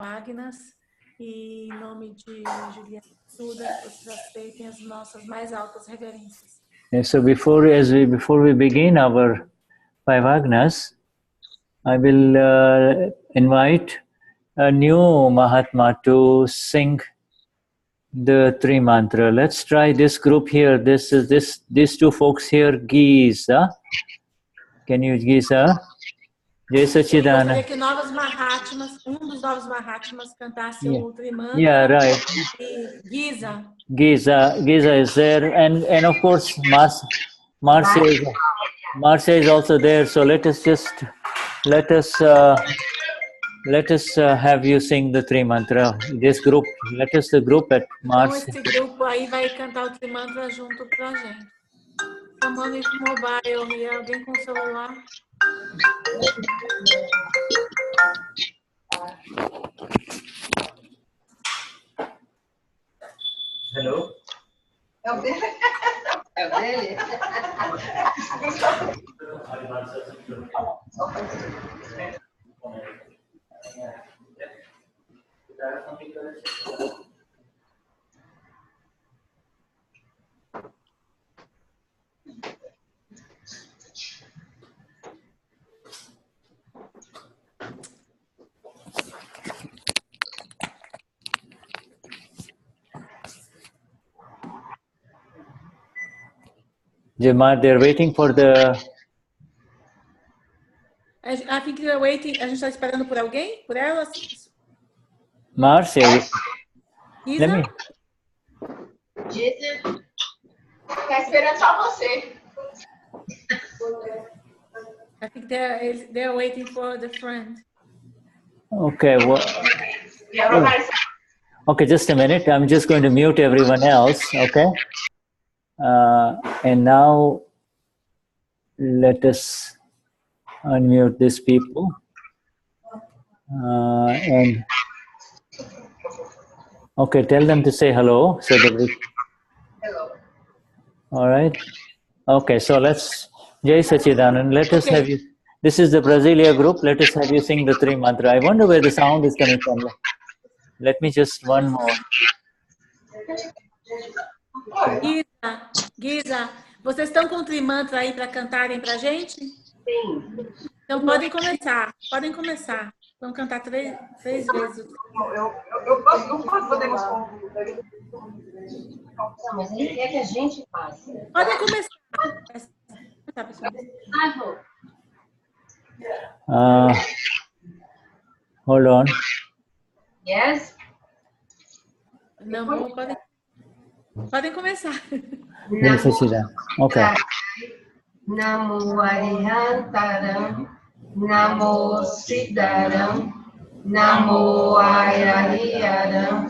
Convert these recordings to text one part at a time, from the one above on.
Agnas e em nome de Juliana e Shuddha, vocês aceitem as nossas mais altas reverências. So before we begin our 5 Agnas, I will invite a new Mahatma to sing the 3 mantra. Let's try this group here. These two folks here, Gisa. Can you, Gisa? Jai Sachidana. Gostaria que novos Mahatmas, dos novos Mahatmas cantasse o Trimantra. Yeah, right. E Gisa. Giza is there, and of course Marcia is also there. So let us have you sing the 3 mantra. This group, the group at Marcia. Então esse grupo aí vai cantar o Trimantra junto pra gente. Someone with mobile here, alguém com celular? Hello. É o dele? É o dele? They're waiting for the... I think they're waiting. A gente está esperando por alguém? Por elas? Marcia. Isa? Gisela. Está esperando só você. I think they're waiting for the friend. Okay, well, okay, just a minute. I'm just going to mute everyone else, okay? And now let us unmute these people. And okay, tell them to say hello so that we... Hello. All right. Okay, so let's... Jai Sachidanand, let us have you... This is the Brazilia group. Let us have you sing the 3 mantra. I wonder where the sound is coming from. Let me just one more. Gisa, vocês estão com o Trimantra aí para cantarem para a gente? Sim. Então podem começar. Vamos cantar três vezes. Não podemos... Não, mas ele quer que a gente faça. Podem começar. Hold on. Yes? Não, podem começar. Jai Sachidanand. Okay. Namo Arihantaram, Namo Siddharam, Namo Ayariyaram,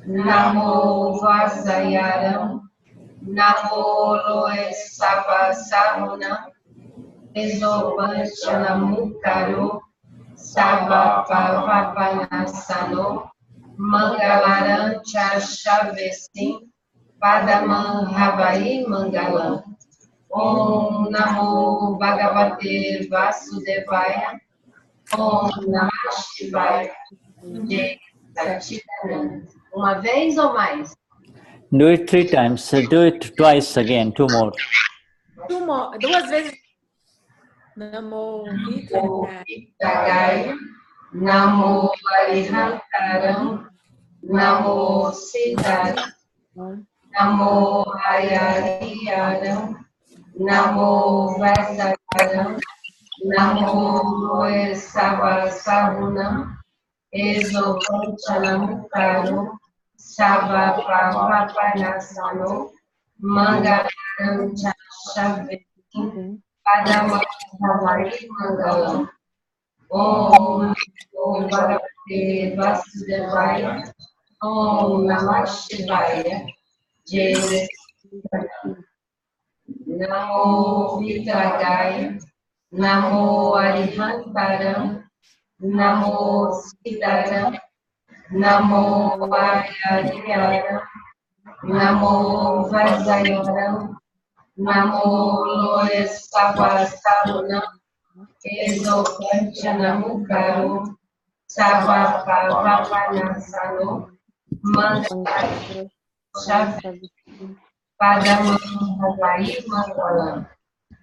Namo Vasayaram, Namo Loesavasarunam, Esopanchalamukaro, Sabapavapanasano, Mangalaram Chachavesim, Padamam Havai Mangalam. Om Namo Bhagavate Vasudevaya. Om Namah Shivaya. Jai Sachidanand. Uma vez ou mais? Do it 3 times. Do it twice again. 2 more. 2 vezes. Namo Vidhi, Namo Arihantaram, Namo Siddharam, Namo Ayariyaram, Namo Vasayaram, Namo Loesavasarunam, Esopanchalamukaro, Sabapavapanasano, Mangalaram Chachavesim, Padamam Havai Mangalam. Om Bhagavate Vasudevaya. Om Namah Shivaya. Jai Sachidanand. Namo Vidhi, Namo Arihantaram, Namo Siddharam, Namo Ayariyaram, Namo Vasayaram, Namo Loesavasarunam, Esopanchalamukaro, Savapanasano, Mangala, Shavi, Padamahari Mangalam.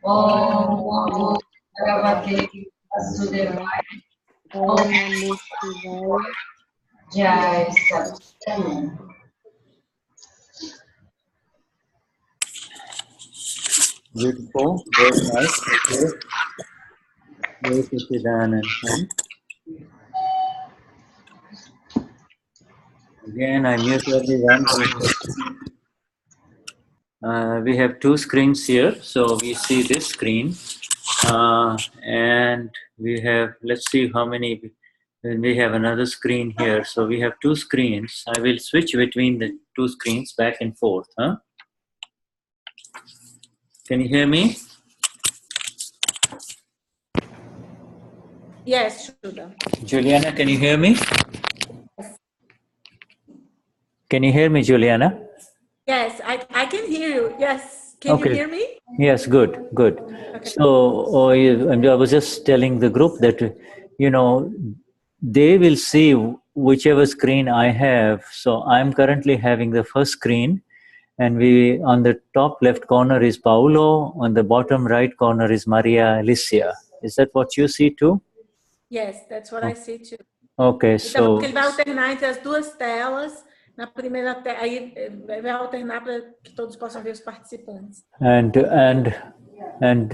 Om Bhagavate Vasudevaya. Om Jai Satchidananda. Beautiful, very nice. Okay. Very Satchidanand. Again, I mute everyone. We have two screens here, so we see this screen, and we have, let's see how many, and we have another screen here, so we have two screens. I will switch between the two screens back and forth. Huh? Can you hear me? Yes, Shuddha. Juliana, can you hear me? Can you hear me, Juliana? Yes, I can hear you. Yes. Can you hear me? Yes, good, good. Okay. So I was just telling the group that, they will see whichever screen I have. So I'm currently having the first screen, and we on the top left corner is Paulo, on the bottom right corner is Maria Alicia. Is that what you see too? Yes, that's what I see too. Okay, então, ele vai alternar entre as duas telas. Na primeira tela, aí vai alternar para que todos possam ver os participantes. And on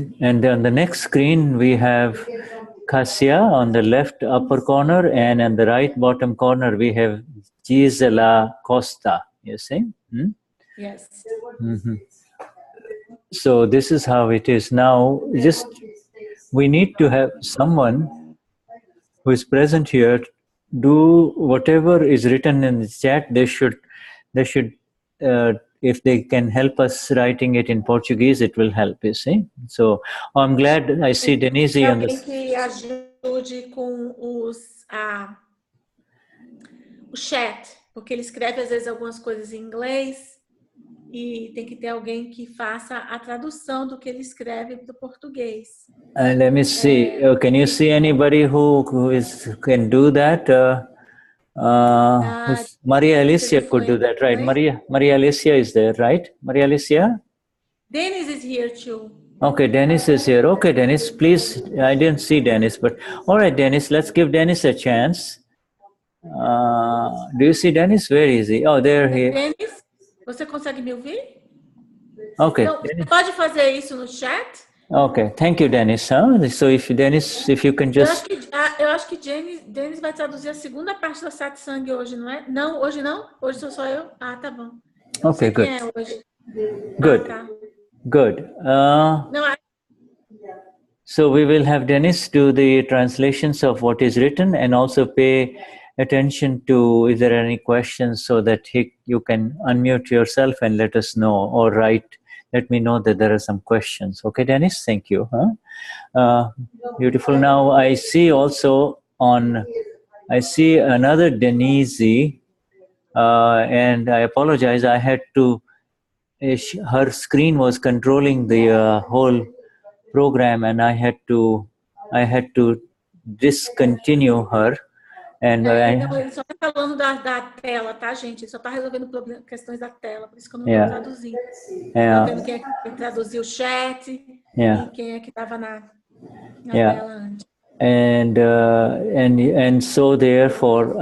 the next screen we have Cassia on the left upper corner, and on the right bottom corner we have Gisela Costa. You see? Hmm? Yes. Mm-hmm. So this is how it is now. Just we need to have someone who is present here do whatever is written in the chat. They should if they can help us writing it in Portuguese, it will help, you see. So I'm glad I see Denise on this. Que ajude com o chat, porque ele escreve às vezes algumas coisas em inglês e tem que ter alguém que faça a tradução do que ele escreve para o português. Let me see. Can you see anybody who can do that? Maria Alicia could do that, right? Maria Alicia is there, right? Maria Alicia? Dennis is here too. Okay, Dennis is here. Okay, Dennis, please. I didn't see Dennis, but all right, Dennis, let's give Dennis a chance. Do you see Dennis? Where is he? Oh, there he is. Dennis, você consegue me ouvir? Okay. Então, você pode fazer isso no chat? Okay, thank you, Dennis. So if Dennis, if you can just... Eu acho que Dennis vai traduzir a segunda parte da satsang hoje, não é? Não, hoje não? Hoje sou só eu? Ah, tá bom. Okay, good. Quem é hoje? Good. Ah, tá. Good. No, so we will have Dennis do the translations of what is written, and also pay attention to if there are any questions, so that you can unmute yourself and let us know, or let me know that there are some questions. Okay, Dennis, thank you. Beautiful. Now I see also I see another Denise, and I apologize, I had to, her screen was controlling the whole program, and I had to discontinue her. Não, ele só está falando da tela, tá, gente? Ele só está resolvendo questões da tela, por isso que eu não estou traduzindo. Estou vendo quem é que traduziu o chat e quem é que estava na tela antes. And so therefore,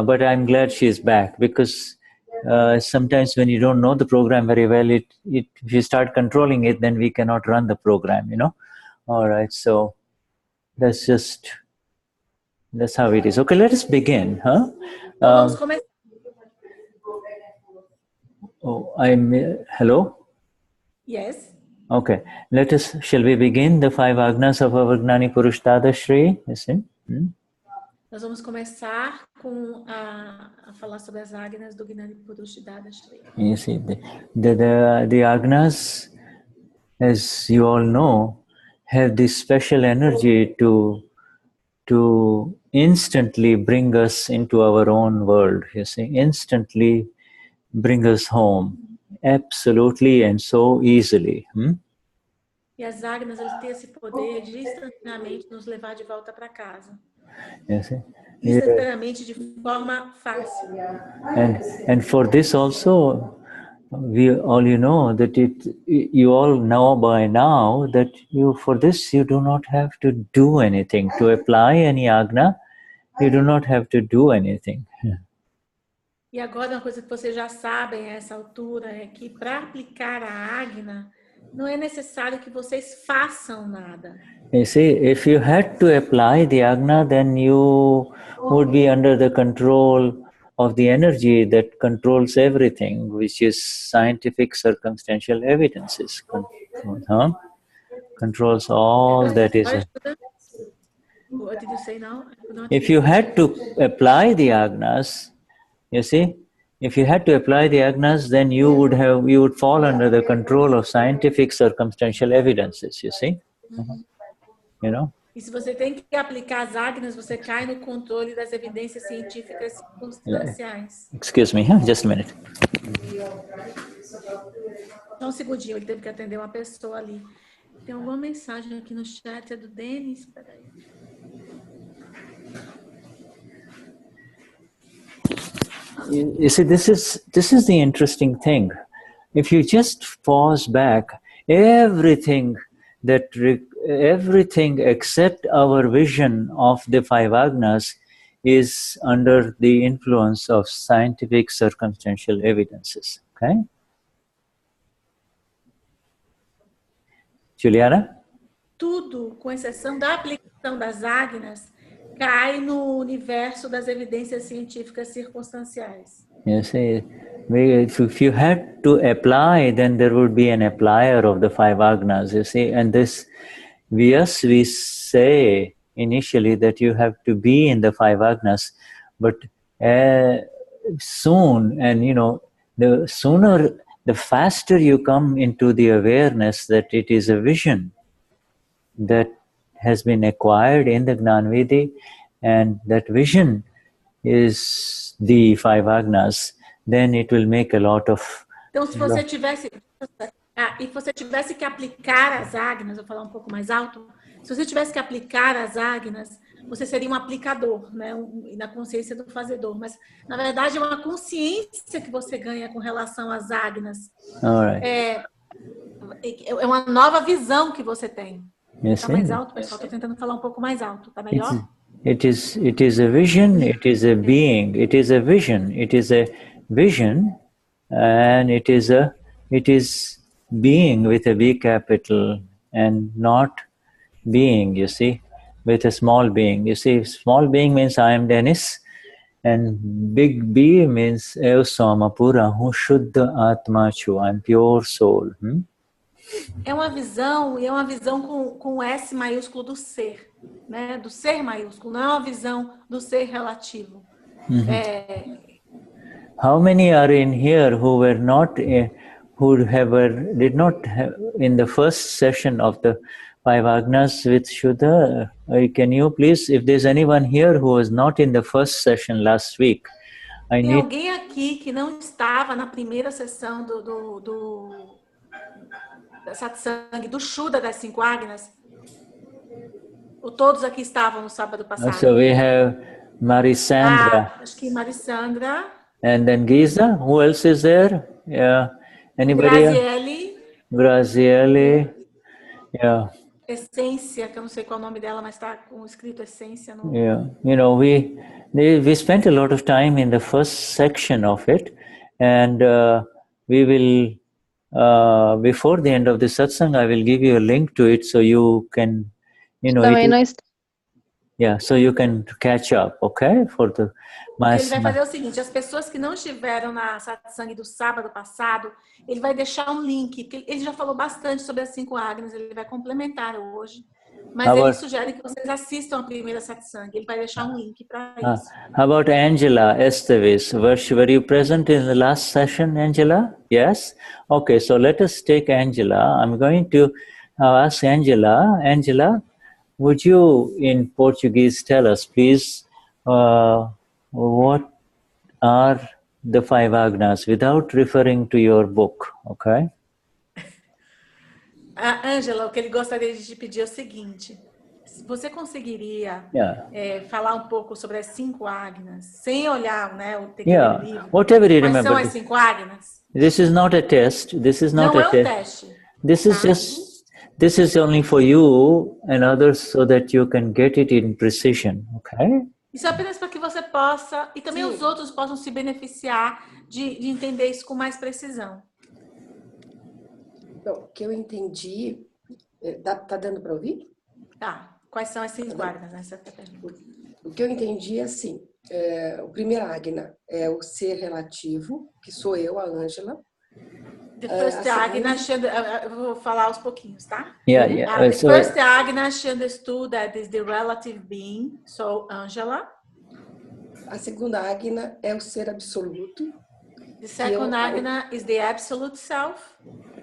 but I'm glad she's back, because sometimes when you don't know the program very well, if you start controlling it, then we cannot run the program, All right, so that's how it is. Okay, let us begin, huh? Vamos começar. Hello? Yes. Okay, shall we begin the 5 Agnas of our Gnani Purush Dadashri? Nós vamos começar com a falar sobre as Agnas do Gnani Purush Dadashri. You see, the Agnas, as you all know, have this special energy to instantly bring us into our own world, you see, instantly bring us home, absolutely and so easily. E as Agnas, eles têm esse poder de instantaneamente nos levar de volta para casa. You see? Instantaneamente, de forma fácil. And for this also, we all that you all know by now that for this you do not have to do anything to apply any agna. You do not have to do anything. E agora uma coisa que vocês já sabem a essa altura é que para aplicar a agna não é necessário que vocês façam nada. You see, if you had to apply the agna, then you would be under the control of the energy that controls everything, which is scientific circumstantial evidences. Controls all that is. What did you say now? If you had to apply the agnas, you see, if you had to apply the agnas, then you would fall under the control of scientific circumstantial evidences, you see. You know? E se você tem que aplicar as agnas, você cai no controle das evidências científicas circunstanciais. Excuse me, just a minute. Só um segundinho, ele teve que atender uma pessoa ali. Tem alguma mensagem aqui no chat, é do Denis? Peraí. You see, this is the interesting thing. If you just pause back, everything except our vision of the five agnas is under the influence of scientific circumstantial evidences. Okay? Juliana? Tudo, com exceção da aplicação das agnas, cai no universo das evidências científicas circunstanciais. You see, if you had to apply, then there would be an applier of the five agnas, you see. And this, we say initially that you have to be in the five agnas, but soon, and the sooner, the faster you come into the awareness that it is a vision that has been acquired in the Gnan Vidhi, and that vision is the five agnas, then it will make a lot of... Então, se você tivesse que aplicar as agnas, vou falar um pouco mais alto, se você tivesse que aplicar as agnas, você seria um aplicador, né? Na consciência do fazedor. Mas, na verdade, é uma consciência que você ganha com relação às agnas. É uma nova visão que você tem. Está mais alto, pessoal? Estou tentando falar um pouco mais alto. Está melhor? It is a vision, it is a being, it is a vision, and it is being with a B capital and not being, you see, with a small being. You see, small being means I am Dennis, and big B means Ev Somapura, hu Shuddha Atma Chu, I am pure soul. É uma visão, e é uma visão com S maiúsculo do ser, né? Do ser maiúsculo, não é uma visão do ser relativo. How many are in here who were not, did not have, in the first session of the five agnas with Shuddha? Can you please, if there's anyone here who was not in the first session last week, Tem alguém aqui que não estava na primeira sessão da satsang, do Shuddha das 5 agnas? Ou todos aqui estavam no sábado passado? So we have Marisandra. Acho que Marisandra. And then Giza. Who else is there? Yeah. Anybody? Brazilia. Yeah. Essência, que eu não sei qual é o nome dela, mas está com escrito Essência. No... Yeah. We spent a lot of time in the first section of it, and we will, before the end of the satsang, I will give you a link to it so you can, so you can catch up, okay? Ele vai fazer o seguinte, as pessoas que não estiveram na satsang do sábado passado, ele vai deixar um link, porque ele já falou bastante sobre as 5 agnas, ele vai complementar hoje, mas ele sugere que vocês assistam a primeira satsang, ele vai deixar um link para isso. How about Angela Esteves? Were you present in the last session, Angela? Yes? Okay, so let us take Angela. I'm going to ask Angela. Angela, would you in Portuguese tell us, please, what are the 5 agnas without referring to your book, okay? Angela, o que ele gostaria de te pedir é o seguinte: você conseguiria falar um pouco sobre as 5 Agnas, sem olhar, né, o livro? Whatever you Quais remember. são as 5 Agnas? This is not a test. This is not Não a é um test. teste. This is just, this is only for you and others so that you can get it in precision, okay? Isso é apenas para que você possa, e também os outros possam se beneficiar de entender isso com mais precisão. Bom, o que eu entendi... Tá dando para ouvir? Tá. Quais são as 5 Agnas? O que eu entendi é assim, o primeiro Agna é o ser relativo, que sou eu, a Ângela. The first Agna, eu vou falar aos pouquinhos, tá? The first Agna, she understood that is the relative being, so Angela. A segunda Agna é o ser absoluto. The second Agna is the absolute self.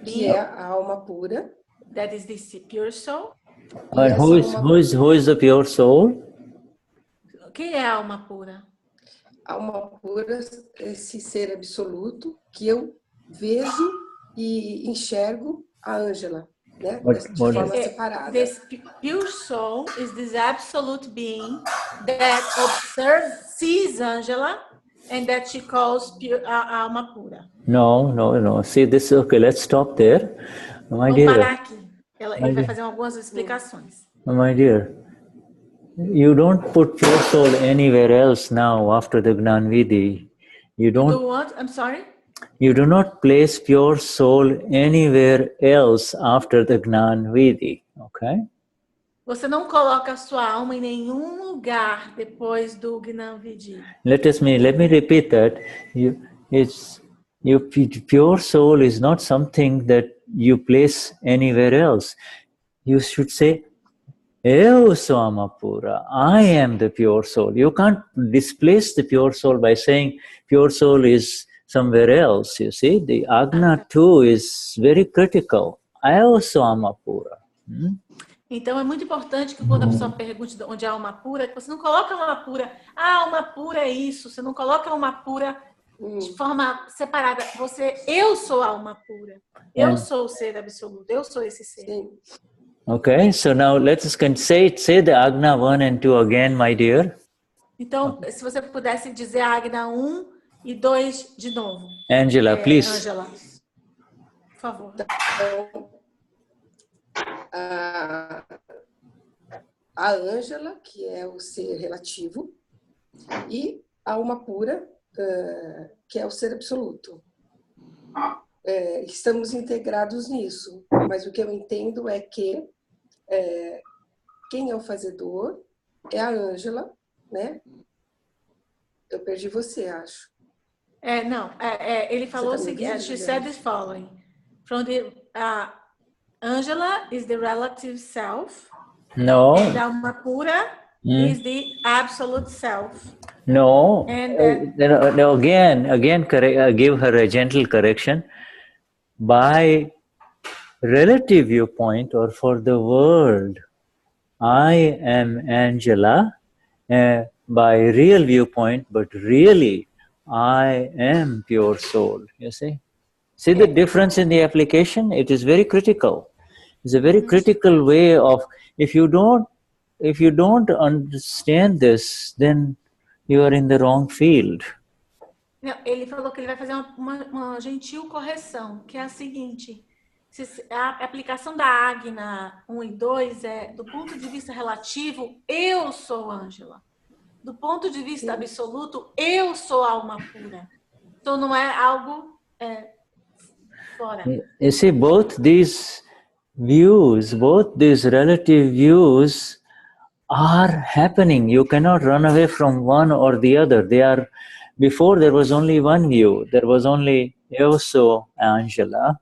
Que é a alma pura. That is the pure soul. And who is the pure soul? Quem é a alma pura? A alma pura é esse ser absoluto que eu vejo e enxergo a Ângela, né? De forma separada. This pure soul is this absolute being that sees Angela and that she calls a alma pura. No. See this? Okay, let's stop there. Vamos parar aqui. Ele vai fazer algumas explicações. My dear, you don't put pure soul anywhere else now after the Gnan Vidhi. You don't. Do what? I'm sorry? You do not place pure soul anywhere else after the Gnan Vidhi, okay? Você não coloca a sua alma em nenhum lugar depois do Gnan Vidhi. Let me repeat that. Pure soul is not something that you place anywhere else. You should say, Eu sou alma pura. I am the pure soul. You can't displace the pure soul by saying pure soul is somewhere else. You see, the Agna too is very critical. Eu sou alma pura. Então é muito importante que quando a pessoa pergunte onde é a alma pura, que você não coloca a alma pura. Ah, alma pura é isso. Você não coloca a alma pura de forma separada. Eu sou a alma pura. Eu sou o ser absoluto. Eu sou esse ser. Okay, so now let's say the Agna 1 and 2 again, my dear. Então, se você pudesse dizer a Agna 1 e 2 de novo. Angela, please. Angela, por favor. A Ângela, que é o ser relativo, e a alma pura, que é o ser absoluto. Estamos integrados nisso, mas o que eu entendo é que quem é o fazedor é a Ângela, né? Eu perdi você, acho. Ele falou o seguinte, she said the following, from the Angela is the relative self, and a alma pura is the absolute self. No, and no, again correct, give her a gentle correction. By relative viewpoint or for the world, I am Angela. By real viewpoint, but really, I am pure soul. You see? See the difference in the application? It is very critical. It's a very critical way of, if you don't understand this, then you are in the wrong field. Ele falou que ele vai fazer uma gentil correção, que é a seguinte: a aplicação da Agna 1 e 2 do ponto de vista relativo, eu sou Ângela. Do ponto de vista absoluto, eu sou alma pura. Então não é algo fora. You see, both these views, both these relative views are happening. You cannot run away from one or the other. They are. Before there was only one view. There was only Eu sou Angela.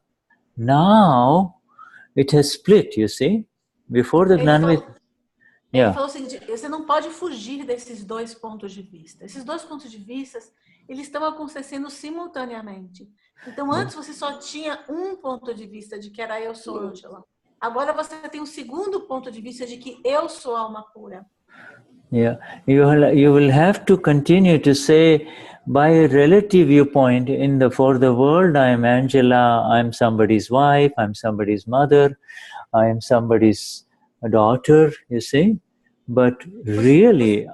Now it has split, you see. Before the Gnan Vidhi. Ele falou o seguinte, você não pode fugir desses dois pontos de vista. Esses dois pontos de vista, eles estão acontecendo simultaneamente. Então, antes você só tinha um ponto de vista de que era eu sou Angela. Agora você tem um segundo ponto de vista de que eu sou alma pura. Yeah, you will have to continue to say, by a relative viewpoint, for the world, I am Angela, I am somebody's wife, I am somebody's mother, I am somebody's a daughter, you see. But really,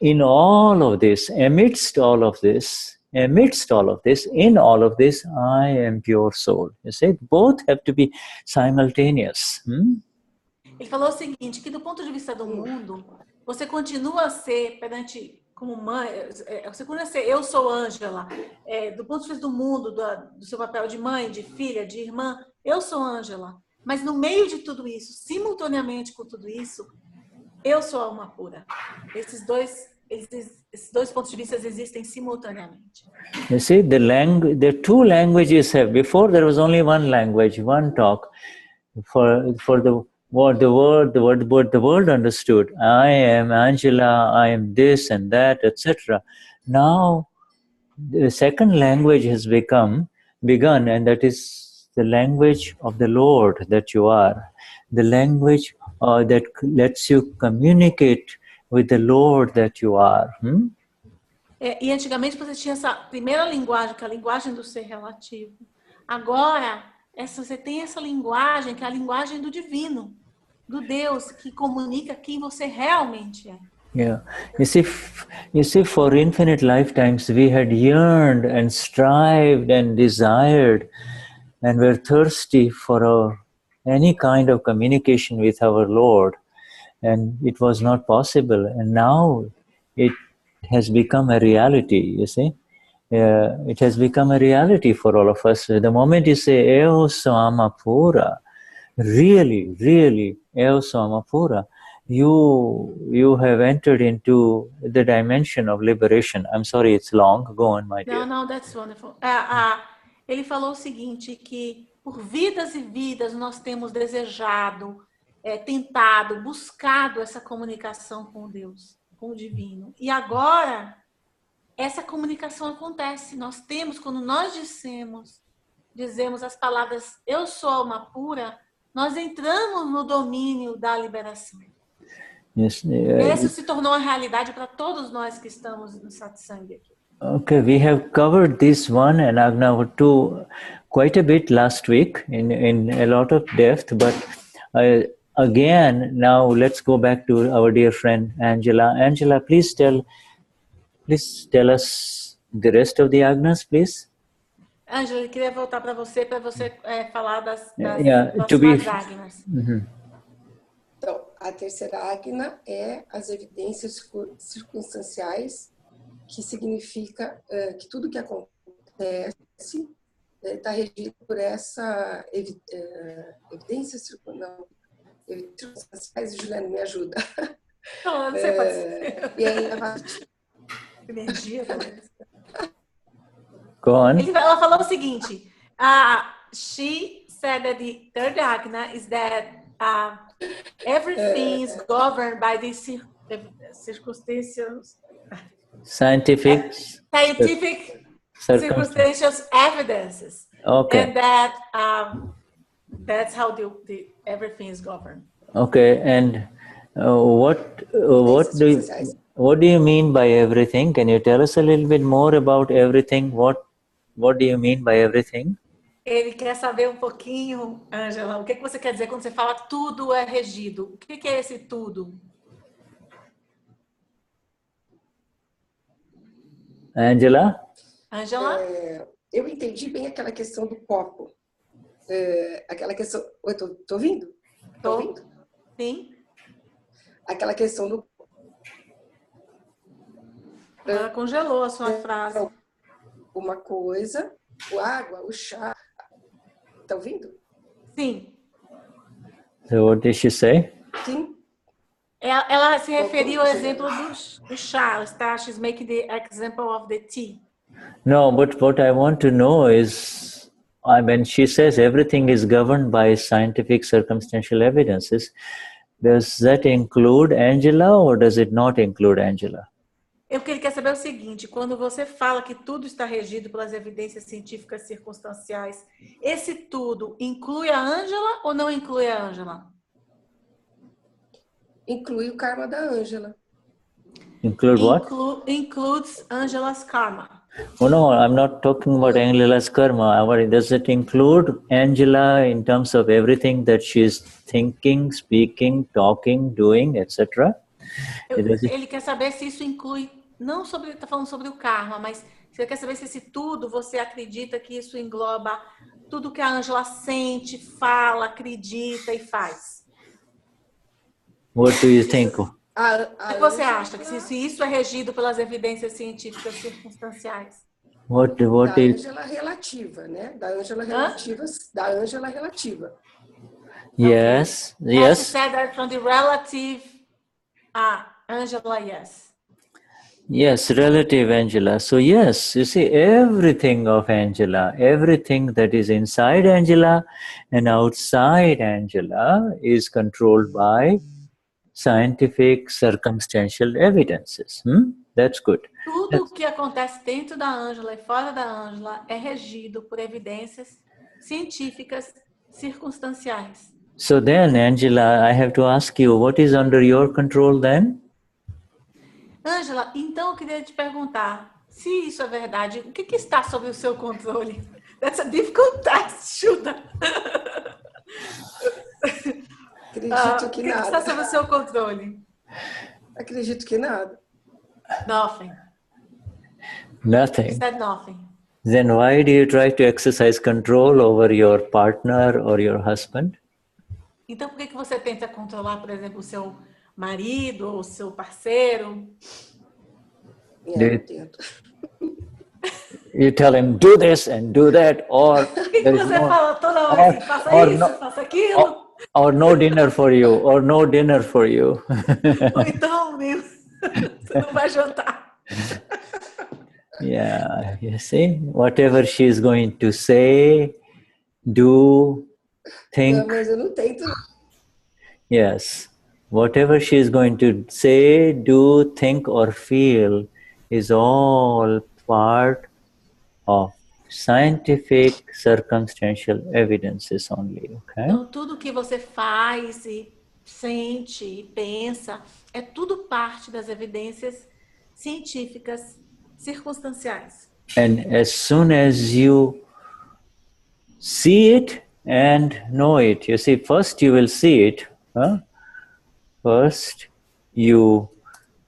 in all of this, amidst all of this, in all of this, I am pure soul. You see, both have to be simultaneous. Ele falou o seguinte, que do ponto de vista do mundo, você continua a ser perante como mãe, você continua a ser eu sou Ângela, do ponto de vista do mundo, do seu papel de mãe, de filha, de irmã, eu sou Ângela. Mas no meio de tudo isso, simultaneamente com tudo isso, eu sou alma pura. Esses dois pontos de vista existem simultaneamente. You see, the two languages have. Before there was only one language, one talk for the world understood. I am Angela. I am this and that, etc. Now the second language has begun, and that is the language of the Lord that you are, the language that lets you communicate with the Lord that you are. E antigamente você tinha essa primeira linguagem, que é a linguagem do ser relativo. Agora, você tem essa linguagem, que é a linguagem do divino, do Deus, que comunica quem você realmente é. Yeah, you see, for infinite lifetimes we had yearned and strived and desired and were thirsty for any kind of communication with our Lord, and it was not possible. And now it has become a reality. You see, it has become a reality for all of us. The moment you say "Eo Sama Pura," really, Eo Sama Pura, you have entered into the dimension of liberation. I'm sorry, it's long. Go on, my dear. No, that's wonderful. Ele falou o seguinte, que por vidas e vidas nós temos desejado, tentado, buscado essa comunicação com Deus, com o divino. E agora, essa comunicação acontece. Nós temos, quando nós dizemos as palavras eu sou alma pura, nós entramos no domínio da liberação. Yes, Isso se tornou uma realidade para todos nós que estamos no satsang aqui. Okay, we have covered this one and Agna two quite a bit last week in a lot of depth, but again, now let's go back to our dear friend Angela. Angela, please tell us the rest of the Agnas, please. Angela, eu queria voltar para você falar das to be Agnas. Então, a terceira Agna é as evidências circunstanciais, que significa que tudo que acontece está regido por essa evidência circunstanciais. Juliana, me ajuda. Não sei fazer. E aí, energia. Go on. Ela falou o seguinte, she said that the third Agna is that everything is governed by these circumstances. Scientific circumstantial evidences. Okay. And that that's how everything is governed. Okay, and what do you mean by everything? Can you tell us a little bit more about everything? What do you mean by everything? Ele quer saber um pouquinho, Angela, o que você quer dizer quando você fala tudo é regido? O que é esse tudo? Angela? Eu entendi bem aquela questão do copo. Aquela questão... Oi, tô ouvindo? Tô ouvindo? Sim. Aquela questão do... Ela congelou a sua frase. Uma coisa, o água, o chá... Tá ouvindo? Sim. So what did she say? Sim. Ela se referiu ao exemplo do chá. She's making the example of the tea. No, but what I want to know is, when she says everything is governed by scientific circumstantial evidences, does that include Angela or does it not include Angela? O que ele quer saber é o seguinte, quando você fala que tudo está regido pelas evidências científicas circunstanciais, esse tudo inclui a Angela ou não inclui a Angela? Inclui o karma da Angela. Include what? Includes Angela's karma. Oh no, I'm not talking about Angela's karma. Does it include Angela in terms of everything that she's thinking, speaking, talking, doing, etc.? Ele quer saber se isso inclui, não sobre, está falando sobre o karma, mas você quer saber se esse tudo, você acredita que isso engloba tudo que a Ângela sente, fala, acredita e faz? What do you think? O que você acha? Que se isso é regido pelas evidências científicas circunstanciais? What da is... Ângela relativa, né? Da Ângela relativa, da Ângela relativa. Yes, Okay. yes. She said that from the relative Angela, yes. Yes, relative Angela. So yes, you see everything of Angela, everything that is inside Angela and outside Angela is controlled by scientific circumstantial evidences. That's good. Tudo o que acontece dentro da Ângela e fora da Ângela é regido por evidências científicas circunstanciais. So then, Angela, I have to ask you, what is under your control then? Ângela, então eu queria te perguntar, se isso é verdade, o que está sob o seu controle? That's a difficult task, Shuddha. Acredito que nada. O que está sob o seu controle? Acredito que nada. Nothing. Nothing. You said nothing. Then why do you try to exercise control over your partner or your husband? Então por que você tenta controlar, por exemplo, o seu marido ou o seu parceiro? Eu tento. You tell him, do this and do that, or Por que você fala toda hora assim, faça isso, faça aquilo? Or no dinner for you, or no dinner for you. Ou então, você não vai jantar. Yeah, you see, whatever she's going to say, do, think. Não, mas eu não tento. Yes, whatever she's going to say, do, think, or feel is all part of scientific circumstantial evidences only, okay? Então, tudo que você faz e sente e pensa é tudo parte das evidências científicas circunstanciais. And as soon as you see it and know it, you see, first you will see it. First you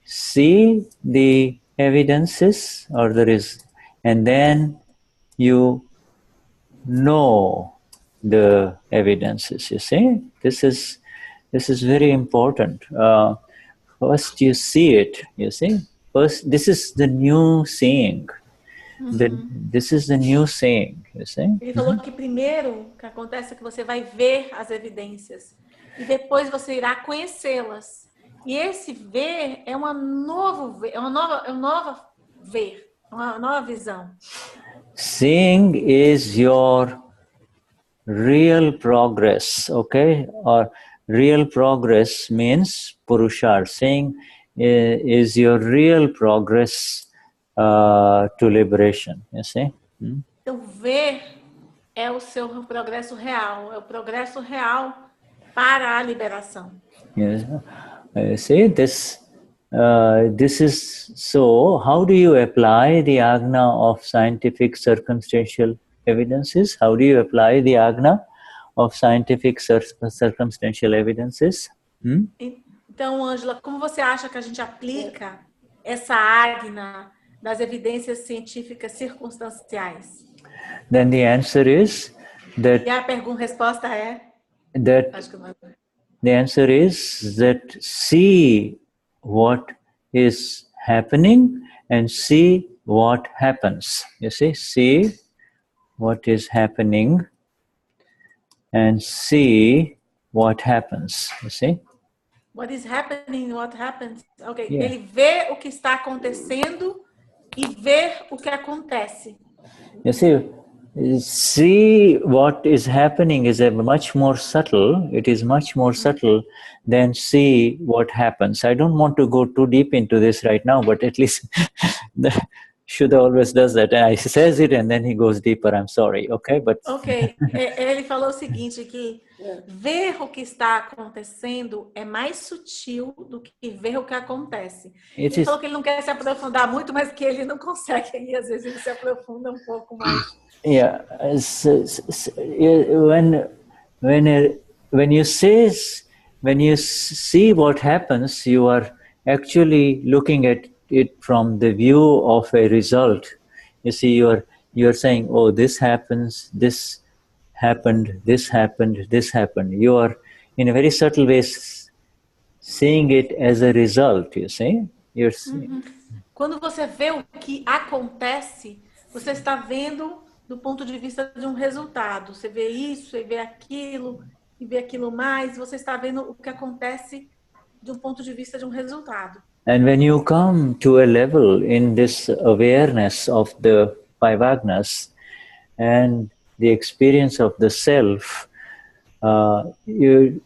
see the evidences, or there is, and then you know the evidences. You see, this is very important. First you see it. You see, first this is the new seeing. This is the new seeing. You see. Ele falou que primeiro o que acontece é que você vai ver as evidências e depois você irá conhecê-las. E esse ver é uma nova visão. Seeing is your real progress, okay? Or real progress means purushar. Seeing is your real progress to liberation, you see? Então, ver é o seu progresso real, é o progresso real para a liberação. Yes. See, this is so. How do you apply the Agna of scientific circumstantial evidences? How do you apply the Agna of scientific circumstantial evidences? Então, Ângela, como você acha que a gente aplica essa Agna das evidências científicas circunstanciais? Then the answer is that. E a resposta é that. Acho que não é. The answer is that see what is happening and see what happens. You see what is happening and see what happens. You see? What is happening, what happens. Okay. Yeah. Ele vê o que está acontecendo e vê o que acontece. You see what is happening is much more subtle. It is much more subtle than see what happens. I don't want to go too deep into this right now, but at least Shuddha always does that. He says it and then he goes deeper. I'm sorry, okay? But Ok, ele falou o seguinte, que ver o que está acontecendo é mais sutil do que ver o que acontece. Ele falou que ele não quer se aprofundar muito, mas que ele não consegue, e às vezes ele se aprofunda um pouco mais. Yeah, when you see what happens, you are actually looking at it from the view of a result. You see, you're saying, oh, this happens, this happened, this happened, this happened. You are, in a very subtle way, seeing it as a result, you see? You're seeing. Quando você vê o que acontece, você está vendo do ponto de vista de um resultado. Você vê isso, você vê aquilo, e vê aquilo mais. Você está vendo o que acontece de um ponto de vista de um resultado. And when you come to a level in this awareness of the five Agnas and the experience of the self, you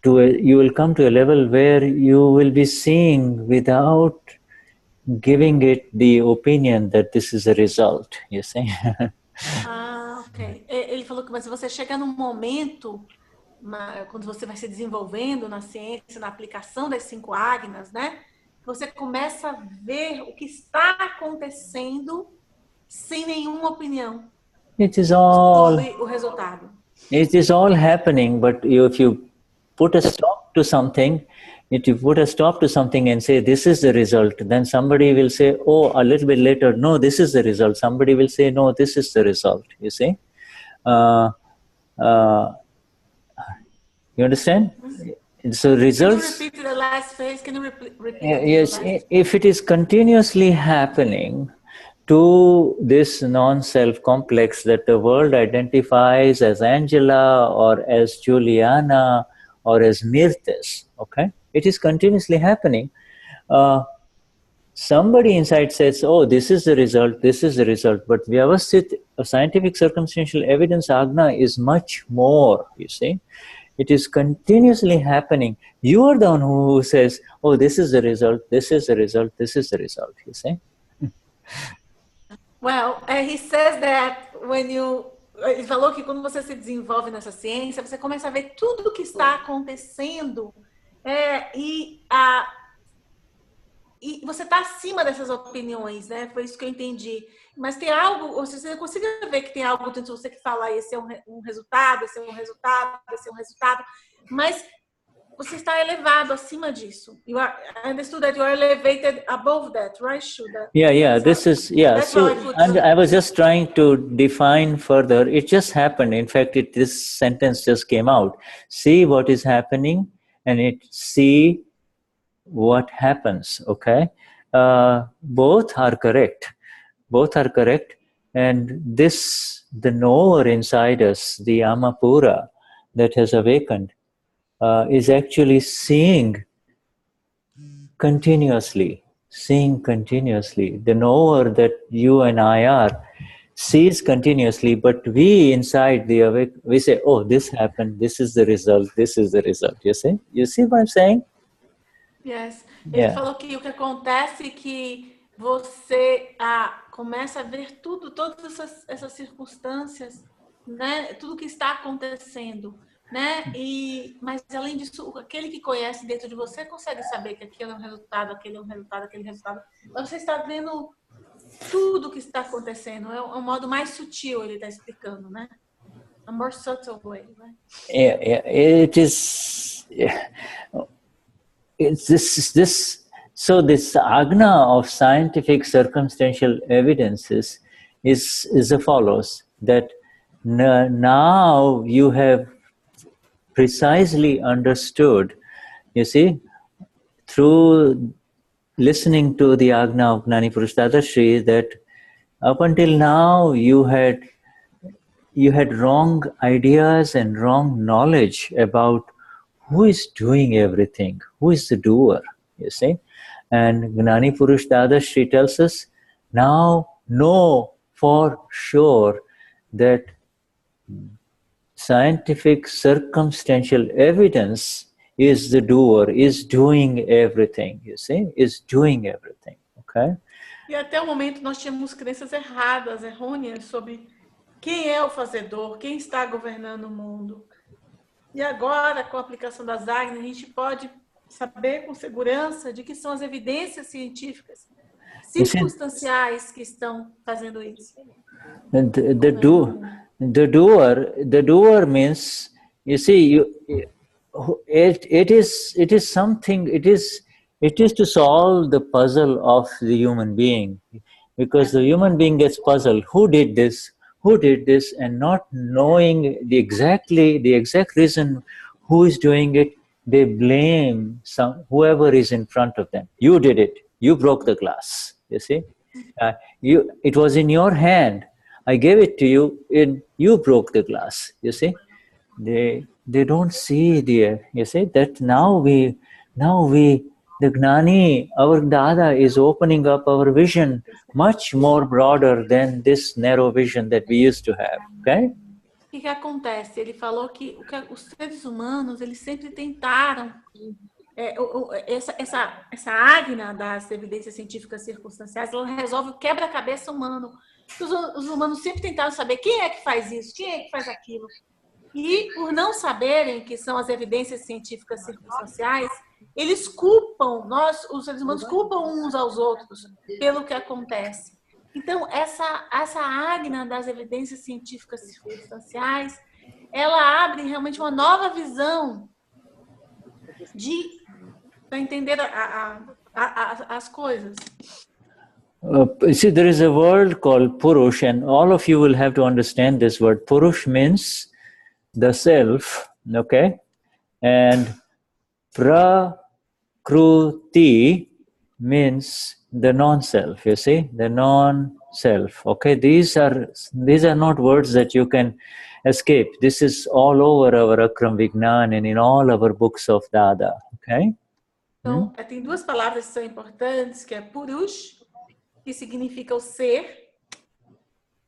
will come to a level where you will be seeing without giving it the opinion that this is a result, you see? Ok. Ele falou que você chega num momento, quando você vai se desenvolvendo na ciência, na aplicação das 5 Agnas, né? Você começa a ver o que está acontecendo sem nenhuma opinião sobre o resultado. It is all happening, but if you put a stop to something, if you put a stop to something and say, this is the result, then somebody will say, oh, a little bit later, no, this is the result. Somebody will say, no, this is the result, you see? You understand? So results... Can you repeat the last phrase? Can you repeat yes, if it is continuously happening to this non-self complex that the world identifies as Angela or as Juliana or as Mirtes, okay? It is continuously happening. Somebody inside says, oh, this is the result, this is the result. But Vyavasthit, scientific circumstantial evidence, Agna, is much more, you see. It is continuously happening. You are the one who says, oh, this is the result, this is the result, this is the result, you see. Well, he says that when you... Ele falou que quando você se desenvolve nessa ciência, você começa a ver tudo o que está acontecendo e você está acima dessas opiniões, né? Foi isso que eu entendi. Mas tem algo, você consegue ver que tem algo dentro de você que fala, esse é um resultado, esse é um resultado, esse é um resultado, mas você está elevado acima disso. I understood that you are elevated above that, right, Shuddha? Yeah, this is, yeah. So, and I was just trying to define further. It just happened. In fact, this sentence just came out. See what is happening and see what happens, okay? Both are correct. Both are correct. And the knower inside us, the Amapura that has awakened, is actually seeing continuously. The knower that you and I are sees continuously, but we inside the awake, we say, oh, this happened, this is the result, this is the result. You see? You see what I'm saying? Yes. Ele falou que o que acontece é que você começa a ver todas essas circunstâncias, né? Tudo que está acontecendo, né? Mas além disso, aquele que conhece dentro de você consegue saber que aquele é um resultado, aquele é um resultado, aquele resultado. Mas você está vendo tudo o que está acontecendo. É um modo mais sutil, ele está explicando, né? A more subtle way, right? It is. It's this. So this Agna of scientific circumstantial evidences is the follows, that now you have precisely understood, you see, through listening to the Agna of Gnani Purush Dadashri, that up until now you had wrong ideas and wrong knowledge about who is doing everything, who is the doer, you see. And Gnani Purush Dadashri tells us, now know for sure that scientific circumstantial evidence is the doer, is doing everything, you see, is doing everything, Okay? E até o momento nós tínhamos crenças erradas, errôneas, sobre quem é o fazedor, quem está governando o mundo. E agora, com a aplicação das Agnas, a gente pode saber com segurança de que são as evidências científicas circunstanciais que estão fazendo isso. And the doer means, you see, it is something. It is to solve the puzzle of the human being, because the human being gets puzzled. Who did this? Who did this? And not knowing the exact reason who is doing it, they blame whoever is in front of them. You did it. You broke the glass. You see, it was in your hand. I gave it to you, and you broke the glass. You see, they don't see you see that now the Gnani, our Dada, is opening up our vision much more broader than this narrow vision that we used to have. Okay? O que acontece? Ele falou que os seres humanos, eles sempre tentaram essa ágna das evidências científicas circunstanciais, ela resolve o quebra-cabeça humano. Os humanos sempre tentaram saber quem é que faz isso, quem é que faz aquilo. E por não saberem que são as evidências científicas circunstanciais, eles culpam, os seres humanos culpam uns aos outros pelo que acontece. Então, essa ágna das evidências científicas circunstanciais, ela abre realmente uma nova visão para entender as coisas. See, there is a word called Purush, and all of you will have to understand this word. Purush means the self, okay? And Prakruti means the non-self, you see? The non-self, okay? These are not words that you can escape. This is all over our Akram Vignan and in all our books of Dada, okay? Então, tem duas palavras que são importantes, que é Purush, que significa o ser,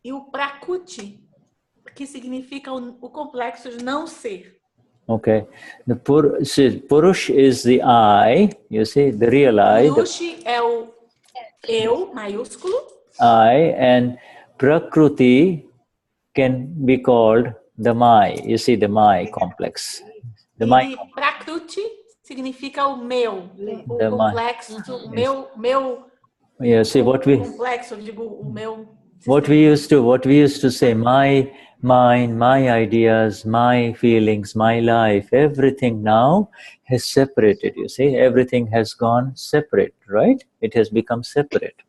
e o Prakriti, que significa o complexo de não ser. Okay. The Purush is the I, you see, the real I. Purush é o eu, maiúsculo. I, and Prakruti can be called the Mai, you see, the Mai complex. The e Prakriti significa o meu, o complexo, o meu. Yeah, see what we used to say, my mind, my ideas, my feelings, my life, everything now has separated, you see, everything has gone separate, right? It has become separate.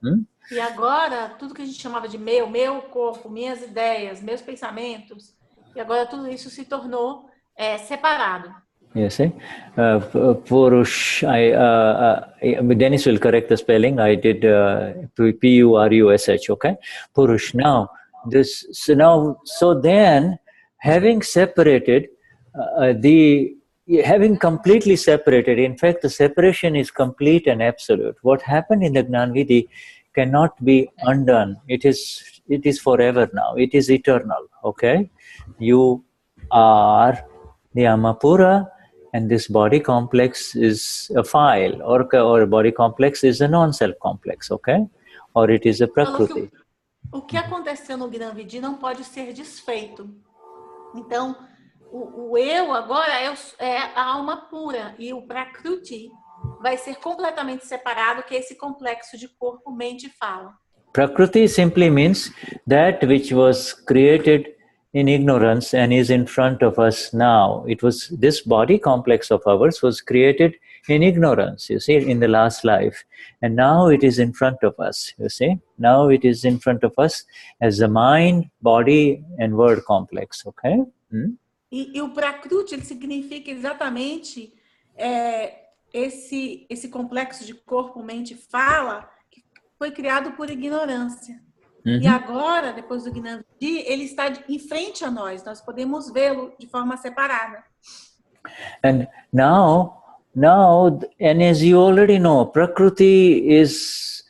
E agora, tudo que a gente chamava de meu corpo, minhas ideias, meus pensamentos, e agora tudo isso se tornou separado. Yes, Purush. Dennis will correct the spelling. I did Purush. Okay, Purush. Now so then, having separated having completely separated. In fact, the separation is complete and absolute. What happened in the Gnan Vidhi cannot be undone. It is forever now. It is eternal. Okay, you are the Amapura. And this body complex is a file, or a body complex is a non-self complex, okay? Or it is a Prakruti. O que aconteceu no Gnan Vidhi não pode ser desfeito. Então, o eu agora é a alma pura, e o Prakruti vai ser completamente separado, que é esse complexo de corpo, mente e fala. Prakruti simply means that which was created in ignorance and is in front of us now. It was this body complex of ours was created in ignorance, you see, in the last life. And now it is in front of us, you see. Now it is in front of us as the mind, body and word complex, okay? E o Prakruti, ele significa exatamente esse complexo de corpo, mente e fala, que foi criado por ignorância. E agora, depois do Gnan Vidhi, ele está em frente a nós podemos vê-lo de forma separada. And now, and as you already know, Prakriti is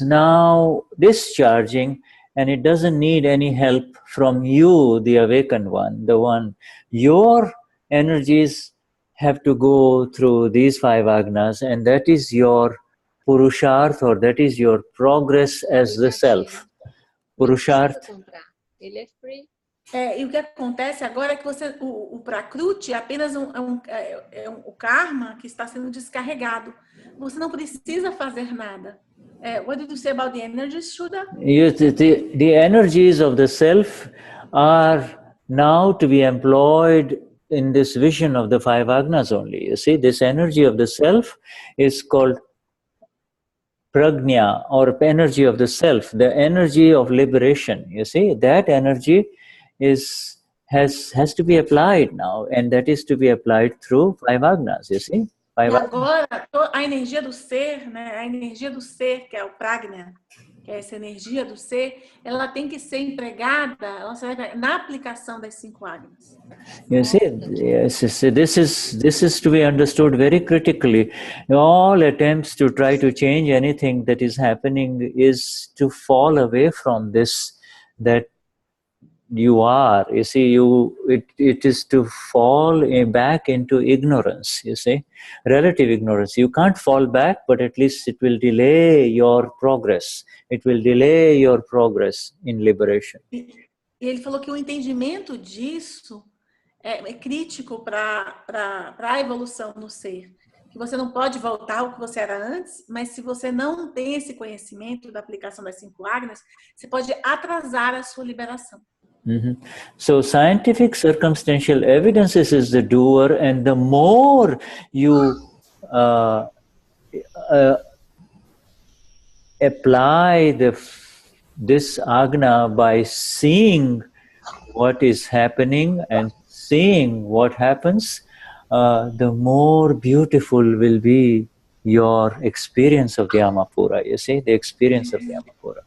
now discharging, and it doesn't need any help from you, the awakened one, the one. Your energies have to go through these 5 agnas, and that is your Purusharth, or that is your progress as the self. Purusharth. Ele é free. E o que acontece agora é que você, o Prakruti é apenas o karma que está sendo descarregado. Você não precisa fazer nada. What did you say about the energies, Shuddha? Yes, the energies of the self are now to be employed in this vision of the 5 Agnas only. You see, this energy of the self is called prajna, or energy of the self, the energy of liberation. You see, that energy has to be applied now, and that is to be applied through 5 Agnas. You see, E agora a energia do ser, né? A energia do ser, que é o prajna, que é essa energia do ser, ela tem que ser empregada, ela serve na aplicação das 5 Agnas. You see, yes, this is to be understood very critically. All attempts to try to change anything that is happening is to fall away from this, that you are. You see, it is to fall back into ignorance. You see, relative ignorance. You can't fall back, but at least it will delay your progress. It will delay your progress in liberation. E ele falou que o entendimento disso é crítico para a evolução no ser. Que você não pode voltar ao que você era antes, mas se você não tem esse conhecimento da aplicação das 5 Agnas, você pode atrasar a sua liberação. So scientific circumstantial evidences is the doer, and the more you apply this Agna by seeing what is happening and seeing what happens, the more beautiful will be your experience of the Amapura. You see, the experience of the Amapura.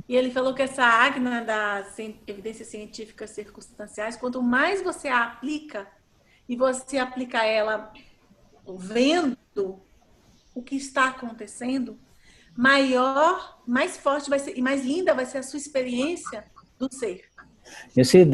E ele falou que essa Agna das evidências científicas circunstanciais, quanto mais você a aplica, e você aplica ela vendo o que está acontecendo, maior, mais forte vai ser, e mais linda vai ser a sua experiência do ser. You see,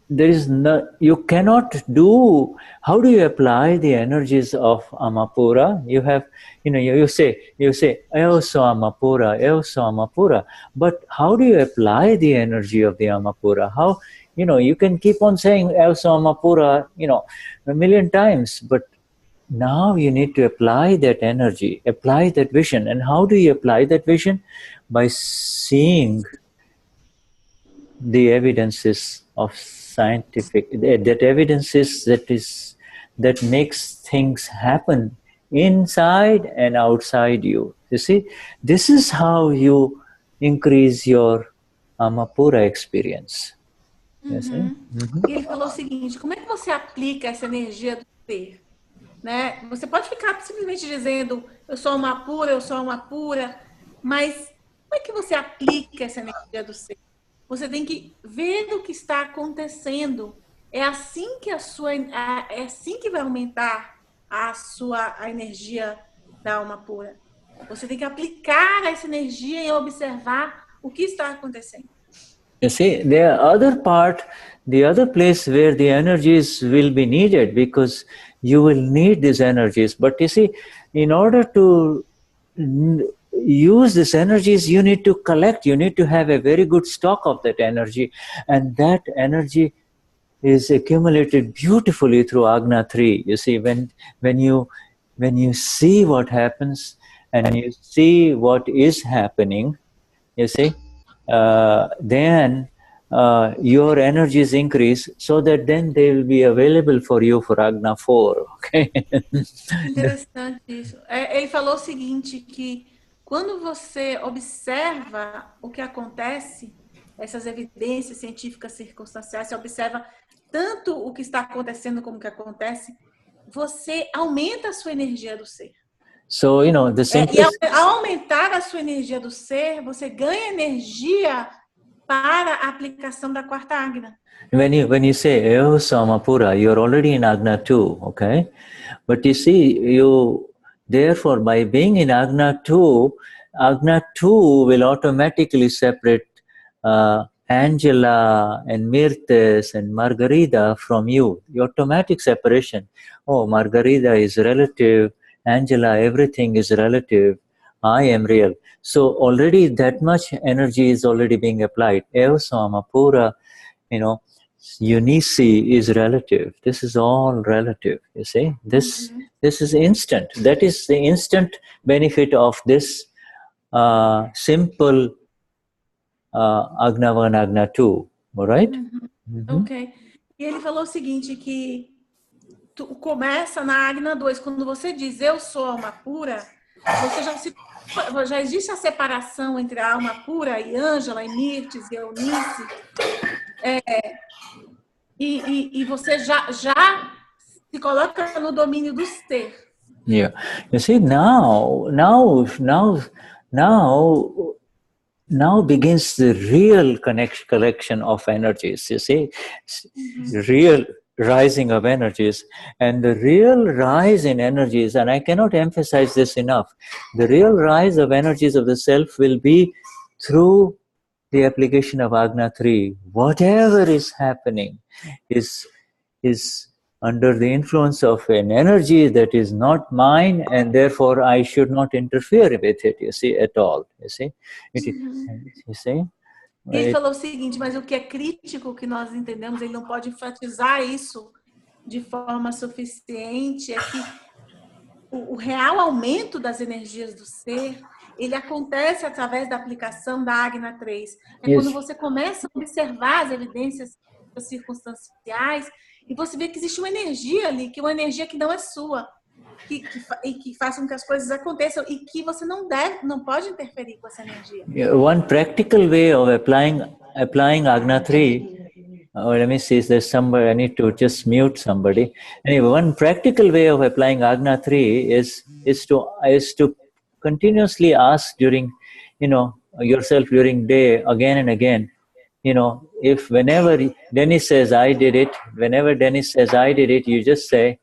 there is no, you cannot do. How do you apply the energies of Amapura? You have, you say, Euso Amapura. But how do you apply the energy of the Amapura? How, you can keep on saying Euso Amapura, a million times, but now you need to apply that energy, apply that vision. And how do you apply that vision? By seeing the evidences of scientific, that evidences that makes things happen inside and outside you. You see, this is how you increase your Amapura experience. E ele falou o seguinte: como é que você aplica essa energia do ser? Né? Você pode ficar simplesmente dizendo eu sou uma pura, mas como é que você aplica essa energia do ser? Você tem que ver o que está acontecendo. É assim que vai aumentar a energia da alma pura. Você tem que aplicar essa energia e observar o que está acontecendo. You see, the other place where the energies will be needed, because you will need these energies. But you see, in order to use these energies, you need to collect, you need to have a very good stock of that energy, and that energy is accumulated beautifully through Agna 3. You see, when you see what happens and you see what is happening, you see, then your energies increase, so that then they will be available for you for Agna 4. Okay? Interessante isso. Ele falou o seguinte, que quando você observa o que acontece, essas evidências científicas circunstanciais, você observa tanto o que está acontecendo como o que acontece, você aumenta a sua energia do ser. So, the simplest... E ao aumentar a sua energia do ser, você ganha energia para a aplicação da 4ª Agna. When you say Euso Amapura, you're already in Agna 2, okay? But you see, therefore, by being in Agna 2 will automatically separate Angela and Mirtes and Margarida from you. The automatic separation. Oh, Margarida is relative Angela, everything is relative. I am real. So already that much energy is already being applied. Eva Sama Pura, Unisi is relative. This is all relative, you see. This is instant. That is the instant benefit of this simple Agna 1, Agna 2, right? Ok. E ele falou o seguinte, que começa na Agna 2, quando você diz eu sou alma pura, já existe a separação entre a alma pura e Ângela, e Mirtes, e Eunice, e você já se coloca no domínio do ser. Yeah, you see, now begins the real collection of energies. You see, real rising of energies, and the real rise in energies. And I cannot emphasize this enough. The real rise of energies of the self will be through the application of Agna 3. Whatever is happening is under the influence of an energy that is not mine, and therefore I should not interfere with it, you see, at all. You see? You see? Ele falou o seguinte, mas o que é crítico que nós entendemos, ele não pode enfatizar isso de forma suficiente, é que o real aumento das energias do ser, ele acontece através da aplicação da Agna 3. Quando você começa a observar as evidências circunstanciais e você vê que existe uma energia ali, que é uma energia que não é sua, que faz com que as coisas aconteçam e que você não pode interferir com essa energia. One practical way of applying Agna 3, let me see, is there somebody, I need to just mute somebody. Anyway, one practical way of applying Agna 3 is to continuously ask during, yourself during day again and again, if whenever Dennis says I did it, you just say,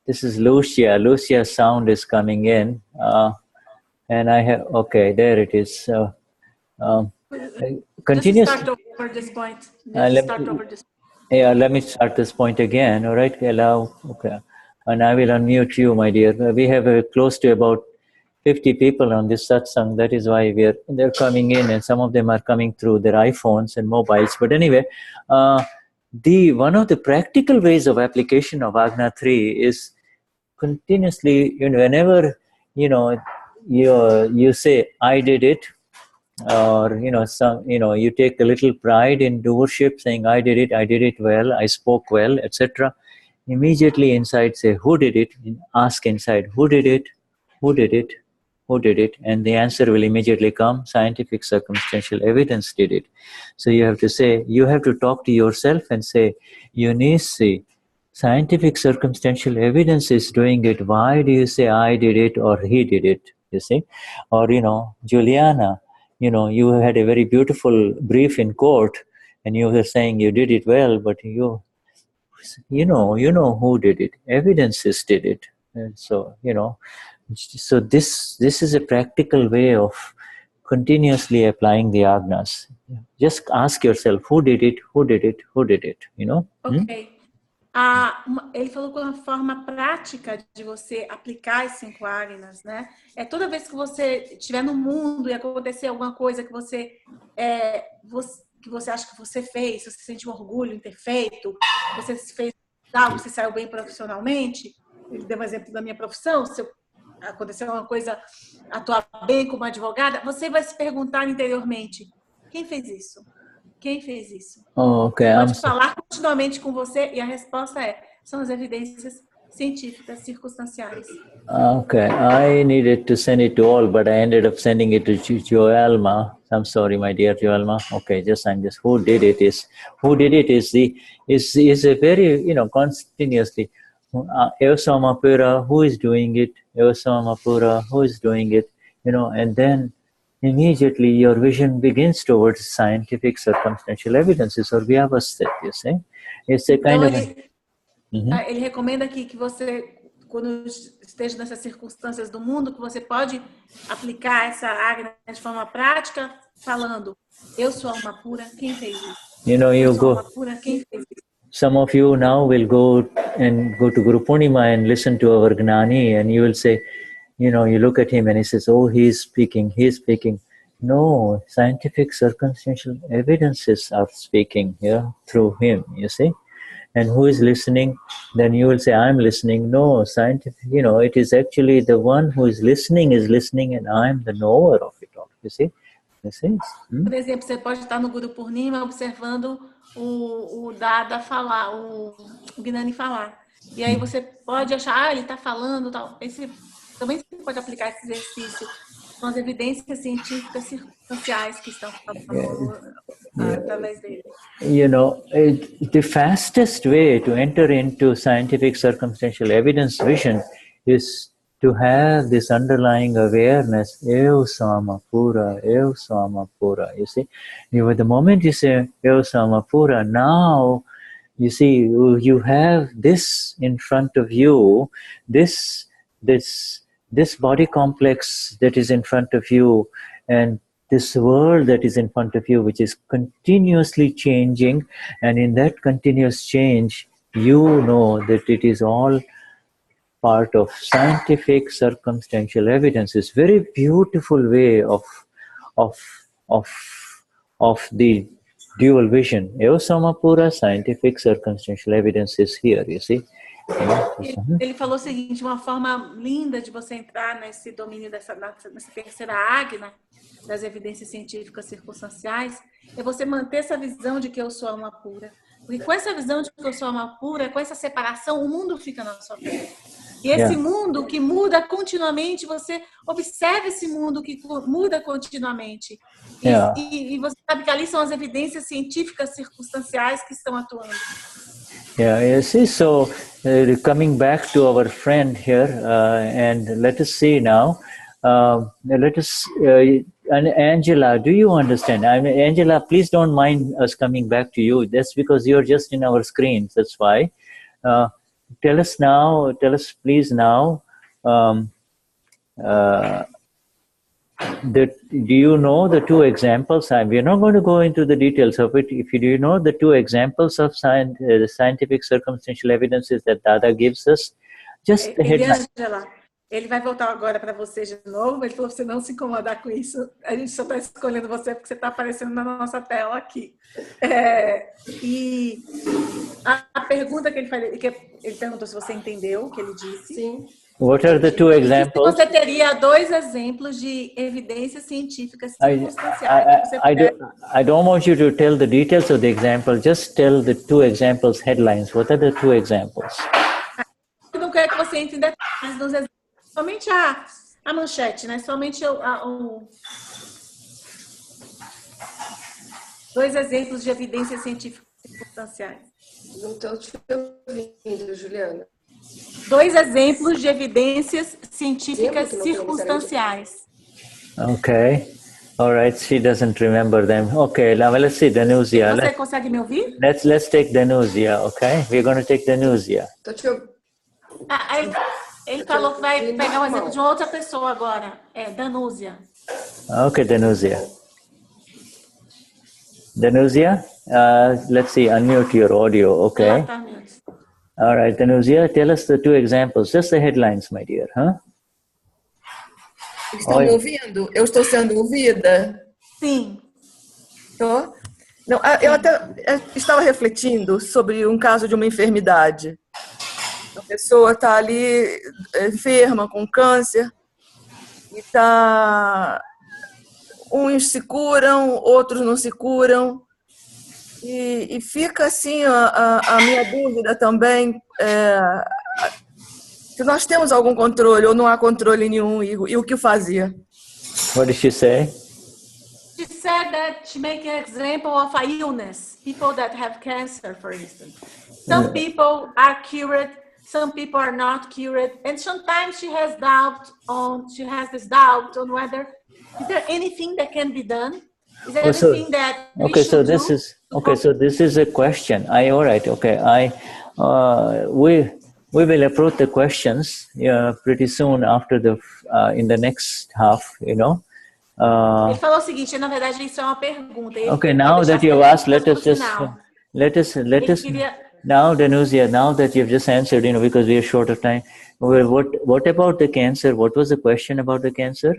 this is Lucia. Lucia's sound is coming in, and I have, okay, there it is. Continuous. Just start over this point. Yeah, let me start this point again. All right, allow. Okay, and I will unmute you, my dear. We have close to about 50 people on this satsang. That is why they're coming in, and some of them are coming through their iPhones and mobiles. But anyway, one of the practical ways of application of Agna 3 is continuously, whenever you say I did it, or you take a little pride in doership, saying I did it well, I spoke well, etc. Immediately inside say who did it, ask inside who did it, and the answer will immediately come. Scientific circumstantial evidence did it. So you have to talk to yourself and say, Eunice, scientific circumstantial evidence is doing it. Why do you say I did it or he did it? You see? Or, Juliana, you had a very beautiful brief in court and you were saying you did it well, but you know who did it. Evidences did it. And so, so this is a practical way of continuously applying the Agnas. Just ask yourself, who did it? Okay. Ele falou que uma forma prática de você aplicar as 5 Agnas, né? É toda vez que você estiver no mundo e acontecer alguma coisa que você acha que você fez, você sente um orgulho em ter feito, você fez algo, você saiu bem profissionalmente. Ele deu um exemplo da minha profissão, se aconteceu alguma coisa, atuar bem como advogada, você vai se perguntar interiormente, quem fez isso? Quem fez isso? Okay, pode falar continuamente com você e a resposta são as evidências científicas circunstanciais. Okay, I needed to send it to all, but I ended up sending it to Joelma. I'm sorry, my dear Joelma. Okay, who did it is a very, continuously. Eosamapura, who is doing it? Eosamapura, who is doing it? And then immediately your vision begins towards scientific circumstantial evidences or vyavasthit, you see? It's a kind of... Ele recomenda aqui que você, quando esteja nessas circunstâncias do mundo, que você pode aplicar essa Agna de forma prática, falando, eu sou alma pura, quem fez isso? You go... Alma pura, quem fez isso? some of you now will go to Guru Purnima and listen to our Gnani, and you will say, you look at him and he says, oh, he's speaking. No, scientific circumstantial evidences are speaking here through him, you see. And who is listening? Then you will say, I'm listening. No, scientific, it is actually the one who is listening, and I'm the knower of it all, you see. Por exemplo, você pode estar no Guru Purnima observando o Dada falar, o Gnani falar. E aí você pode achar, ele está falando, tal. Também você pode aplicar esse exercício com as evidências científicas circunstanciais que estão falando através dele. The fastest way to enter into scientific circumstantial evidence vision is to have this underlying awareness, Eo Samapura, you see. The moment you say Eo Samapura, now, you see, you have this in front of you, this body complex that is in front of you, and this world that is in front of you, which is continuously changing, and in that continuous change, you know that it is all part of scientific circumstantial evidence. Is very beautiful way of the dual vision. Eo Samapura, scientific circumstantial evidence is here, you see. Ele falou o seguinte, uma forma linda de você entrar nesse domínio nessa terceira Agna, das evidências científicas circunstanciais, é você manter essa visão de que eu sou alma pura. Porque com essa visão de que eu sou alma pura, com essa separação, o mundo fica na sua frente. E esse mundo que muda continuamente, você observa esse mundo que muda continuamente. E você sabe que ali são as evidências científicas circunstanciais que estão atuando. You see, so coming back to our friend here, and let us see now. Angela, do you understand? Angela, please don't mind us coming back to you. That's because you're just in our screens. That's why. Tell us please now, do you know the two examples? We're not going to go into the details of it. If you do know the two examples of the scientific circumstantial evidences that Dada gives us, just the headline. Angela, ele vai voltar agora para você de novo. Ele falou para você não se incomodar com isso. A gente só está escolhendo você porque você está aparecendo na nossa tela aqui. E a pergunta que ele perguntou se você entendeu o que ele disse. Sim. What are the two examples? Você teria dois exemplos de evidências científicas circunstanciais. I don't want you to tell the details of the example. Just tell the two examples headlines. What are the two examples? Eu não quero que você entre em detalhes nos exemplos. Somente a manchete, né? Somente dois exemplos de evidências científicas circunstanciais. Não estou te ouvindo, Juliana. Dois exemplos de evidências científicas circunstanciais. Okay. All right. She doesn't remember them. Okay. Now let's see Danuzia. Você consegue me ouvir? Let's take Danuzia. Okay. We're going to take Danuzia. Estou te ouvindo. Ele falou que vai pegar um exemplo de uma outra pessoa agora. Danuzia. Okay, Danuzia. Danuzia, let's see, unmute your audio, okay? All right, Danuzia, tell us the two examples, just the headlines, my dear, huh? Estão me ouvindo? Eu estou sendo ouvida? Sim. Estou? Não, eu até estava refletindo sobre um caso de uma enfermidade. A pessoa está ali enferma, com câncer, e uns se curam, outros não se curam, e fica assim a minha dúvida também, se nós temos algum controle ou não há controle nenhum, e o que fazer? What did she say? She said that she make an example of a illness, people that have cancer, for instance. Some people are cured, some people are not cured, and sometimes she has this doubt on whether is there anything that can be done? Is there anything that so this is a question. All right. Okay. We will approach the questions pretty soon after in the next half. Ele falou o seguinte, na verdade isso é uma pergunta. Okay. Now that you have asked, let us Now, Danusia, now that you've just answered, because we are short of time, well, what about the cancer? What was the question about the cancer?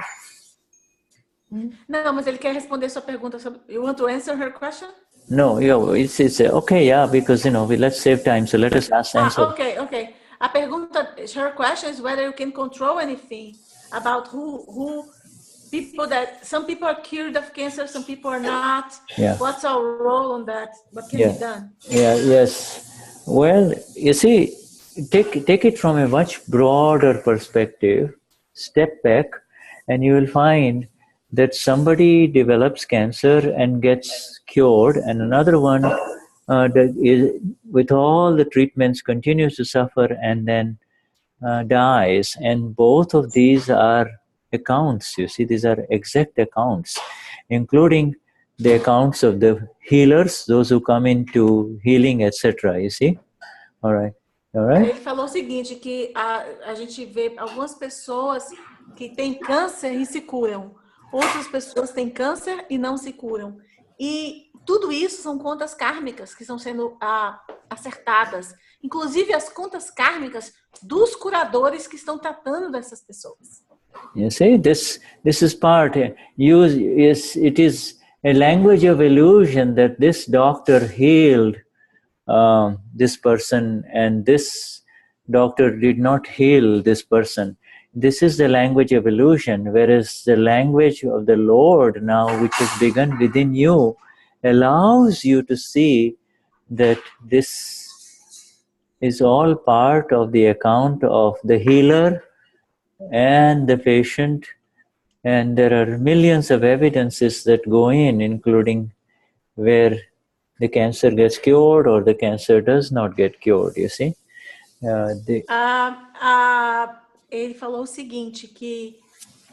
Não, mas ele quer responder sua pergunta sobre... You want to answer her question? No, it's okay, yeah, because, let's save time, so let us answer. Okay. A pergunta, her question is whether you can control anything about who people that, some people are cured of cancer, some people are not. Yeah. What's our role on that? What can be done? Yeah, yes. Well, you see, take it from a much broader perspective, step back, and you will find that somebody develops cancer and gets cured, and another one that is, with all the treatments, continues to suffer and then dies. And both of these are accounts, you see, these are exact accounts, including the accounts of the healers, those who come into healing, etc. You see? All right. Ele falou o seguinte, que a gente vê algumas pessoas que têm câncer e se curam. Outras pessoas têm câncer e não se curam. E tudo isso são contas kármicas que estão sendo acertadas. Inclusive as contas kármicas dos curadores que estão tratando dessas pessoas. You see, this is part. It is a language of illusion that this doctor healed this person and this doctor did not heal this person. This is the language of illusion, whereas the language of the Lord now, which has begun within you, allows you to see that this is all part of the account of the healer and the patient, and there are millions of evidences that go in, including where the cancer gets cured or the cancer does not get cured, you see. Ele falou o seguinte, que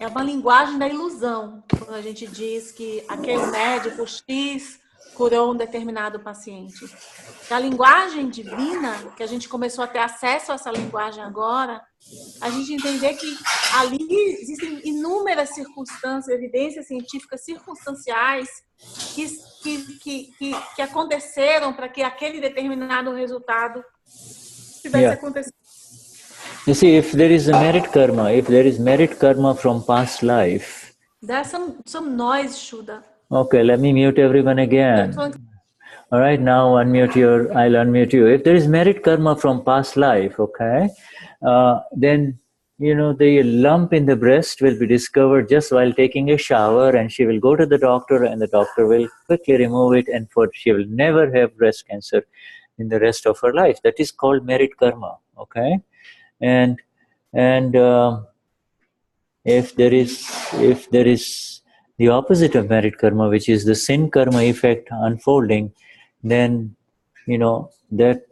é uma linguagem da ilusão, quando a gente diz que aquele médico X curou um determinado paciente. A linguagem divina, que a gente começou a ter acesso a essa linguagem agora, a gente entender que ali existem inúmeras circunstâncias, evidências científicas circunstanciais que aconteceram para que aquele determinado resultado tivesse acontecido. You see, if there is merit karma from past life. There's some noise, Shuddha. Okay, let me mute everyone again. All right, now I'll unmute you. If there is merit karma from past life, okay, then, the lump in the breast will be discovered just while taking a shower, and she will go to the doctor, and the doctor will quickly remove it, and she will never have breast cancer in the rest of her life. That is called merit karma, okay? And if there is the opposite of merit karma, which is the sin karma effect unfolding, then that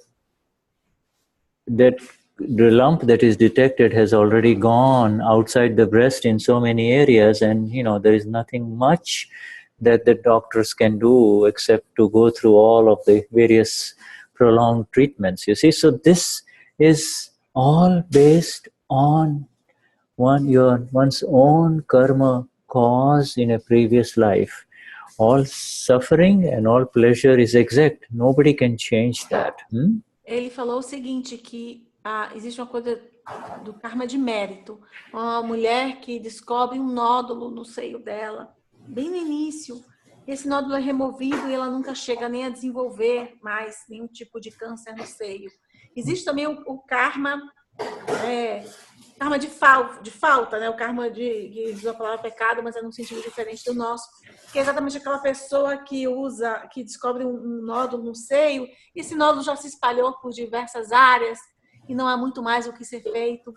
the lump that is detected has already gone outside the breast in so many areas, and there is nothing much that the doctors can do except to go through all of the various prolonged treatments, you see. So this is all based on one's own karma caused in a previous life. All suffering and all pleasure is exact. Nobody can change that. Ele falou o seguinte, que existe uma coisa do karma de mérito. Uma mulher que descobre um nódulo no seio dela, bem no início. Esse nódulo é removido e ela nunca chega nem a desenvolver mais nenhum tipo de câncer no seio. Existe também o karma, karma de falta, né? O karma que usa a palavra pecado, mas é num sentido diferente do nosso, que é exatamente aquela pessoa que descobre um nódulo no seio, e esse nódulo já se espalhou por diversas áreas e não há muito mais o que ser feito.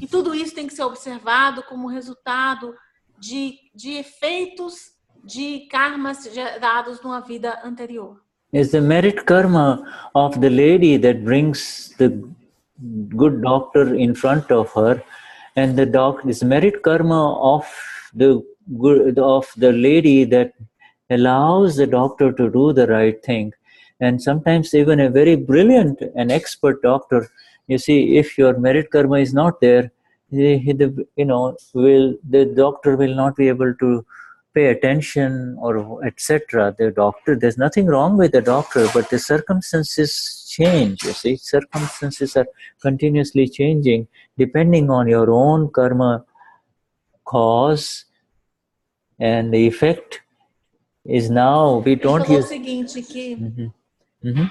E tudo isso tem que ser observado como resultado de efeitos de karmas gerados numa vida anterior. Is the merit karma of the lady that brings the good doctor in front of her, and this merit karma of the lady that allows the doctor to do the right thing. And sometimes even a very brilliant and expert doctor, you see, if your merit karma is not there, the doctor will not be able to pay attention or etc. The doctor, there's nothing wrong with the doctor, but the circumstances change, you see. Circumstances are continuously changing depending on your own karma cause, and the effect is now, we don't use... o seguinte, que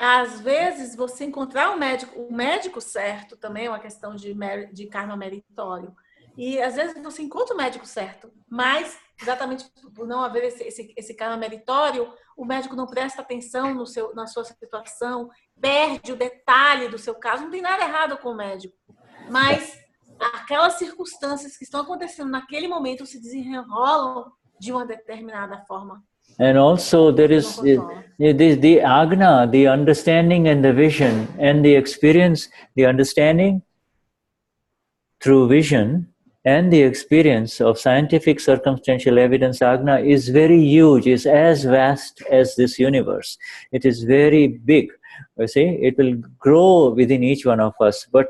às vezes você encontrar o médico certo também é uma questão de karma meritório. E às vezes você encontra o médico certo, mas exatamente por não haver esse karma meritório, o médico não presta atenção na sua situação, perde o detalhe do seu caso. Não tem nada errado com o médico, mas aquelas circunstâncias que estão acontecendo naquele momento se desenrolam de uma determinada forma. And also there is the Agna, the understanding and the vision, and the experience, the understanding through vision and the experience of scientific circumstantial evidence. Agna is very huge, is as vast as this universe. It is very big. You see, it will grow within each one of us. But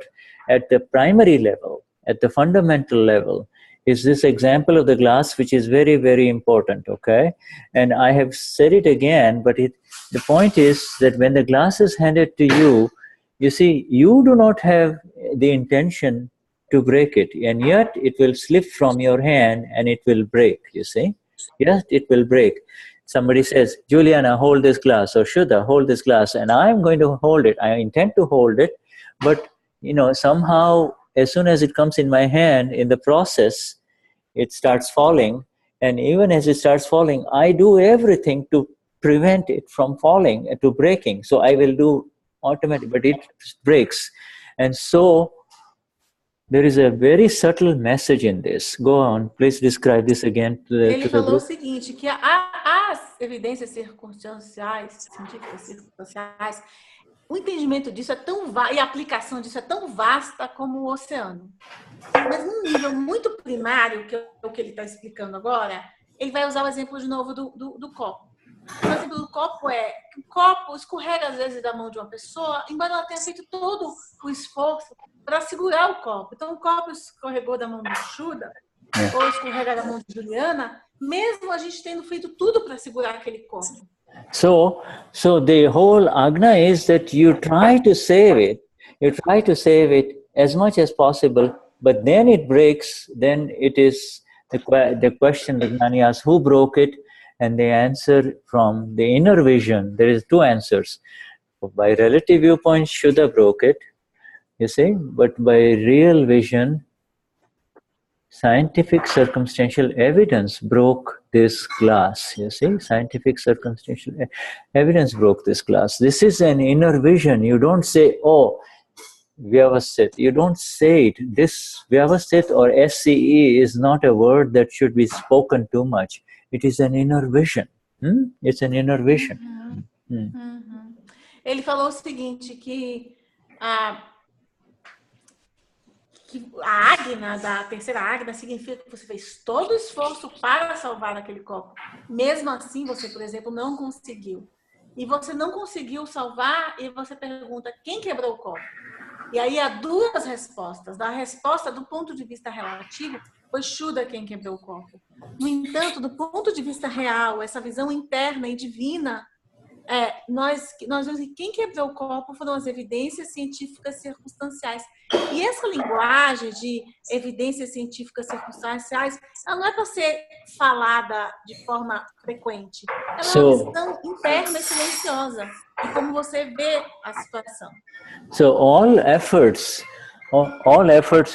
at the primary level, at the fundamental level, is this example of the glass, which is very, very important, okay? And I have said it again, but the point is that when the glass is handed to you, you see, you do not have the intention to break it, and yet it will slip from your hand and it will break, you see? Yes, it will break. Somebody says, Juliana, hold this glass, or Shuddha, hold this glass, and I'm going to hold it. I intend to hold it, but somehow, as soon as it comes in my hand, in the process, it starts falling. And even as it starts falling, I do everything to prevent it from falling, to breaking. So I will do automatic, but it breaks. And so there is a very subtle message in this. Go on, please describe this again to the Ele falou o seguinte, que as evidências circunstanciais, científicas circunstanciais, o entendimento disso é tão e a aplicação disso é tão vasta como o oceano. Mas num nível muito primário, que é o que ele está explicando agora, ele vai usar o exemplo de novo do copo. O exemplo do copo é que o copo escorrega às vezes da mão de uma pessoa, embora ela tenha feito todo o esforço para segurar o copo. Então o copo escorregou da mão do Shuddha, ou escorrega da mão de Juliana, mesmo a gente tendo feito tudo para segurar aquele copo. So the whole Agna is that you try to save it. You try to save it as much as possible, but then it breaks. Then it is the question that Gnani asks, who broke it? And the answer from the inner vision, there is two answers. By relative viewpoint, Shuddha broke it, you see, but by real vision, scientific circumstantial evidence broke this glass, you see. Scientific circumstantial evidence broke this glass. This is an inner vision. You don't say, oh, Vyavasthit. You don't say it. This Vyavasthit or SCE is not a word that should be spoken too much. It is an inner vision. It's an inner vision. Ele falou o seguinte, que a Agna, da terceira Agna, significa que você fez todo o esforço para salvar aquele copo. Mesmo assim, você, por exemplo, não conseguiu. E você não conseguiu salvar e você pergunta, quem quebrou o copo? E aí há duas respostas. Da resposta do ponto de vista relativo, foi Shuddha quem quebrou o copo. No entanto, do ponto de vista real, essa visão interna e divina, nós vemos que quem quebrou o copo foram as evidências científicas circunstanciais. E essa linguagem de evidências científicas circunstanciais, ela não é para ser falada de forma frequente. Ela é uma visão interna e silenciosa de como você vê a situação. So all efforts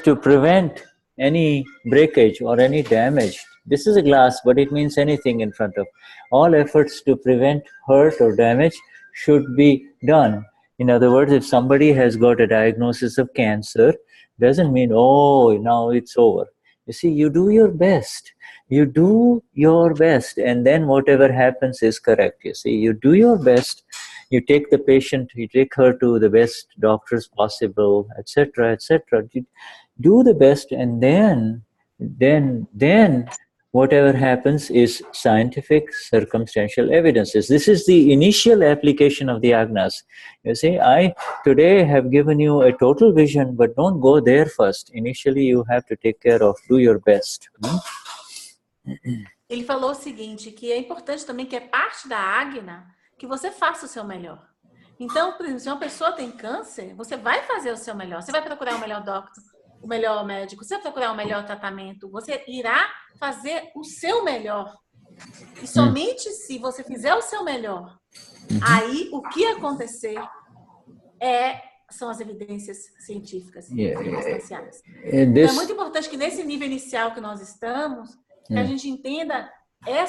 to prevent any breakage or any damage. This is a glass, but it means anything in front of. All efforts to prevent hurt or damage should be done. In other words, if somebody has got a diagnosis of cancer, doesn't mean, oh, now it's over. You see, you do your best. You do your best, and then whatever happens is correct. You see, you do your best. You take the patient, you take her to the best doctors possible, etc., etc. You do the best, and then whatever happens is scientific circumstantial evidences. This is the initial application of the Agnas. You see, I today have given you a total vision, but don't go there first. Initially, you have to take care of, do your best. Ele falou o seguinte, que é importante também, que é parte da Agna, que você faça o seu melhor. Então, por exemplo, se uma pessoa tem câncer, você vai fazer o seu melhor. Você vai procurar o melhor doctor, o melhor médico, você vai procurar o melhor tratamento. Você irá fazer o seu melhor. E somente se você fizer o seu melhor, aí o que acontecer são as evidências científicas circunstanciais. Então, é muito importante que nesse nível inicial que nós estamos, que a gente entenda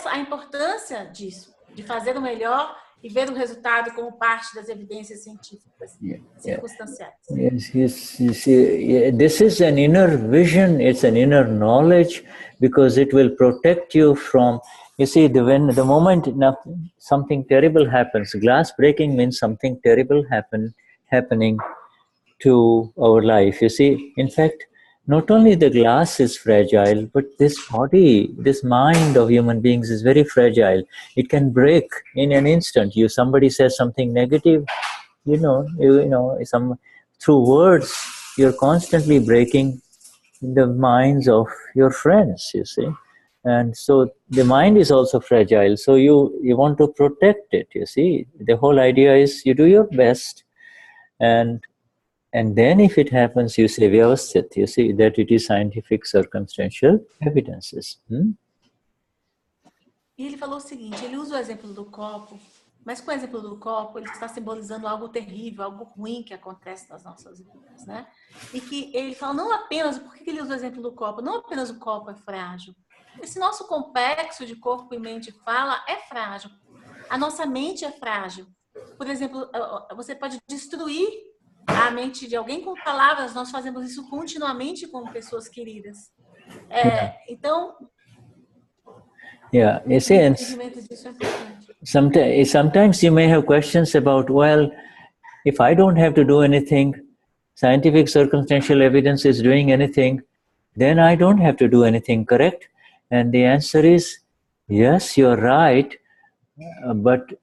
a importância disso, de fazer o melhor e ver o resultado como parte das evidências científicas circunstanciais. Yes, you see, this is an inner vision, it's an inner knowledge, because it will protect you from, you see, when the moment something terrible happens, glass breaking means something terrible happening to our life. You see, in fact, not only the glass is fragile, but this body, this mind of human beings is very fragile. It can break in an instant. Somebody says something negative, through words, you're constantly breaking the minds of your friends, you see. And so the mind is also fragile. So you want to protect it, you see. The whole idea is you do your best, and then if it happens, you say, Vyavasthit, you see, that it is scientific circumstantial evidences. E ele falou o seguinte, ele usa o exemplo do copo, mas com o exemplo do copo, ele está simbolizando algo terrível, algo ruim que acontece nas nossas vidas, né? E que ele fala, não apenas, por que ele usa o exemplo do copo? Não apenas o copo é frágil. Esse nosso complexo de corpo e mente e fala é frágil. A nossa mente é frágil. Por exemplo, você pode destruir a mente de alguém com palavras. Nós fazemos isso continuamente com pessoas queridas. Então, you see, and sometimes you may have questions about, well, if I don't have to do anything, scientific circumstantial evidence is doing anything, then I don't have to do anything, correct? And the answer is, yes, you're right, but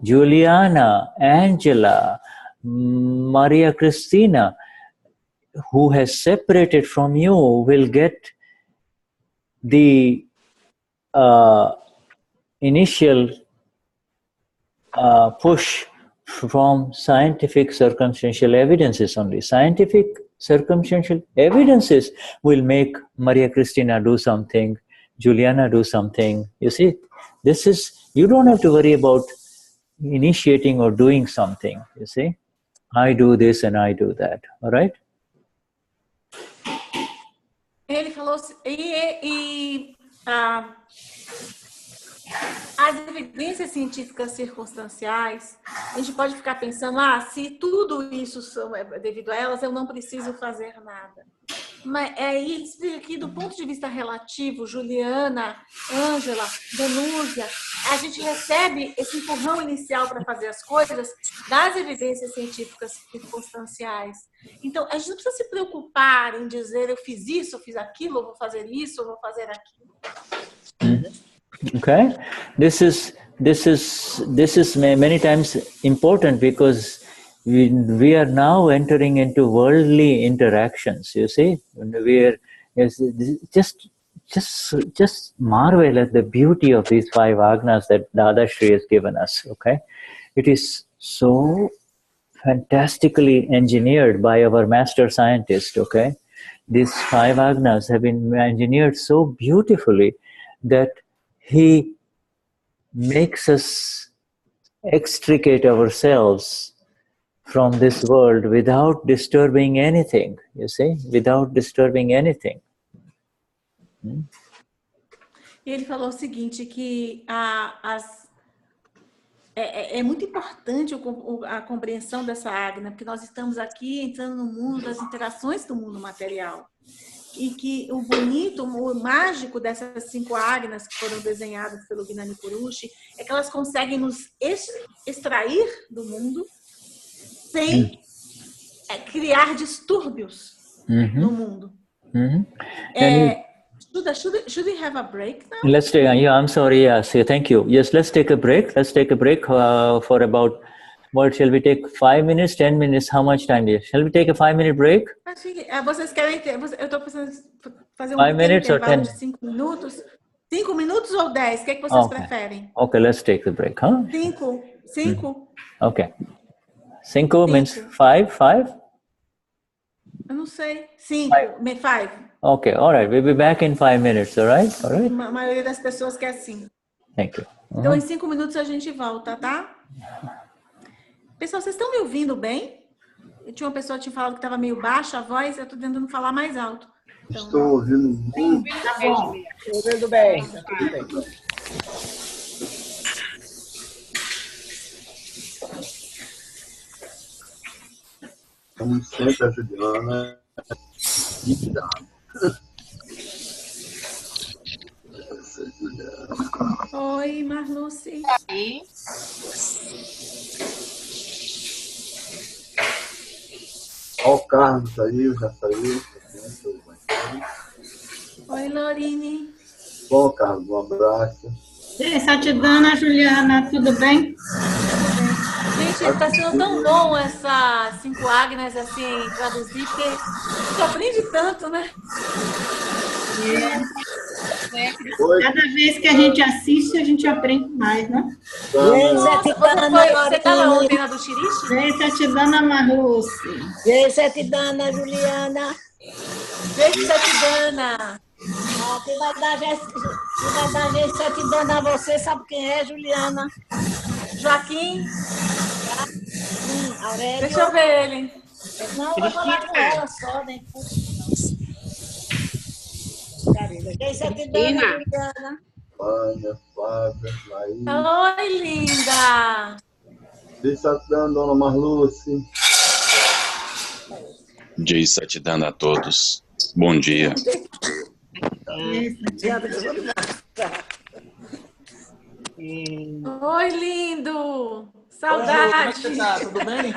Juliana, Angela, Maria Cristina, who has separated from you, will get the initial push from scientific circumstantial evidences only. Scientific circumstantial evidences will make Maria Cristina do something, Juliana do something. You see, you don't have to worry about initiating or doing something, you see. I do this and I do that, all right? Ele falou, as evidências científicas circunstanciais, a gente pode ficar pensando, se tudo isso devido a elas, eu não preciso fazer nada. Mas ele explica aqui do ponto de vista relativo, Juliana, Ângela, Denúzia, a gente recebe esse empurrão inicial para fazer as coisas das evidências científicas circunstanciais. Então, a gente não precisa se preocupar em dizer, eu fiz isso, eu fiz aquilo, eu vou fazer isso, eu vou fazer aquilo. Okay, this is many times important because we are now entering into worldly interactions. You see, just marvel at the beauty of these 5 Agnas that Dadashri has given us. Okay, it is so fantastically engineered by our master scientist. Okay, these 5 Agnas have been engineered so beautifully that he makes us extricate ourselves from this world without disturbing anything, you see, without disturbing anything. E ele falou o seguinte, que é muito importante a compreensão dessa Agna, porque nós estamos aqui entrando no mundo das interações do mundo material. E que o bonito, o mágico dessas 5 Agnas que foram desenhadas pelo Gnani Purush é que elas conseguem nos extrair do mundo sem criar distúrbios no mundo. Should we have a break now? Let's take. I'm sorry. Yes, thank you. Yes, let's take a break. Let's take a break for about. What shall we take? 5 minutes, 10 minutes? How much time? Shall we take a 5-minute break? Vocês querem ter? Eu estou pensando fazer um 5 pequeno minutes or intervalo 10? de 5 minutos. 5 minutos ou 10? O que é que vocês preferem? Okay, let's take the break, huh? 5? 5? Okay. 5 means 5? 5? Eu não sei. 5. 5. Okay, all right. We'll be back in 5 minutes, all right? All right. A maioria das pessoas quer assim. Thank you. Então, em 5 minutos a gente volta, tá? Pessoal, vocês estão me ouvindo bem? Eu tinha uma pessoa que tinha falado que estava meio baixa a voz, eu estou tentando falar mais alto. Então, estou ouvindo muito. Tá bom. Ouvindo bem. Tá tudo bem. Como sempre, a Juliana nítida. oi, Marluce. Aí. Ó, o Carlos saiu, já saiu. Oi, Lorine. Bom, Carlos, um abraço. Satidana, Juliana, tudo bem? Gente, está sendo tão bom essa 5 Agnas assim, traduzir, porque você aprende tanto, né? Cada vez que a gente assiste, a gente aprende mais, né? Você estava ontem na do Xirixe? Vem, Satidana Marluce. Vem, Satidana, Juliana. Vem, Satidana. Quem vai dar vez Satidana a você, sabe quem é, Juliana? Joaquim. Aurélio. Deixa eu ver ele. Não, eu vou falar com ela só, né? Vem, Satidana, Juliana. Vânia, Fábia, Laís. Oi, linda. Vem, Satidana, dona Marluce. Jai Satidana a todos. Bom dia. Oi, lindo. Saudade. Como é que você tá? Tudo bem?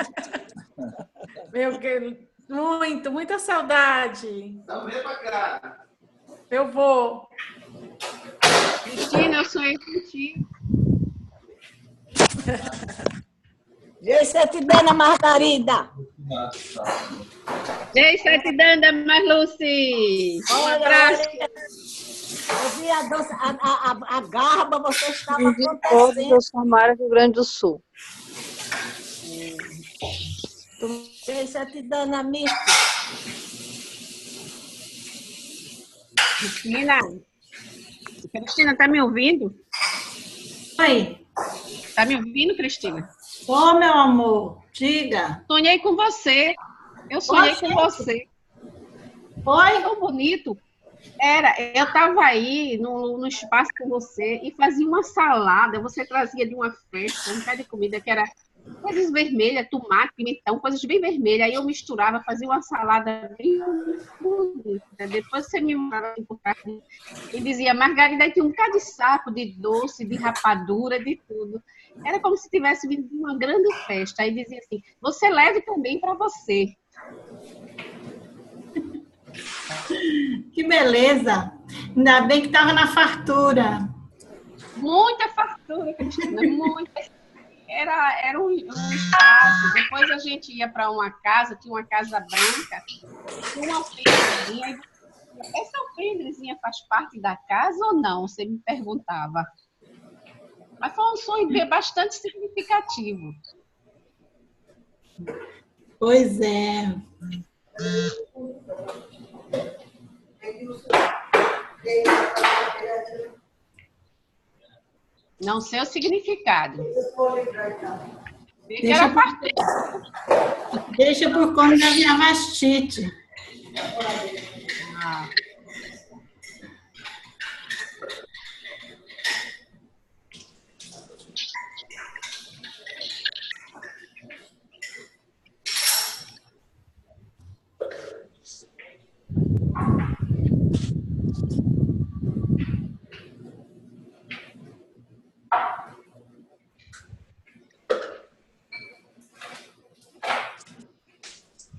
Meu Deus, muita saudade. Então vem pra cá. Eu vou. Cristina, eu sonhei contigo. Vem, Satidana, Margarida. Ei, Satidana, Marluce. Um abraço. Eu vi a garba, você estava Todos acontecendo. os formaram Rio Grande do Sul. Vem, Satidana, misto. Cristina, tá me ouvindo? Oi. Tá me ouvindo, Cristina? Ô, meu amor, diga. Sonhei com você. Eu sonhei com você. Oi. Tão bonito. Eu estava aí no espaço com você e fazia uma salada. Você trazia de uma festa, um pé de comida que era coisas vermelhas, tomate, pimentão, coisas bem vermelhas. Aí eu misturava, fazia uma salada bem bonita. Depois você me mandava e dizia, Margarida, tinha um bocado de saco, de doce, de rapadura, de tudo. Era como se tivesse vindo de uma grande festa. Aí dizia assim, você leve também para você. Que beleza. Ainda bem que estava na fartura. Muita fartura, Cristina, muita. Era um espaço. Depois a gente ia para uma casa, tinha uma casa branca, tinha uma alpendrezinha. Essa alpendrezinha faz parte da casa ou não? Você me perguntava. Mas foi um sonho bastante significativo. Pois é. Não sei o significado. Deixa por conta da minha mastite.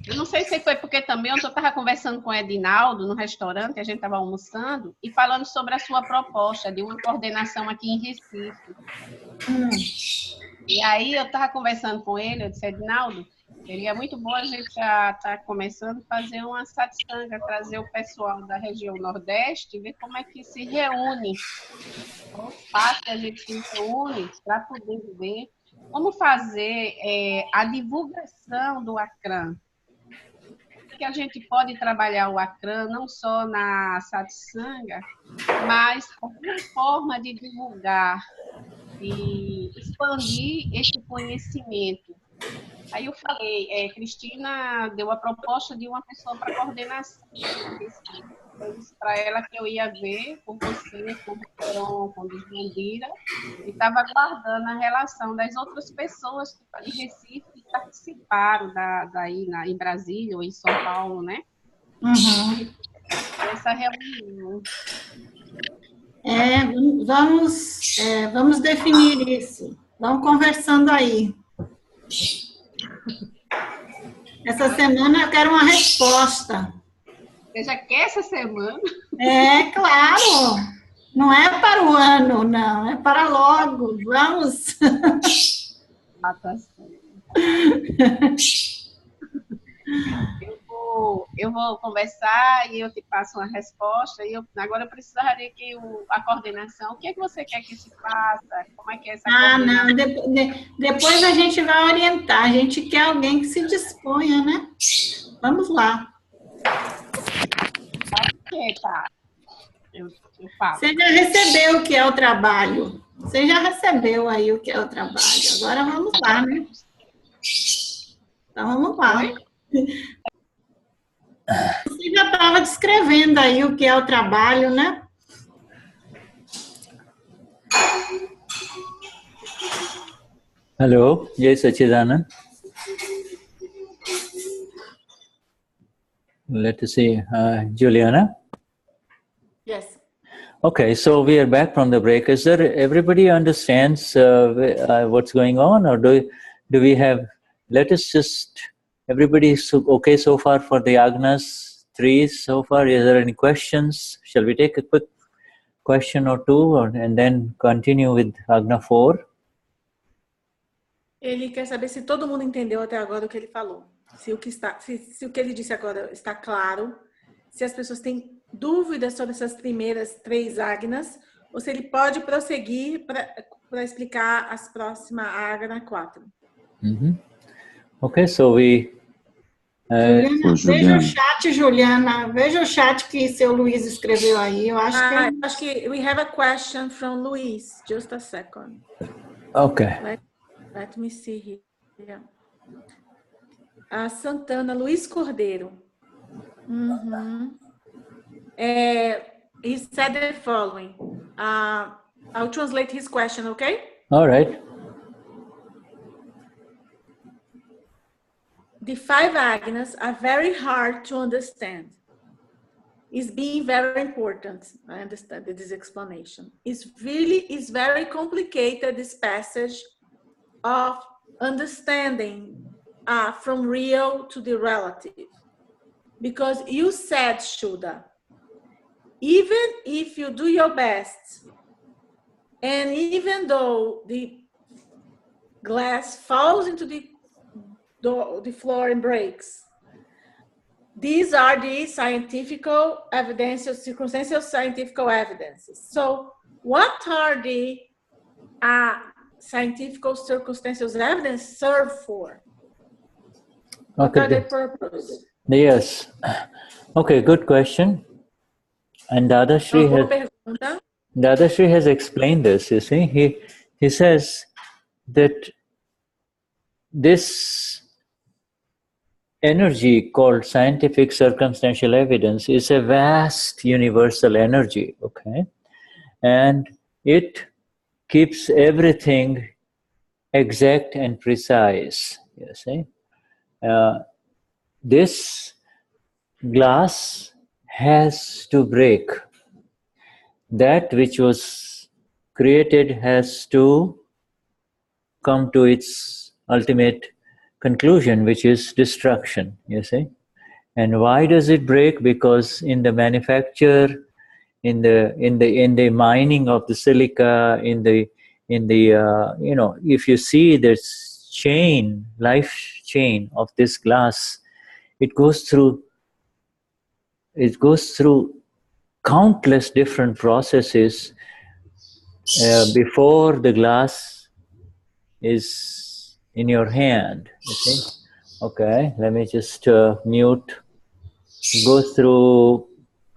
Eu não sei se foi porque também eu estava conversando com o Edinaldo no restaurante, a gente estava almoçando, e falando sobre a sua proposta de uma coordenação aqui em Recife. E aí eu estava conversando com ele, eu disse, Edinaldo, Seria muito bom a gente já estar começando a fazer uma satsanga, trazer o pessoal da região Nordeste, ver como é que se reúne, qual espaço que a gente se reúne para poder ver como fazer a divulgação do Akram. Que a gente pode trabalhar o Akram não só na satsanga, mas alguma forma de divulgar e expandir esse conhecimento. Aí eu falei, Cristina deu a proposta de uma pessoa para coordenação. Eu disse para ela que eu ia ver com você, com o Peron, com o Desbandira, e estava aguardando a relação das outras pessoas de Recife que participaram daí em Brasília ou em São Paulo, né? Uhum. Essa reunião. Vamos definir isso. Vamos conversando aí. Essa semana eu quero uma resposta. Você já quer essa semana? É, claro. Não é para o ano, não. É para logo. Vamos. Ah, tá certo. Eu vou conversar e eu te passo uma resposta. Agora eu precisaria que a coordenação, o que é que você quer que se faça? Como é que é essa coordenação? Não. Depois a gente vai orientar. A gente quer alguém que se disponha, né? Vamos lá. Tá. Eu falo. Você já recebeu o que é o trabalho. Você já recebeu aí o que é o trabalho. Agora vamos lá, né? Então vamos lá. Você já estava descrevendo aí o que é o trabalho, né? Hello, Jai Sachidanand. Let us see, Juliana. Yes. Okay, so we are back from the break. Is there everybody understands what's going on, or do we have? Let us just. Everybody is okay so far for the Agnas 3 so far? Is there any questions? Shall we take a quick question or two, and then continue with Agna 4? Ele quer saber se todo mundo entendeu até agora o que ele falou. Se o que ele disse agora está claro, se as pessoas têm dúvidas sobre essas primeiras 3 Agnas, ou se ele pode prosseguir para explicar as próximas Agna 4. Mm-hmm. Okay, so we... Juliana, veja o chat, Juliana. Veja o chat que seu Luiz escreveu aí. Eu acho que we have a question from Luiz. Just a second. Okay. Let me see here. Santana, Luiz Cordeiro. He said the following. I'll translate his question, okay? All right. The 5 Agnas are very hard to understand. It's being very important. I understand this explanation. It's very complicated, this passage of understanding from real to the relative. Because you said, Shuddha, even if you do your best, and even though the glass falls into the floor and breaks, these are the circumstantial scientific evidences. So what are the scientific circumstantial evidence serve for? What are the purpose? Yes. Okay, good question. And Dadashri has explained this, you see. He says that this energy called scientific circumstantial evidence is a vast universal energy, okay? And it keeps everything exact and precise, you see. This glass has to break. That which was created has to come to its ultimate conclusion, which is destruction, you see. And why does it break? Because in the manufacture, in the mining of the silica, in the if you see this chain, life chain of this glass, it goes through countless different processes before the glass is in your hand, you see. Okay, let me just mute. It goes through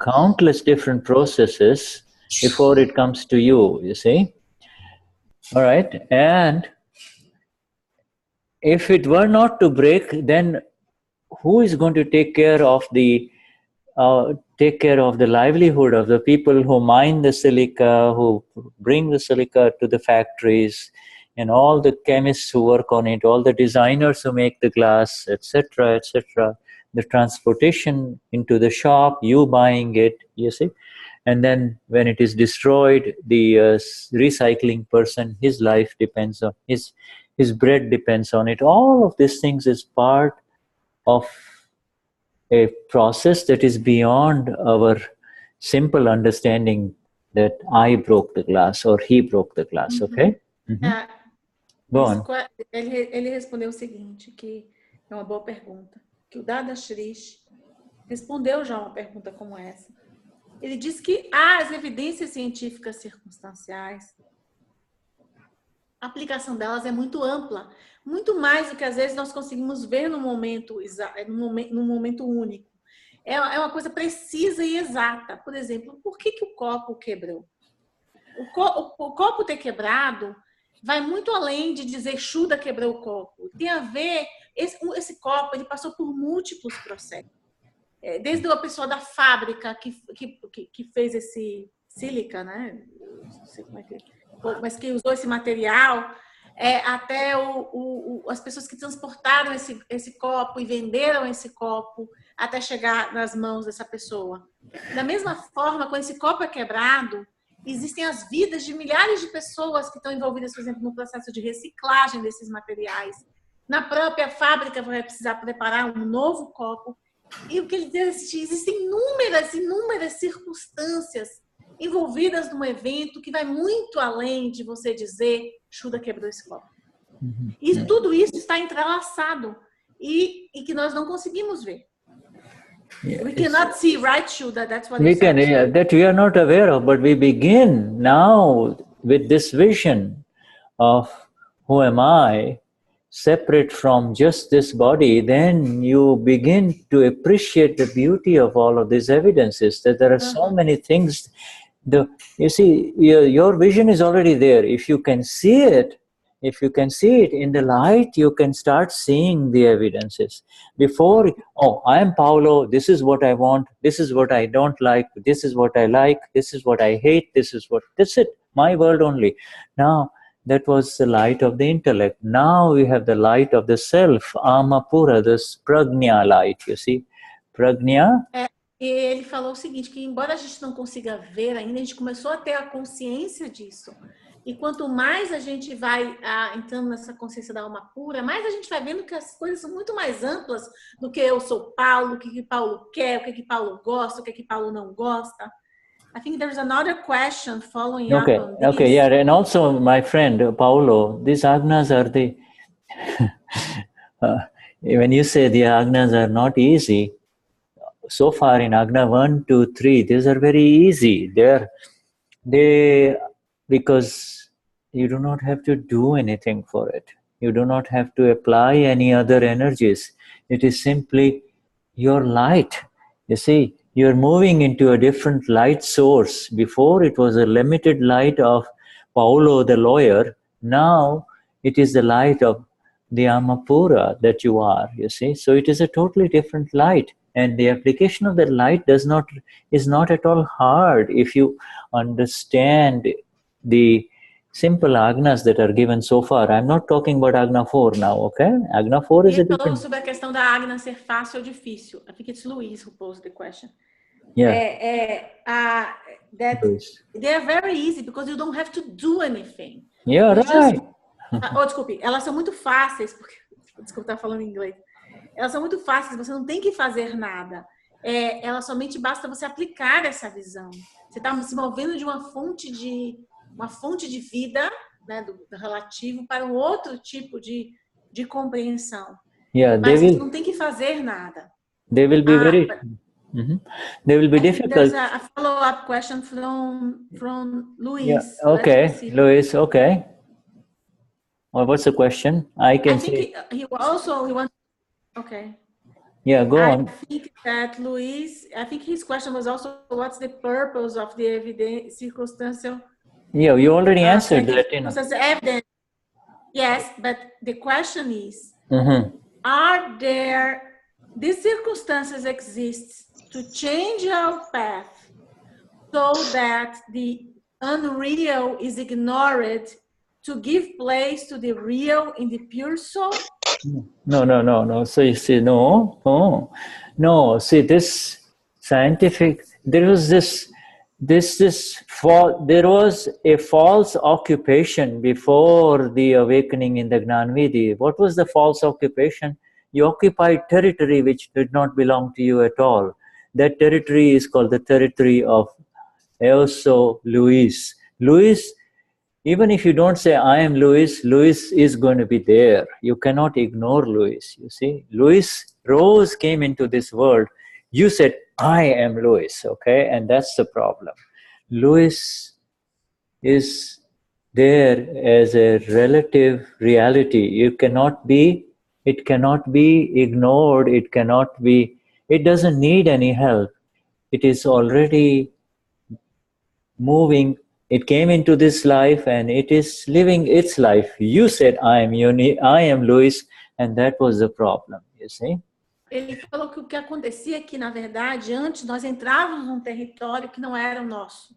countless different processes before it comes to you, you see. All right, and if it were not to break, then who is going to take care of the livelihood of the people who mine the silica, who bring the silica to the factories, and all the chemists who work on it, all the designers who make the glass, etc., etc., the transportation into the shop, you buying it, you see, and then when it is destroyed, the recycling person, his life depends on his bread depends on it. All of these things is part of a process that is beyond our simple understanding that I broke the glass or he broke the glass, okay? Go on. Ele respondeu o seguinte, que é uma boa pergunta, que o Dadashri respondeu já uma pergunta como essa. Ele diz que as evidências científicas circunstanciais, a aplicação delas é muito ampla, muito mais do que às vezes nós conseguimos ver num momento único. É uma coisa precisa e exata. Por exemplo, por que o copo quebrou? O copo ter quebrado vai muito além de dizer Shuddha quebrou o copo. Tem a ver, esse copo ele passou por múltiplos processos. Desde a pessoa da fábrica que fez esse sílica, né? Não sei como é que mas que usou esse material, até as pessoas que transportaram esse copo e venderam esse copo até chegar nas mãos dessa pessoa. Da mesma forma, quando esse copo é quebrado, existem as vidas de milhares de pessoas que estão envolvidas, por exemplo, no processo de reciclagem desses materiais. Na própria fábrica vai precisar preparar um novo copo. E o que ele diz, existem inúmeras circunstâncias envolvidas num evento que vai muito além de você dizer Shuddha quebrou esse copo. E tudo isso está entrelaçado e que nós não conseguimos ver. We cannot see, right, Shuddha? That's what it says. That we are not aware of, but we begin now with this vision of who am I, separate from just this body, then you begin to appreciate the beauty of all of these evidences, that there are so many things. You see, your vision is already there. If you can see it in the light, you can start seeing the evidences. Before, I am Paolo, this is what I want, this is what I don't like, this is what I like, this is what I hate, that's it, my world only. Now, that was the light of the intellect. Now we have the light of the self, Amapura, this Prajna light, you see. Prajna. E ele falou o seguinte, que embora a gente não consiga ver ainda, a gente começou a ter a consciência disso. E quanto mais a gente vai entrando nessa consciência da alma pura, mais a gente vai vendo que as coisas são muito mais amplas do que eu sou Paulo, o que Paulo quer, o que Paulo gosta, o que Paulo não gosta. I think there's another question following up on this. Okay, yeah, and also my friend Paolo, these Agnas are when you say the Agnas are not easy, so far in Agna 1, 2, 3, these are very easy. Because you do not have to do anything for it. You do not have to apply any other energies. It is simply your light. You see, you're moving into a different light source. Before it was a limited light of Paolo the lawyer. Now it is the light of the Amapura that you are, you see. So it is a totally different light. And the application of that light is not at all hard if you understand the simple Agnas that are given so far. I'm not talking about Agna 4 now, okay? Agna 4 is a different... Ele falou sobre a questão da Agna ser fácil ou difícil. I think it's Luis who posed the question. Yeah. They are very easy because you don't have to do anything. Yeah, right. Desculpe, elas são muito fáceis, porque... Desculpa, eu falando em inglês. Elas são muito fáceis, você não tem que fazer nada. Ela somente basta você aplicar essa visão. Você está se movendo de uma fonte de vida, né, do relativo, para um outro tipo de de compreensão. Yeah, Mas você não tem que fazer nada. They will be very. They will be difficult. There's a follow-up question from Luis. Yeah. Okay, Luis. Okay. Well, what's the question? I think he wants. Okay. Yeah, go on. I think that Luis. I think his question was also, what's the purpose of the evidence circumstantial? Yeah, you already answered that. Evidence. Yes, but the question is, are there these circumstances exist to change our path so that the unreal is ignored to give place to the real in the pure soul? No. So you see, no. See, this scientific, there was a false occupation before the awakening in the Gnan Vidhi. What was the false occupation? You occupied territory which did not belong to you at all. That territory is called the territory of also Luis. Luis, even if you don't say, I am Luis, Luis is going to be there. You cannot ignore Luis, you see. Rose came into this world. You said, I am Luis, okay? And that's the problem. Luis is there as a relative reality. It cannot be ignored. It doesn't need any help. It is already moving. It came into this life and it is living its life. You said, I am Luis, and that was the problem, you see. Ele falou que o que acontecia é que, na verdade, antes nós entrávamos num território que não era o nosso.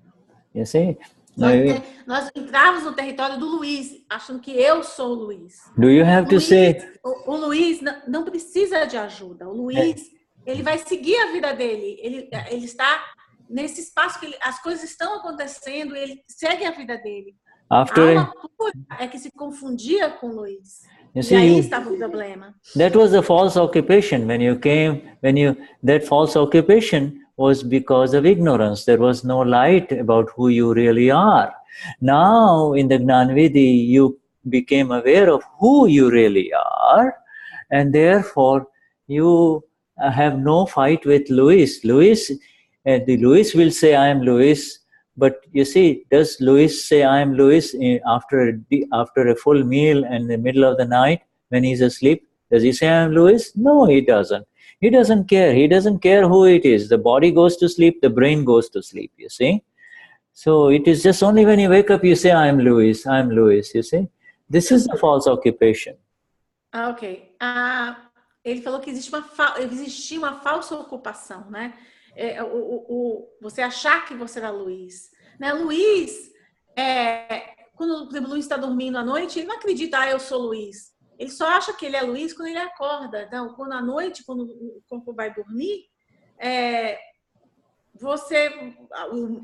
You see? Nós entrávamos no território do Luiz, achando que eu sou o Luiz. Do you have to say? O Luiz não precisa de ajuda. O Luiz, ele vai seguir a vida dele. Ele está nesse espaço que as coisas estão acontecendo, ele segue a vida dele. A alma pura é que se confundia com o Luiz. E aí estava o problema. That was a false occupation. That false occupation was because of ignorance. There was no light about who you really are. Now, in the Gnan Vidhi, you became aware of who you really are, and therefore you have no fight with Luis. Luis will say, I am Luis, but you see, does Luis say, I am Luis after a full meal and in the middle of the night when he's asleep? Does he say, I am Luis? No, he doesn't. He doesn't care. He doesn't care who it is. The body goes to sleep, the brain goes to sleep, you see. So it is just only when you wake up, you say, I am Luis, you see. This is the false occupation. Ok. Ele falou que existia uma falsa ocupação, né? Você achar que você era Luiz. Né? Luiz, quando, por exemplo, Luiz está dormindo à noite, ele não acredita, eu sou Luiz. Ele só acha que ele é Luiz quando ele acorda. Então, quando à noite, quando o corpo vai dormir,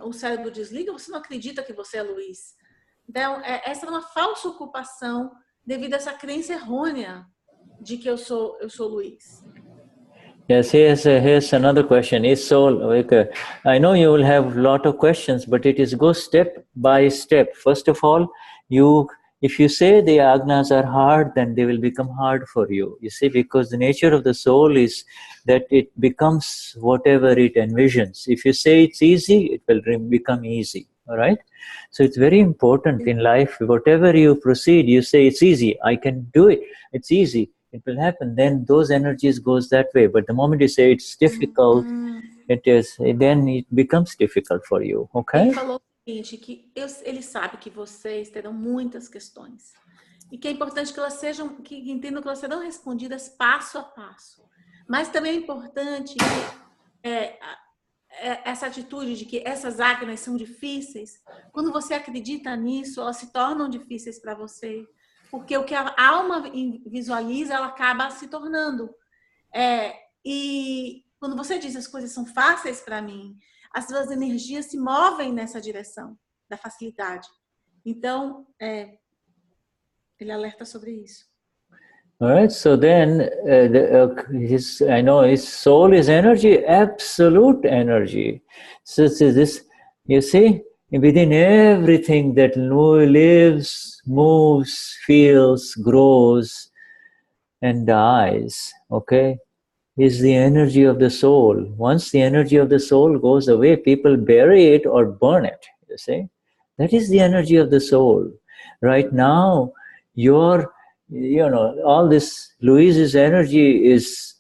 o cérebro desliga, você não acredita que você é Luiz. Então, essa é uma falsa ocupação devido a essa crença errônea de que eu sou Luiz. Yes, here's another question. I know you will have a lot of questions, but it goes step by step. First of all, if you say the Agnas are hard, then they will become hard for you. You see, because the nature of the soul is that it becomes whatever it envisions. If you say it's easy, it will become easy. All right? So it's very important in life, whatever you proceed, you say it's easy, I can do it, it's easy, it will happen, then those energies goes that way. But the moment you say it's difficult, then it becomes difficult for you, okay? Ele falou o seguinte, que ele sabe que vocês terão muitas questões e que é importante que entendam que elas serão respondidas passo a passo. Mas também é importante que essa atitude de que essas Agnas são difíceis, quando você acredita nisso, elas se tornam difíceis para você. Porque o que a alma visualiza, ela acaba se tornando. E quando você diz as coisas são fáceis para mim, as suas energias se movem nessa direção da facilidade. Então, ele alerta sobre isso. All right, so then I know his soul is energy, absolute energy. So this, you see, within everything that lives, moves, feels, grows, and dies, okay, is the energy of the soul. Once the energy of the soul goes away, people bury it or burn it, you see. That is the energy of the soul. Right now, all this Louise's energy is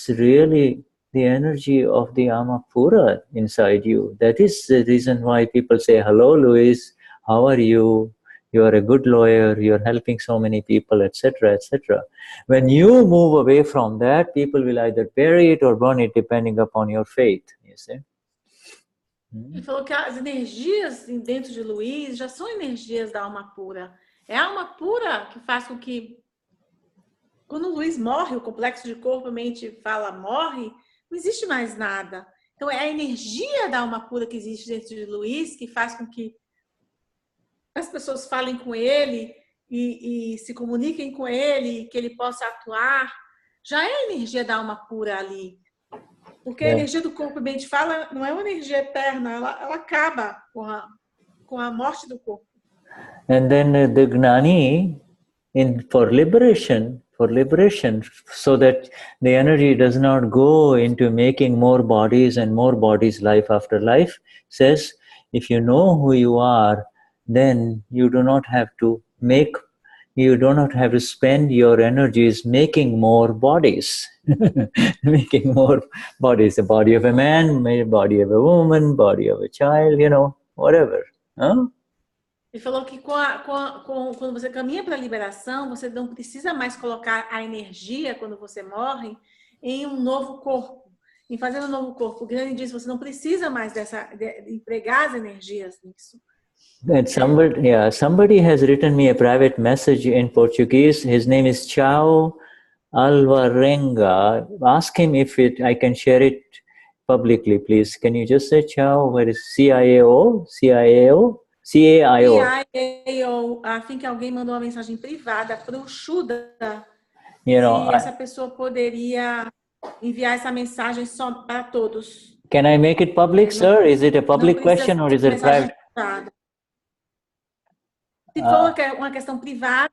really the energy of the Amapura inside you. That is the reason why people say, hello, Louise, how are you? You are a good lawyer, you're helping so many people, etc., etc. When you move away from that, people will either bury it or burn it, depending upon your faith, you see. Ele falou que as energias dentro de Luiz já são energias da alma pura. É a alma pura que faz com que, quando o Luiz morre, o complexo de corpo, mente, fala, morre, não existe mais nada. Então, é a energia da alma pura que existe dentro de Luiz que faz com que as pessoas falem com ele e se comuniquem com ele, que ele possa atuar. Já é a energia da alma pura ali. Porque a energia do corpo e mente fala não é uma energia eterna, ela acaba com a morte do corpo. And then the Gnani, for liberation, so that the energy does not go into making more bodies and more bodies life after life, says, if you know who you are, then you do not have to spend your energies making more bodies. Making more bodies, the body of a man, the body of a woman, body of a child, whatever. Huh? Ele falou que quando você caminha para a liberação, você não precisa mais colocar a energia, quando você morre, em um novo corpo, em fazer um novo corpo. O Gnani diz, você não precisa mais de empregar as energias nisso. And somebody has written me a private message in Portuguese. His name is Chao Alvarenga. Ask him if I can share it publicly, please. Can you just say Chao? Where is CIAO? CIAO? CAIO. CIAO. Assim que alguém mandou uma mensagem privada para o Shuddha. Essa pessoa poderia enviar essa mensagem só para todos. Can I make it public, sir? Is it a public question or is it private? Se for uma questão privada,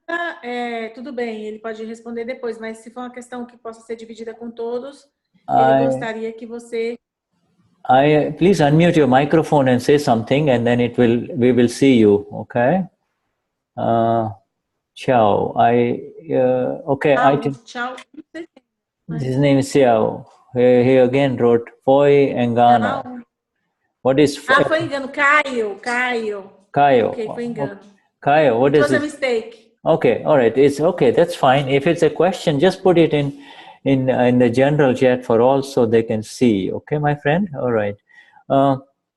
tudo bem, ele pode responder depois, mas se for uma questão que possa ser dividida com todos, ele gostaria que você... Please unmute your microphone and say something, and then we will see you, okay? Ciao. Ciao. His name is Xiao. He again wrote Foi Engano. What is Foi? Foi engano. Caio. Okay, foi engano. Caio, what is it? It was a mistake. Okay, all right. It's okay. That's fine. If it's a question, just put it in the general chat for all, so they can see. Okay, my friend. All right.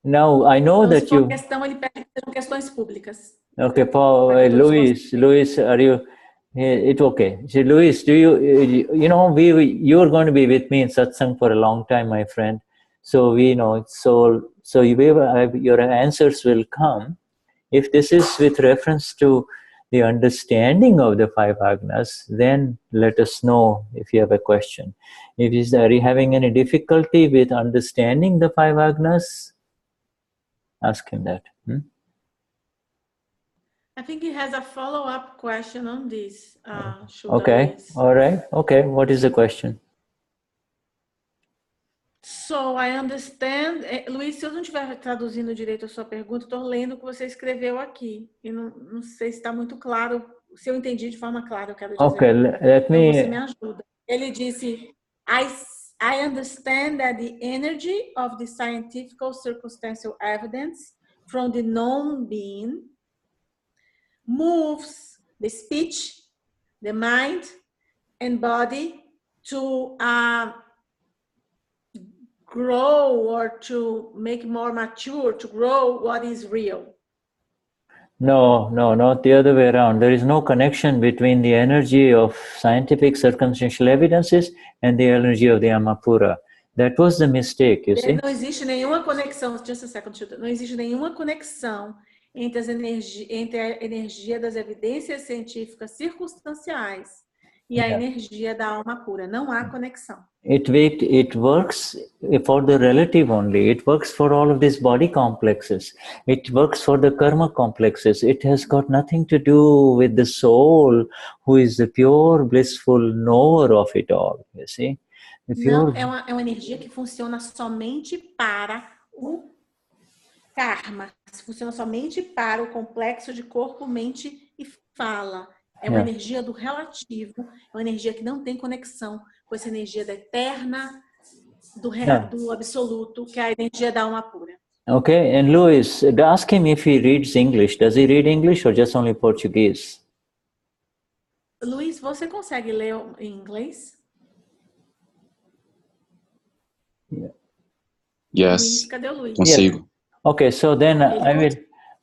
Now I know that you. Questão, ele pede que sejam questões públicas. Okay, Paul, Luis, are you? It's okay. So, Luis, do you are going to be with me in satsang for a long time, my friend. So we know. So your answers will come. If this is with reference to the understanding of the five Agnas, then let us know if you have a question. Are you having any difficulty with understanding the five Agnas? Ask him that. I think he has a follow-up question on this. Okay, all right. Okay, what is the question? So, I understand. Luiz, se eu não estiver traduzindo direito a sua pergunta, estou lendo o que você escreveu aqui. E não sei se está muito claro, se eu entendi de forma clara, eu quero dizer. Okay, let me... Então, você me ajuda. Ele disse, I understand that the energy of the scientific circumstantial evidence from the known being moves the speech, the mind, and body to grow or to make more mature, to grow what is real. No, not the other way around. There is no connection between the energy of scientific circumstantial evidences and the energy of the Amapura. That was the mistake, you see. Não existe nenhuma conexão, just a second, não existe nenhuma conexão entre a energia das evidências científicas circunstanciais e a energia da alma pura. Não há conexão. It works for the relative only. It works for all of these body complexes. It works for the karma complexes. It has got nothing to do with the soul, who is the pure, blissful knower of it all. You see? Não, é uma energia que funciona somente para o karma. Funciona somente para o complexo de corpo, mente e fala. É uma energia do relativo, é uma energia que não tem conexão com essa energia da eterna, do absoluto, que é a energia da alma pura. Okay, and Louis, ask him if he reads English. Does he read English or just only Portuguese? Luiz, você consegue ler em inglês? Yes. Luiz, cadê o Luiz? Consigo. Yes. Okay, so then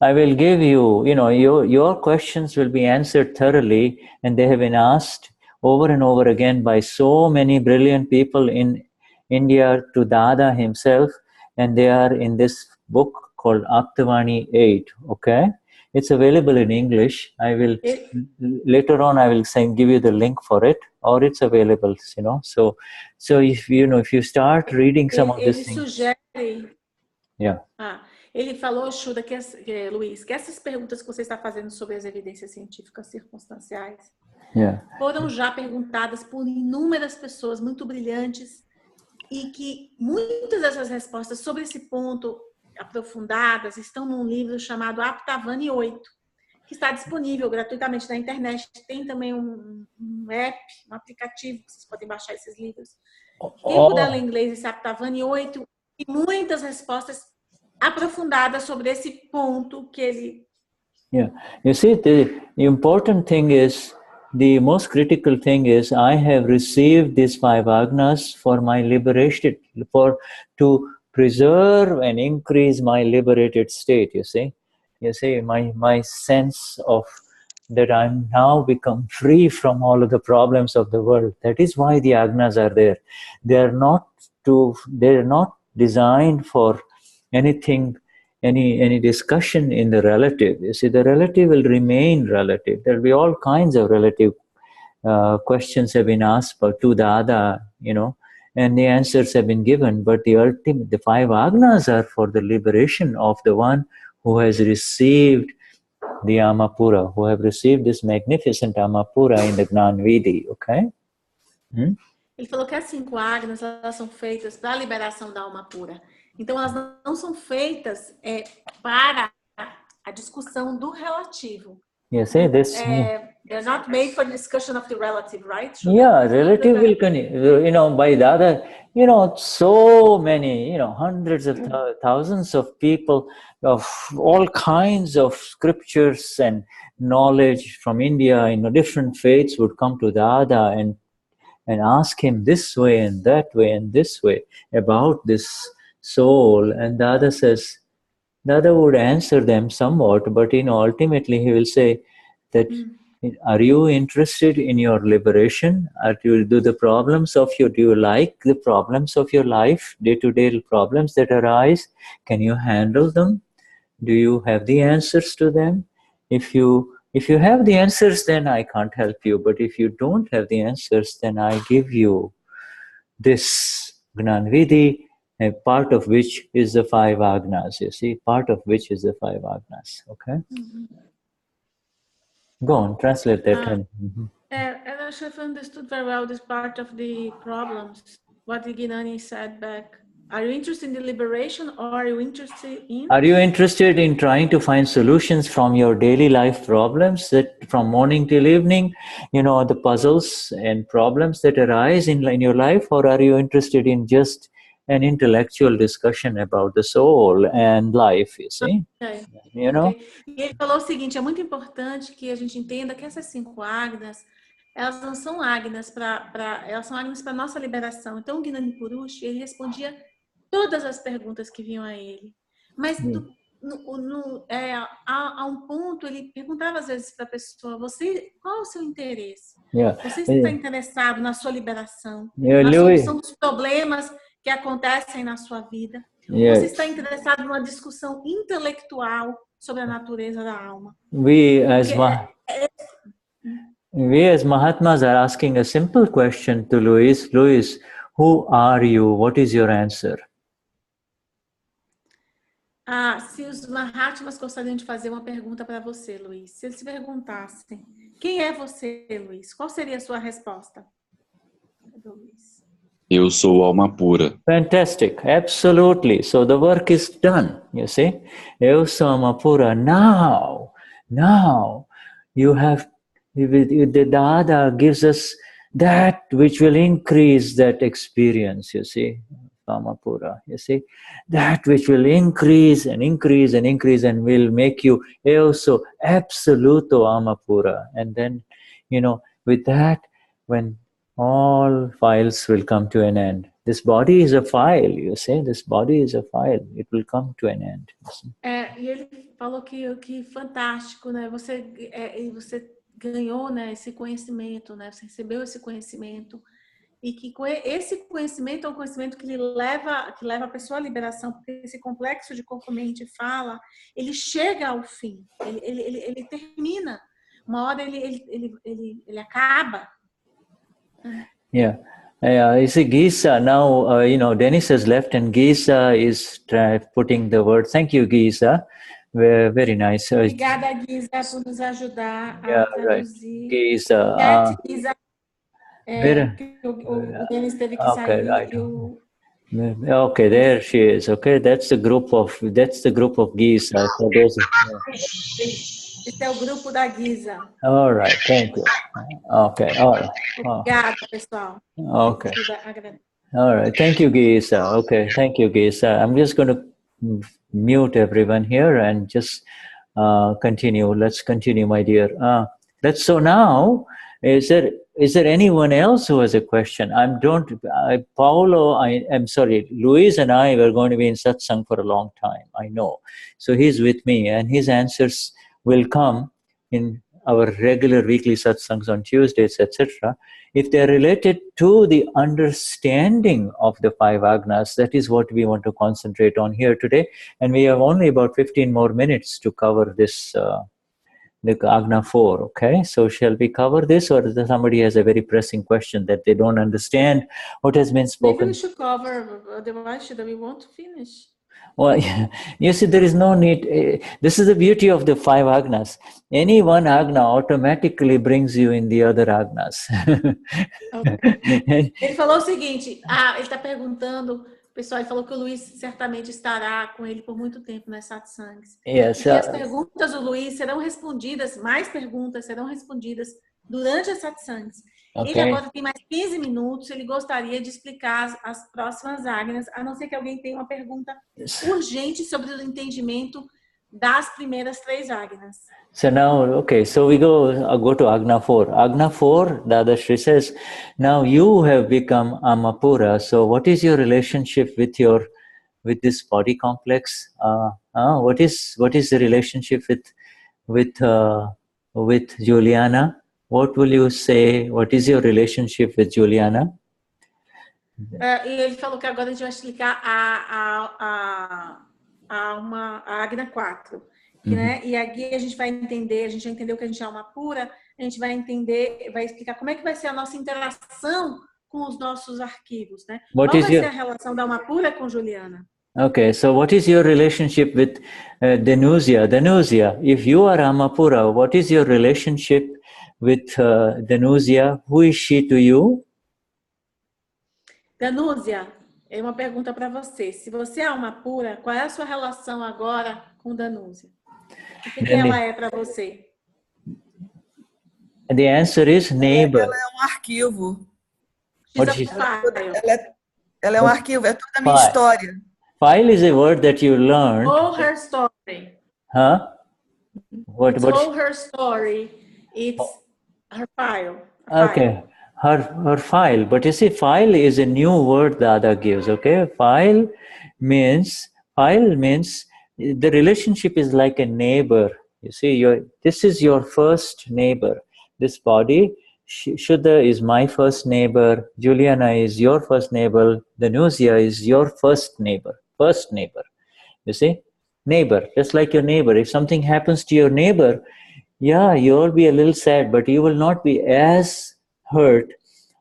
I will give you, your questions will be answered thoroughly, and they have been asked over and over again by so many brilliant people in India to Dada himself, and they are in this book called Aptavani 8, okay? It's available in English. I will, later on, I will give you the link for it, or it's available, So if, if you start reading some of these things. Sugere... Yeah. Ele falou, Shuddha, Luiz, que essas perguntas que você está fazendo sobre as evidências científicas circunstanciais foram já perguntadas por inúmeras pessoas muito brilhantes e que muitas dessas respostas sobre esse ponto aprofundadas estão num livro chamado Aptavani 8, que está disponível gratuitamente na internet. Tem também um app, um aplicativo que vocês podem baixar esses livros. Quem puder ler em inglês esse Aptavani 8 e muitas respostas aprofundadas sobre esse ponto que ele... Yeah, you see, the important thing is, the most critical thing is, I have received these 5 Agnas for my liberation, to preserve and increase my liberated state, you see. You see, my sense of that I'm now become free from all of the problems of the world. That is why the Agnas are there. They're not designed for anything, any discussion in the relative. You see, the relative will remain relative. There'll be all kinds of relative questions have been asked to Dada, and the answers have been given. But the 5 Agnas are for the liberation of the one who has received the Amapura, who have received this magnificent Amapura in the Gnan Vidhi, okay? Ele falou que as 5 Agnas, elas são feitas para a liberação da alma pura. Então, elas não são feitas para a discussão do relativo. Yes, this. They're not made for discussion of the relative, right? Yeah, relative will continue. By Dada, so many, hundreds of thousands of people of all kinds of scriptures and knowledge from India, different faiths would come to Dada and ask him this way and that way and this way about this soul. And Dada would answer them somewhat, but ultimately he will say that, are you interested in your liberation? Do you like the problems of your life, day-to-day problems that arise? Can you handle them? Do you have the answers to them? If you have the answers, then I can't help you. But if you don't have the answers, then I give you this Gnan Vidhi, a part of which is the 5 Agnas, you see, part of which is the 5 Agnas, okay? Go on, translate that. I'm not sure if I understood very well this part of the problems, what the Gnani said back. Are you interested in the liberation, or are you interested in... Are you interested in trying to find solutions from your daily life problems, that from morning till evening, the puzzles and problems that arise in your life, or are you interested in just an intellectual discussion about the soul and life, you see? Okay. Okay. E ele falou o seguinte, é muito importante que a gente entenda que essas 5 Agnas, elas não são Agnas elas são Agnas para nossa liberação. Então o Gnani Purush, ele respondia todas as perguntas que vinham a ele. Mas a um ponto, ele perguntava às vezes para a pessoa, qual é o seu interesse? Você está interessado na sua liberação, na solução dos problemas que acontecem na sua vida? Você está interessado numa discussão intelectual sobre a natureza da alma? we as Mahatmas are asking a simple question to Luis. Luis, who are you? What is your answer? Se os Mahatmas gostariam de fazer uma pergunta para você, Luiz, se eles se perguntassem, quem é você, Luiz? Qual seria a sua resposta? Eu sou alma pura. Fantastic, absolutely. So the work is done, you see. Eu sou alma pura. Now, you have, the Dada gives us that which will increase that experience, you see. Pura, you see, that which will increase and increase and increase and will make you also absoluto amapura. And then, with that, when all files will come to an end. This body is a file, you see, this body is a file. It will come to an end. E ele falou que fantástico, né? Você ganhou, né, esse conhecimento, né? Você recebeu esse conhecimento. E que esse conhecimento é um conhecimento que leva a pessoa à liberação, porque esse complexo de corpo-mente fala, ele chega ao fim, ele termina, uma hora ele acaba. Yeah. You see, Gisa, now, Dennis has left and Gisa is putting the word. Thank you, Gisa. Very nice. Obrigada, Gisa, por nos ajudar a traduzir. Right. Gisa. Gisa. O Dennis teve que sair. Right. Okay, there she is. Okay, that's the group of Gisa. So esse é o grupo da Gisa. All right, thank you. Okay, all right. Obrigada, pessoal. Okay. All right, thank you, Gisa. Okay, thank you, Gisa. I'm just going to mute everyone here and just continue. Let's continue, my dear. So now, is there anyone else who has a question? Luis and I were going to be in satsang for a long time, I know. So he's with me and his answers will come in our regular weekly satsangs on Tuesdays, etc. If they're related to the understanding of the 5 Agnas, that is what we want to concentrate on here today. And we have only about 15 more minutes to cover this the Agna 4, okay? So shall we cover this, or somebody has a very pressing question that they don't understand what has been spoken? Maybe we should cover, otherwise we won't finish. Well, you see, there is no need. This is the beauty of the 5 Agnas. Any one Agna automatically brings you in the other Agnas. Okay. Ele falou o seguinte, ele está perguntando... Pessoal, ele falou que o Luiz certamente estará com ele por muito tempo nas satsangs. Yes, e as perguntas do Luiz serão respondidas, mais perguntas serão respondidas durante as satsangs. Okay. Ele agora tem mais 15 minutos, ele gostaria de explicar as próximas Agnas, a não ser que alguém tenha uma pergunta urgente sobre o entendimento das primeiras 3 Agnas. So now, okay, so we go to Agna 4. Agna 4, Dadashri says, now you have become Amapura. So what is your relationship with this body complex? What is the relationship with Juliana? What will you say? What is your relationship with Juliana? E ele falou que agora a gente vai explicar a Agna 4. Né? E aqui a gente vai entender o que a gente é alma pura, a gente vai explicar como é que vai ser a nossa interação com os nossos arquivos, né? Qual vai ser a relação da alma pura com Juliana? Okay, so what is your relationship with Danusia? Danusia, if you are Amapura, what is your relationship with Danusia? Who is she to you? Danusia, é uma pergunta para você. Se você é alma pura, qual é a sua relação agora com Danusia? O que ela é para você? The answer is neighbor. Ela é um arquivo. Ela é um arquivo, é toda a minha história. File is a word that you learned. All her story. Huh? All her story. It's her file. Okay. Her file. But you see, file is a new word Dada gives, okay? File means the relationship is like a neighbor. You see, this is your first neighbor. This body, Shuddha is my first neighbor. Juliana is your first neighbor. Danusia is your first neighbor. First neighbor. You see? Neighbor, just like your neighbor. If something happens to your neighbor, yeah, you'll be a little sad, but you will not be as hurt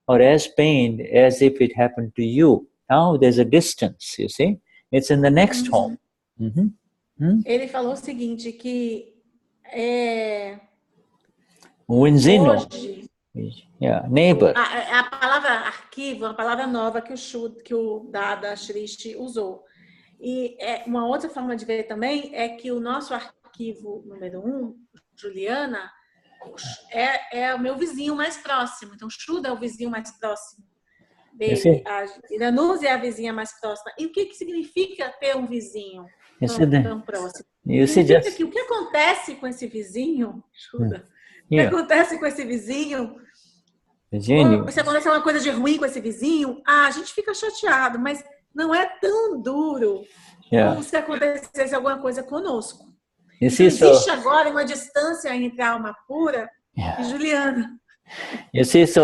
or as pained as if it happened to you. Now there's a distance, you see. It's in the next home. Ele falou o seguinte, que Winzino. hoje, Yeah, neighbor. a palavra arquivo é uma palavra nova que o Dadashri usou. E uma outra forma de ver também é que o nosso arquivo número 1, Juliana, é o meu vizinho mais próximo. Então, Shuddha é o vizinho mais próximo dele. A Iranusa é a vizinha mais próxima. E o que significa ter um vizinho tão próximo? Significa que o que acontece com esse vizinho, Shuddha, o que acontece com esse vizinho, se acontece uma coisa de ruim com esse vizinho, a gente fica chateado, mas não é tão duro como se acontecesse alguma coisa conosco. Então, existe agora uma distância entre a alma pura e Juliana. You see, so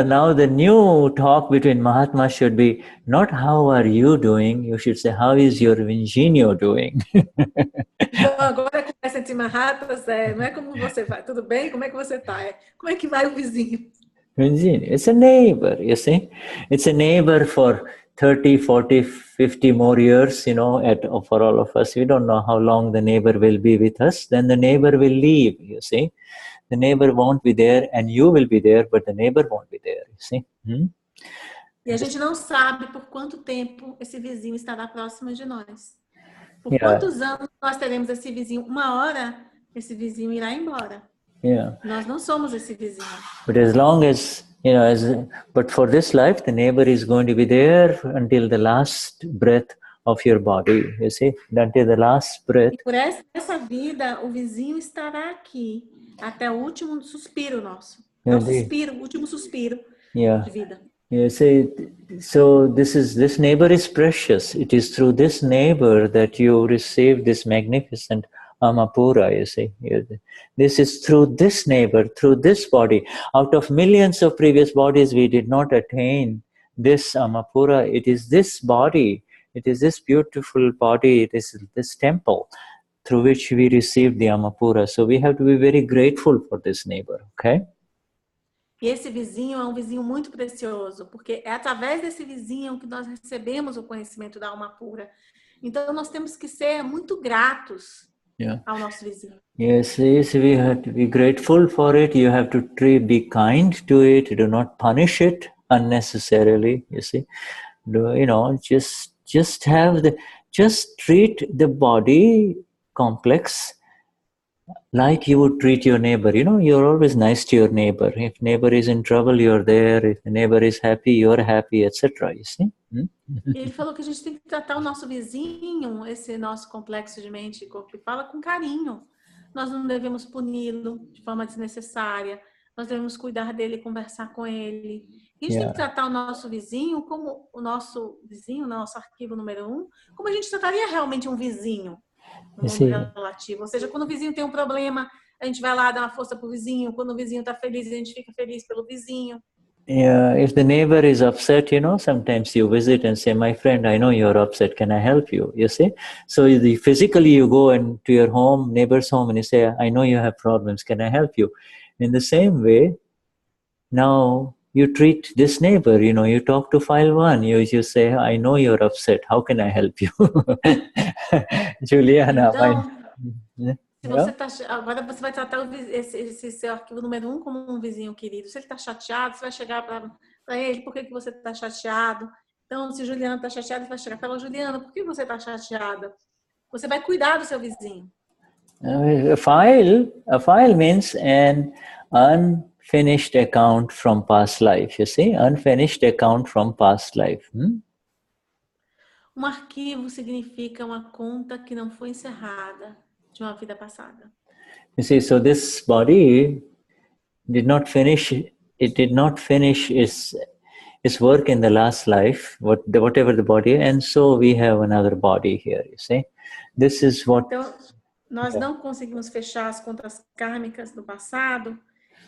now the new talk between Mahatmas should be not how are you doing, you should say how is your Vinginio doing. Então agora a conversa entre Mahatmas não é como você vai, tudo bem? Como é que você está? Como é que vai o vizinho? Vinginio, it's a neighbor, you see. It's a neighbor for 30, 40, 50 more years, for all of us. We don't know how long the neighbor will be with us. Then the neighbor will leave, you see. The neighbor won't be there and you will be there, but the neighbor won't be there, you see. E a gente não sabe por quanto tempo esse vizinho estará próximo de nós. Por quantos anos nós teremos esse vizinho? Uma hora, esse vizinho irá embora. Nós não somos esse vizinho. But as long as, but for this life, the neighbor is going to be there until the last breath of your body, you see, until the last breath. E por essa vida, o vizinho estará aqui até o último suspiro nosso. Não suspiro, o último suspiro de vida. You see, so this neighbor is precious. It is through this neighbor that you receive this magnificent Amapura, you see. This is through this neighbor, through this body. Out of millions of previous bodies, we did not attain this Amapura. It is this body, it is this beautiful body, it is this temple through which we received the Amapura. So we have to be very grateful for this neighbor, okay? E esse vizinho é um vizinho muito precioso, porque é através desse vizinho que nós recebemos o conhecimento da alma pura. Então nós temos que ser muito gratos ao nosso vizinho. Yes, we have to be grateful for it. You have to be kind to it. Do not punish it unnecessarily, you see. Just treat the body complex like you would treat your neighbor. You're always nice to your neighbor. If neighbor is in trouble, you're there. If the neighbor is happy, you're happy, etc. You see? Ele falou que a gente tem que tratar o nosso vizinho, esse nosso complexo de mente e corpo e fala, com carinho. Nós não devemos puni-lo de forma desnecessária. Nós devemos cuidar dele e conversar com ele. E a gente tem que tratar o nosso vizinho como o nosso vizinho, nosso arquivo número 1, como a gente trataria realmente um vizinho. No mundo relativo. Ou seja, quando o vizinho tem um problema, a gente vai lá dar uma força pro vizinho. Quando o vizinho está feliz, a gente fica feliz pelo vizinho. If the neighbor is upset, sometimes you visit and say, my friend, I know you're upset, can I help you? You see? So physically you go to your home, neighbor's home, and you say, I know you have problems, can I help you? In the same way, now you treat this neighbor, you talk to file 1, you say, I know you're upset, how can I help you? Juliana, agora você vai tratar esse seu arquivo número 1 como um vizinho querido. Se ele está chateado, você vai chegar para ele, por que você está chateado? Então, se Juliana está chateada, você vai chegar para ela, Juliana, por que você está chateada? Você vai cuidar do seu vizinho. A file means an unfinished account from past life, you see? Unfinished account from past life. Um arquivo significa uma conta que não foi encerrada de uma vida passada. You see, so this body did not finish its work in the last life, whatever the body, and so we have another body here, you see. This is what... Então, nós não conseguimos fechar as contas kármicas do passado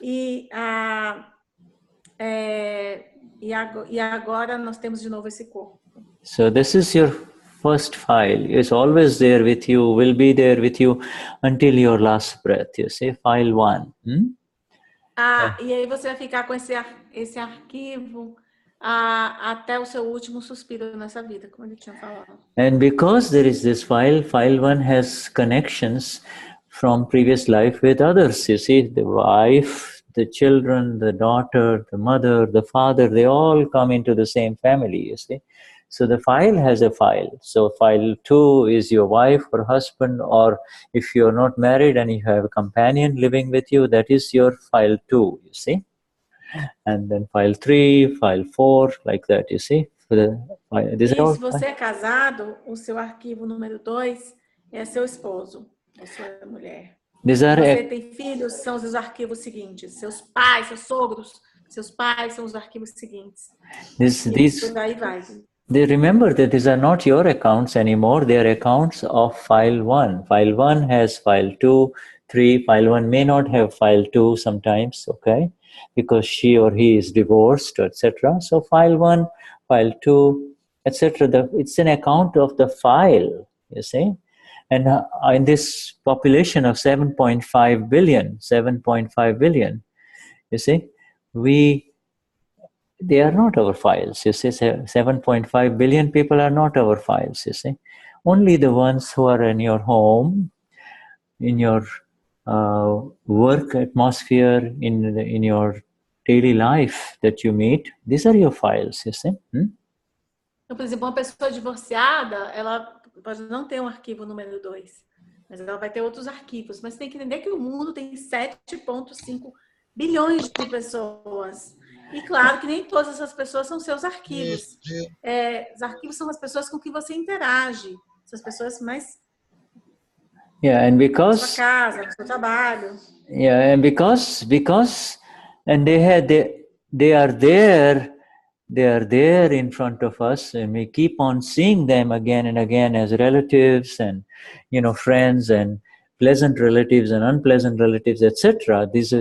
e agora nós temos de novo esse corpo. So this is your first file is always there with you, will be there with you until your last breath. You see, file 1. E aí você vai ficar com esse arquivo até o seu último suspiro nessa vida, como ele tinha falado. And because there is this file 1 has connections from previous life with others. You see, the wife, the children, the daughter, the mother, the father, they all come into the same family, you see. So the file has a file. So file 2 is your wife or husband, or if you're not married and you have a companion living with you, that is your file 2, you see. And then file 3, file 4, like that, you see. E se você é casado, o seu arquivo número 2 é seu esposo, ou sua mulher. Se você tem filhos, são os arquivos seguintes. Seus pais, seus sogros, seus pais são os arquivos seguintes. These, daí vai. They remember that these are not your accounts anymore, they are accounts of file 1. File 1 has file 2, 3, file 1 may not have file 2 sometimes, okay, because she or he is divorced, etc. So file 1, file 2, etc. It's an account of the file, you see. And in this population of 7.5 billion, you see, they are not our files, you see. 7.5 billion people are not our files, you see. Only the ones who are in your home, in your work atmosphere, in your daily life that you meet, these are your files, you see. Então, por exemplo, uma pessoa divorciada, ela pode não ter um arquivo número 2, mas ela vai ter outros arquivos. Mas tem que entender que o mundo tem 7,5 bilhões de pessoas. E claro que nem todas essas pessoas são seus arquivos. Os arquivos são as pessoas com quem você interage. São as pessoas mais... and because... Na sua casa, no seu trabalho. And because and they are there in front of us, and we keep on seeing them again and again as relatives and, you know, friends and pleasant relatives and unpleasant relatives, etc. These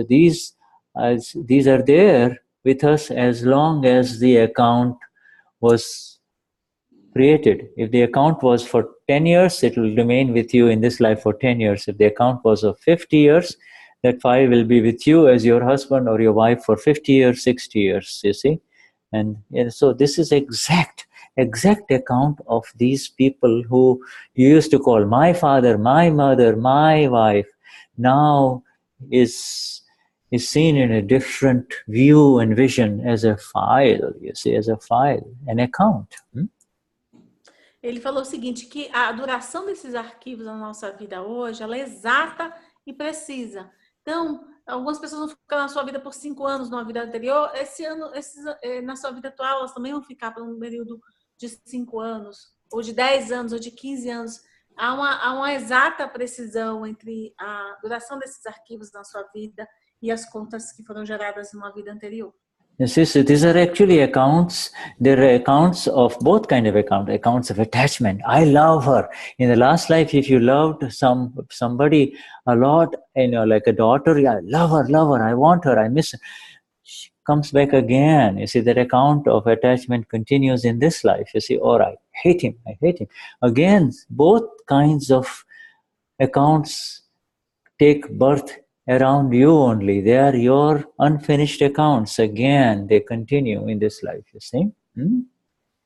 are there with us as long as the account was created. If the account was for 10 years, it will remain with you in this life for 10 years. If the account was of 50 years, that file will be with you as your husband or your wife for 50 years, 60 years, you see. And so this is exact account of these people who you used to call my father, my mother, my wife, now is seen in a different view and vision as a file, you see, as a file, an account. Ele falou o seguinte, que a duração desses arquivos na nossa vida hoje, ela é exata e precisa. Então, algumas pessoas vão ficar na sua vida por 5 anos numa vida anterior, na sua vida atual, elas também vão ficar por um período de 5 anos, ou de 10 anos, ou de 15 anos. Há uma exata precisão entre a duração desses arquivos na sua vida e as contas que foram geradas numa vida anterior. Yes, so these are actually accounts. There are accounts of both kind of accounts of attachment. I love her. In the last life, if you loved somebody a lot, you know, like a daughter, I love her, I want her, I miss her. She comes back again. You see, that account of attachment continues in this life. You see, or I hate him. Again, both kinds of accounts take birth around you only. They are your unfinished accounts. Again, they continue in this life, you see.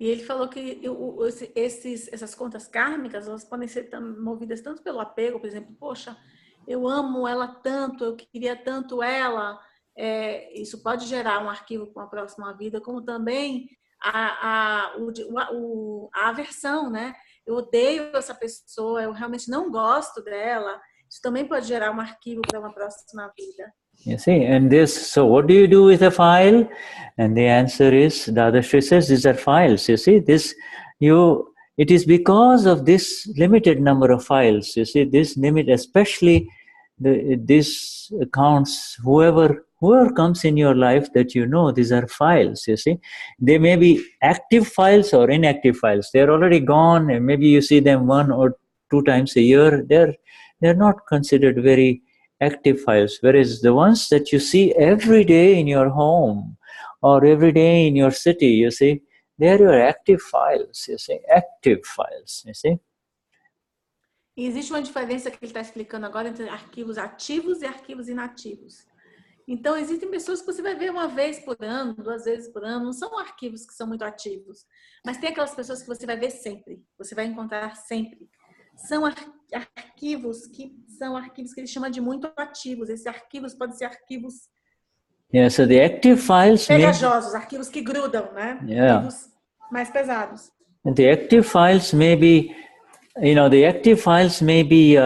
E ele falou que essas contas kármicas, elas podem ser movidas tanto pelo apego, por exemplo, poxa, eu amo ela tanto, eu queria tanto ela. Isso pode gerar um arquivo com a próxima vida, como também a aversão, né? Eu odeio essa pessoa, eu realmente não gosto dela. Isso também pode gerar um arquivo para uma próxima vida. You see, and so what do you do with a file? And the answer is, Dadashri says, these are files. You see, it is because of this limited number of files. You see, this limit, especially these accounts, whoever comes in your life that you know, these are files, you see. They may be active files or inactive files. They're already gone, and maybe you see them 1 or 2 times a year. They're not considered very active files, whereas the ones that you see every day in your home or every day in your city, you see, They are your active files, you see, active files, you see. E existe uma diferença que ele está explicando agora entre arquivos ativos e arquivos inativos. Então, existem pessoas que você vai ver uma vez por ano, 2 vezes por ano, não são arquivos que são muito ativos, mas tem aquelas pessoas que você vai ver sempre, você vai encontrar sempre. São arquivos que ele chama de muito ativos. Esses arquivos podem ser arquivos so the active files pegajosos, arquivos que grudam, né? Arquivos mais pesados. And the active files may be, the active files may be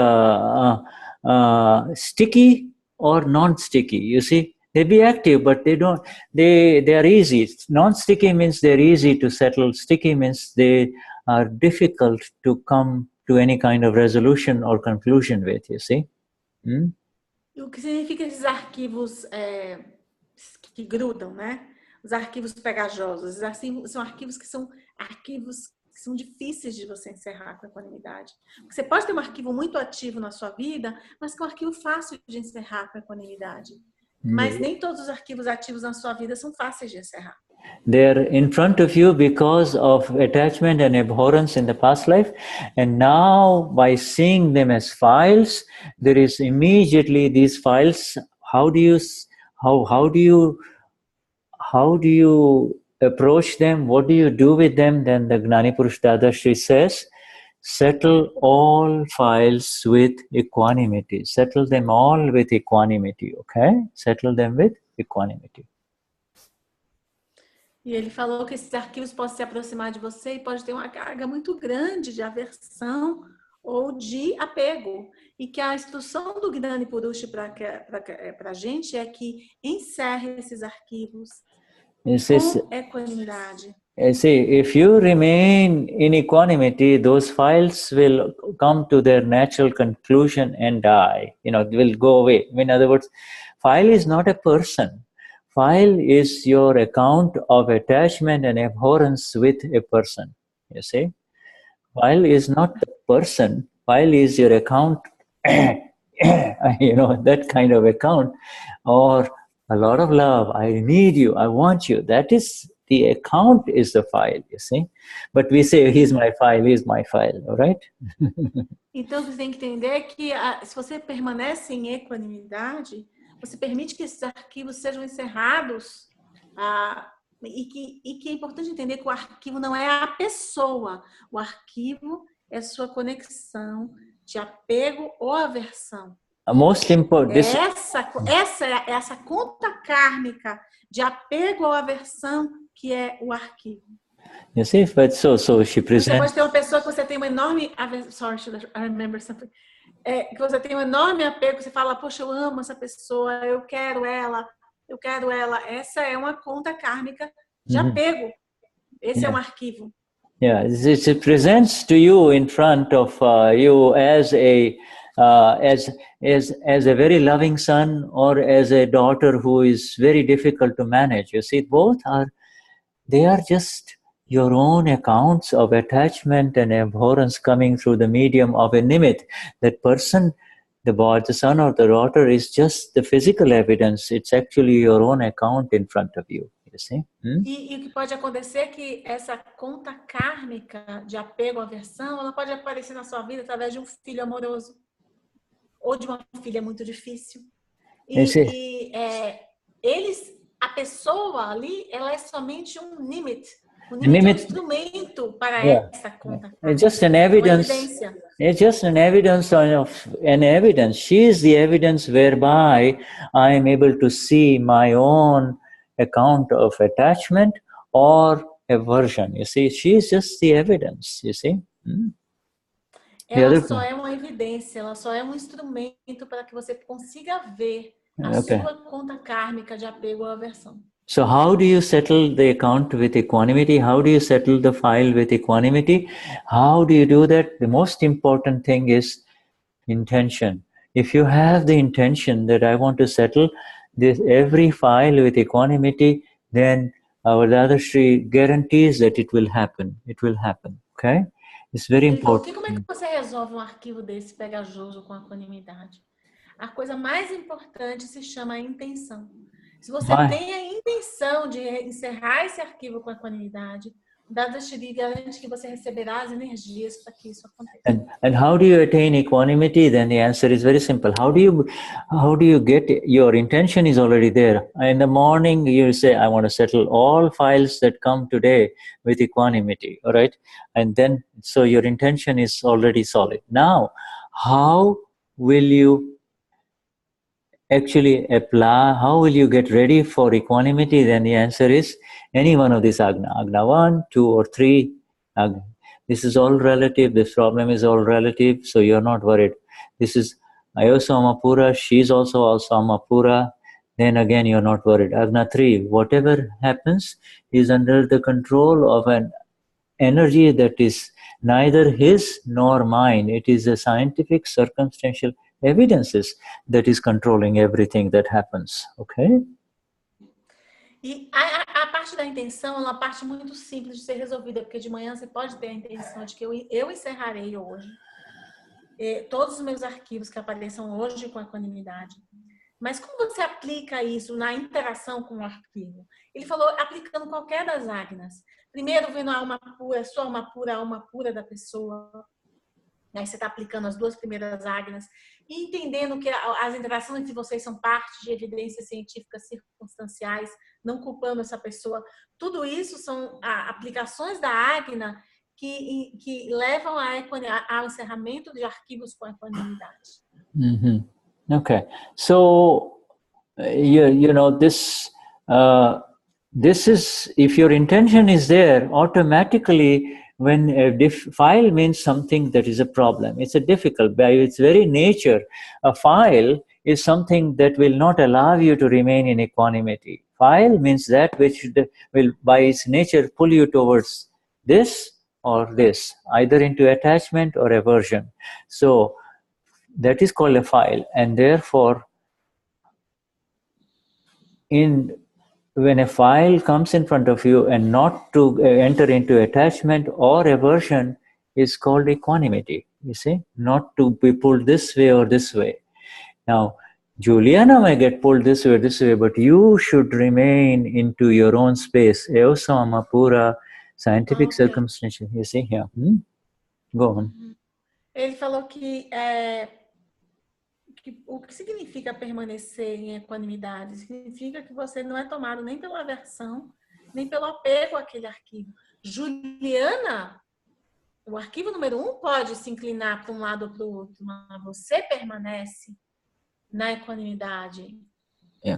sticky or non-sticky. You see, they be active, but they are easy. Non-sticky means they're easy to settle. Sticky means they are difficult to come to any kind of resolution or conclusion with, you see. E o que significa esses arquivos que grudam, né? Os arquivos pegajosos. Assim, são arquivos que são difíceis de você encerrar com equanimidade. Porque você pode ter um arquivo muito ativo na sua vida, mas que é um arquivo fácil de encerrar com equanimidade. Mas nem todos os arquivos ativos na sua vida são fáceis de encerrar. They're in front of you because of attachment and abhorrence in the past life, and now by seeing them as files, there is immediately these files. How do you approach them? What do you do with them? Then the Gnani Purush Dadashri says, settle all files with equanimity. Settle them all with equanimity, okay? Settle them with equanimity. E ele falou que esses arquivos podem se aproximar de você e pode ter uma carga muito grande de aversão ou de apego. E que a instrução do Gnani Purush para a gente é que encerre esses arquivos com equanimidade. See, if you remain in equanimity, those files will come to their natural conclusion and die. Will go away. In other words, file is not a person. File is your account of attachment and abhorrence with a person. You see, file is not the person. File is your account. That kind of account, or a lot of love. I need you. I want you. That is the account. Is the file. You see, but we say he's my file. He's my file. All right. Então você tem que entender que se você permanece em equanimidade, você permite que esses arquivos sejam encerrados e que é importante entender que o arquivo não é a pessoa. O arquivo é sua conexão de apego ou aversão. Most important. Essa conta kármica de apego ou aversão que é o arquivo. You see, but so she presents. Você pode ter uma pessoa que você tem uma enorme aversão. Sorry, I remember something. Que você tem um enorme apego, você fala, poxa, eu amo essa pessoa, eu quero ela. Essa é uma conta kármica de apego. Esse é um arquivo. Yeah, it presents to you in front of you as a very loving son or as a daughter who is very difficult to manage. You see, they are just your own accounts of attachment and abhorrence coming through the medium of a nimit. That person, the son or the daughter, is just the physical evidence. It's actually your own account in front of you. You see? E o que pode acontecer é que essa conta kármica de apego, aversão, ela pode aparecer na sua vida através de um filho amoroso ou de uma filha muito difícil. A pessoa ali, ela é somente um nimit. O nimit é um instrumento para essa conta. It's just an evidence. It's just an evidence of an evidence. She is the evidence whereby I am able to see my own account of attachment or aversion. You see, she is just the evidence. You see. Ela só é uma evidência. Ela só é um instrumento para que você consiga ver a sua conta kármica de apego ou aversão. So how do you settle the account with equanimity? How do you settle the file with equanimity? How do you do that? The most important thing is intention. If you have the intention that I want to settle every file with equanimity, then our Dadashri guarantees that it will happen. It will happen. Okay? It's very important. Como é que você resolve um arquivo desse pegajoso com equanimidade? A coisa mais importante se chama intenção. Se você tem a intenção de encerrar esse arquivo com equanimidade, Dadashri garante que você receberá as energias para que isso aconteça. And how do you attain equanimity? Then the answer is very simple. How do you get your intention is already there. In the morning you say, I want to settle all files that come today with equanimity, all right? And then so your intention is already solid. Now, how will you actually apply, how will you get ready for equanimity? Then the answer is any one of these Agna. Agna 1, 2 or 3 Agna. This is all relative, this problem is all relative, so you're not worried. This is Ayosa Amapura, she's also Amapura, then again you're not worried. Agna 3, whatever happens is under the control of an energy that is neither his nor mine. It is a scientific circumstantial evidences that is controlling everything that happens, okay? E a parte da intenção é uma parte muito simples de ser resolvida, porque de manhã você pode ter a intenção de que eu encerrarei hoje todos os meus arquivos que apareçam hoje com equanimidade. Mas como você aplica isso na interação com o arquivo? Ele falou aplicando qualquer das Agnas. Primeiro vendo a alma pura, sua alma pura, a alma pura da pessoa. Aí você está aplicando as 2 primeiras Agnas e entendendo que as interações entre vocês são parte de evidências científicas circunstanciais, não culpando essa pessoa. Tudo isso são aplicações da Agna que levam ao encerramento de arquivos com equanimidade. Mm-hmm. Okay, so you know this is, if your intention is there, automatically when a file means something that is a problem, it's a difficult, by its very nature, a file is something that will not allow you to remain in equanimity. File means that which will by its nature pull you towards this or this, either into attachment or aversion. So that is called a file, and therefore when a file comes in front of you and not to enter into attachment or aversion is called equanimity, you see, not to be pulled this way or this way. Now, Juliana may get pulled this way, but you should remain into your own space. Eosama pura, scientific circumstantial, you see here. Go on. Ele falou que o que significa permanecer em equanimidade? Significa que você não é tomado nem pela aversão, nem pelo apego àquele arquivo. Juliana, o arquivo número 1 pode se inclinar para um lado ou para o outro, mas você permanece na equanimidade,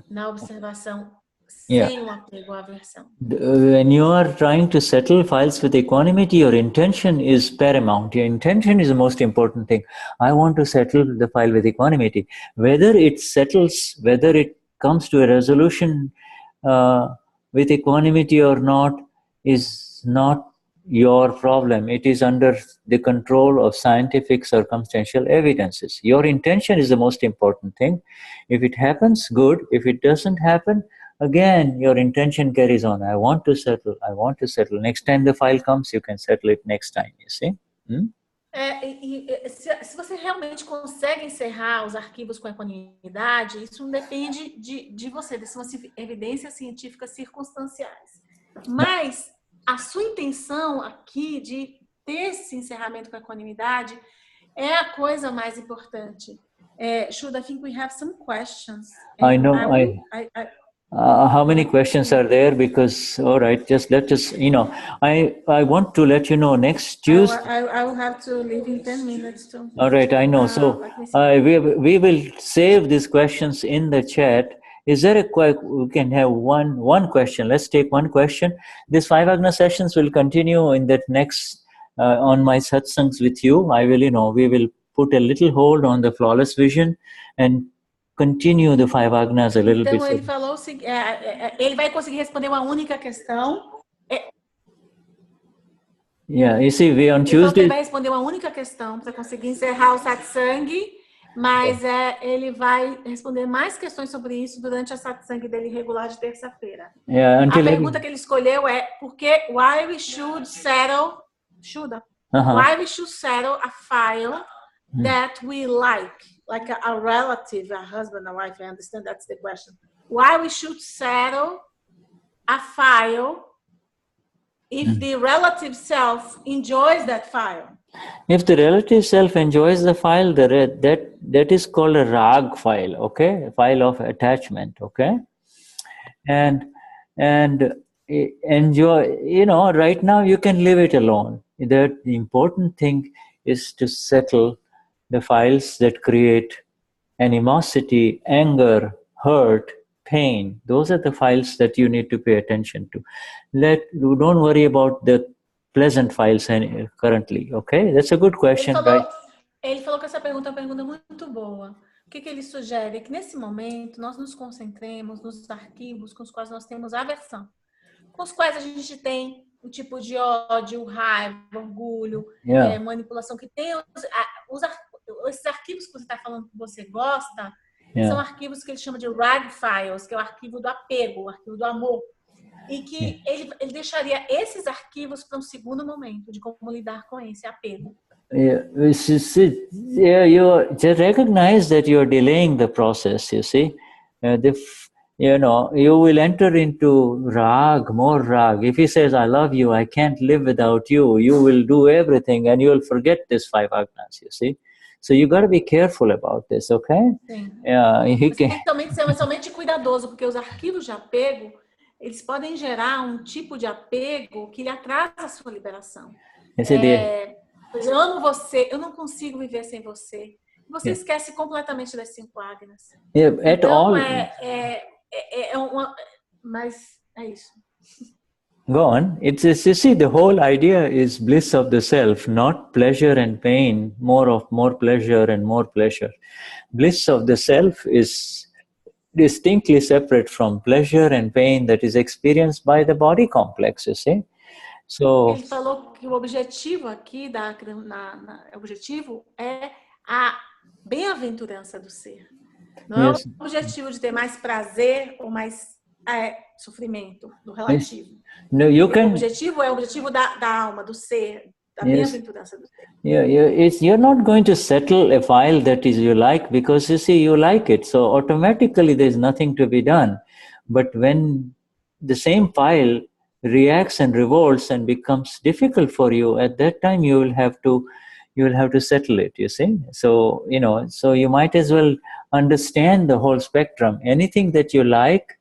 na observação, sem um apego à aversão. When you are trying to settle files with equanimity, your intention is paramount. Your intention is the most important thing. I want to settle the file with equanimity. Whether it settles, whether it comes to a resolution with equanimity or not, is not your problem. It is under the control of scientific circumstantial evidences. Your intention is the most important thing. If it happens, good. If it doesn't happen, again, your intention carries on. I want to settle. I want to settle. Next time the file comes, you can settle it next time, you see? Se você realmente consegue encerrar os arquivos com equanimidade, isso não depende de você, são evidências científicas circunstanciais. Mas a sua intenção aqui de ter esse encerramento com equanimidade é a coisa mais importante. Shuddha, I think we have some questions. I know. How many questions are there? Because, all right, let us, I want to let you know next Tuesday. I will have to leave in 10 minutes too. All right, I know. So we will save these questions in the chat. Is there we can have one question. Let's take one question. These 5 Agna sessions will continue in that next, on my satsangs with you. I will, we will put a little hold on the flawless vision and continue the 5 Agnas a little bit. Então ele falou, ele vai conseguir responder uma única questão. Yeah, you see, on Tuesday. Ele vai responder uma única questão para conseguir encerrar o satsang, mas ele vai responder mais questões sobre isso durante a satsang dele regular de terça-feira. A pergunta que ele escolheu é why we should settle, Shuddha, why we should settle a file that we like a relative, a husband, a wife. I understand that's the question. Why we should settle a file if the relative self enjoys that file. If the relative self enjoys the file, that is called a rag file, okay? A file of attachment, okay? And enjoy, right now you can leave it alone. The important thing is to settle the files that create animosity, anger, hurt, pain. Those are the files that you need to pay attention to. Don't worry about the pleasant files currently, okay? That's a good question, right? Ele falou que essa pergunta é uma pergunta muito boa. O que ele sugere é que nesse momento nós nos concentremos nos arquivos com os quais nós temos aversão, com os quais a gente tem um tipo de ódio, raiva, orgulho, manipulação, que tem esses arquivos que você está falando que você gosta, são arquivos que ele chama de rag files, que é o arquivo do apego, o arquivo do amor. E que ele deixaria esses arquivos para um segundo momento de como lidar com esse apego. You just recognize that you're delaying the process, you see. You will enter into rag, more rag. If he says, I love you, I can't live without you, you will do everything and you will forget this 5 agnas, you see. So you got to be careful about this, okay? Sim. Mas tem que também ser somente cuidadoso, porque os arquivos de apego, eles podem gerar um tipo de apego que lhe atrasa a sua liberação. Eu amo você, eu não consigo viver sem você. Você esquece completamente das 5 agnas. Então, mas é isso. Go on. You see, the whole idea is bliss of the self, not pleasure and pain, more pleasure and more pleasure. Bliss of the self is distinctly separate from pleasure and pain that is experienced by the body complex, you see. So, ele falou que o objetivo aqui o objetivo é a bem-aventurança do ser. Não é o objetivo de ter mais prazer ou mais sofrimento do relativo. No, o objetivo é o objetivo da alma, do ser, da bem-aventurança do ser. You're not going to settle a file that is you like because you see you like it, so automatically there's nothing to be done. But when the same file reacts and revolts and becomes difficult for you, at that time you will have to settle it, you see. So so you might as well understand the whole spectrum. Anything that you like,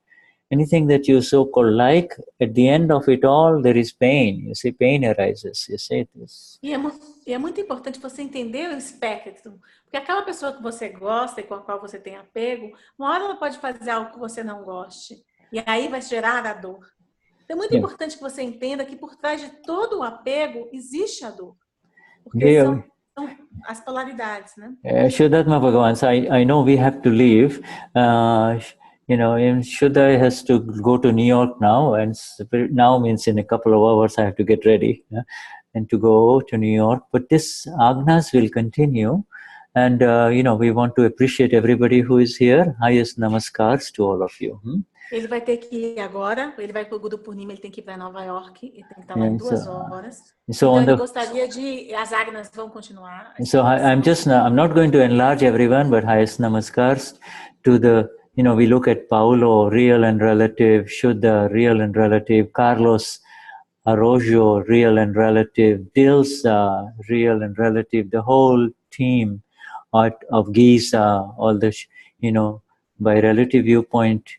anything that you so-called like, at the end of it all there is pain, you see. Pain arises, you see this. E é muito importante você entender o espectro, porque aquela pessoa que você gosta e com a qual você tem apego, uma hora ela pode fazer algo que você não goste, e aí vai gerar a dor. Então, é muito importante que você entenda que por trás de todo o apego existe a dor. Porque são as polaridades, né? Vishuddhatma Bhagavan, I know we have to leave. Shuddha has to go to New York now, and now means in a couple of hours I have to get ready and to go to New York. But this Agnas will continue. And, we want to appreciate everybody who is here. Highest namaskars to all of you. Ele vai ter que ir agora, ele vai para o Guru Purnima, ele tem que ir para Nova York, ele tem que estar lá em 2 horas. Então ele gostaria as Agnas vão continuar. So I'm not going to enlarge everyone, but highest namaskars to the, we look at Paulo, real and relative, Shuddha, real and relative, Carlos Arrojo, real and relative, Dilsa, real and relative, the whole team of Giza, all the, by relative viewpoint,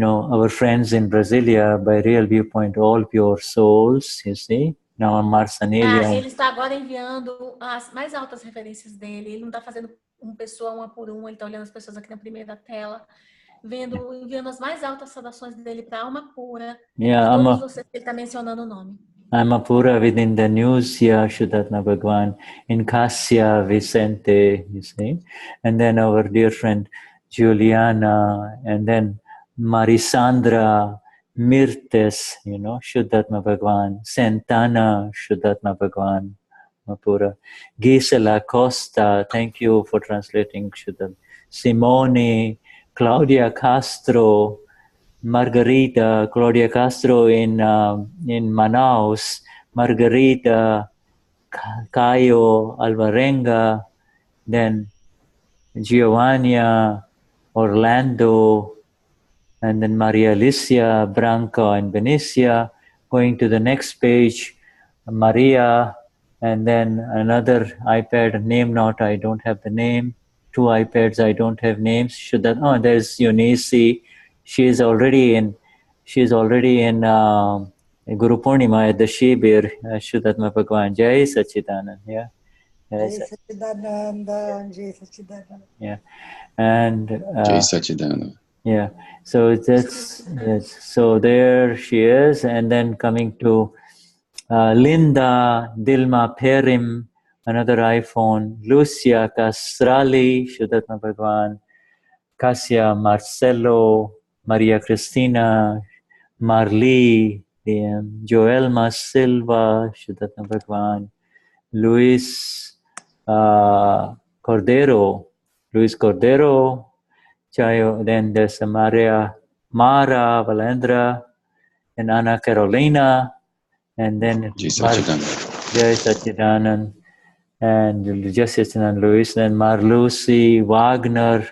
our friends in Brazilia, by real viewpoint, all pure souls, you see. Now Marsanelia. Ele está agora enviando as mais altas referências dele. Ele não está fazendo uma pessoa uma por uma, ele está olhando as pessoas aqui na primeira tela, enviando as mais altas saudações dele para a alma pura. Todos vocês que ele está mencionando o nome. Alma pura within the news here, Vishuddhatma Bhagavan, in Kasya, Vicente, you see. And then our dear friend Juliana, and then Marisandra, Mirtes, Vishuddhatma Bhagavan, Santana, Vishuddhatma Bhagavan, Mapura, Gisela Costa, thank you for translating Vishuddhatma, Simone, Claudia Castro, Margarita, Claudia Castro in Manaus, Margarita, Caio Alvarenga, then Giovanna, Orlando, and then Maria Alicia, Branco, and Benicia, going to the next page, Maria, and then another iPad, name not, I don't have the name. 2 iPads, I don't have names. Shuddha, oh, there's Eunice. She is already in Guru Purnima at the Shibir, Shuddhatma Bhagwan. Jai Sachidanand. Yeah. Jai Sachidananda, Jai Sachidananda. Yeah. And Jai Sachidananda. yeah. So that's yes. So there she is, and then coming to Linda, Dilma Perim, another iPhone, Lucia Castrali, Shuddhatma Bhagwan, Cassia Marcelo, Maria Cristina, Marli, Joelma Silva, Shuddhatma Bhagwan, Luis Cordero, Chayo, then there's Maria Mara Valendra, and Ana Carolina, and then Jai Sachidanand. Jai Sachidanand, and Jai Sachidanand Luis, then Marlucy, Wagner,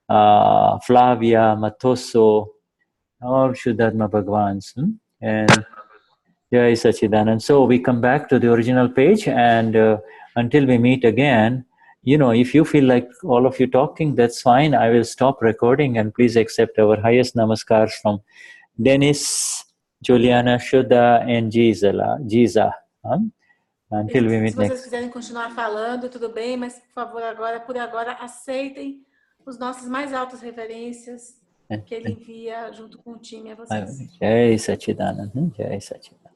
Flavia, Matoso, all Shuddhatma Bhagwans. And Jai Sachidanand. So we come back to the original page, and until we meet again, if you feel like all of you talking, that's fine. I will stop recording, and please accept our highest namaskars from Dennis, Juliana, Shuddha, and Gisela. Until we meet Se vocês next. quiserem continuar falando, tudo bem, mas por favor, por agora, aceitem os nossos mais altas reverências que ele envia junto com o time a vocês. Jai Sachidanand. Jai Sachidanand.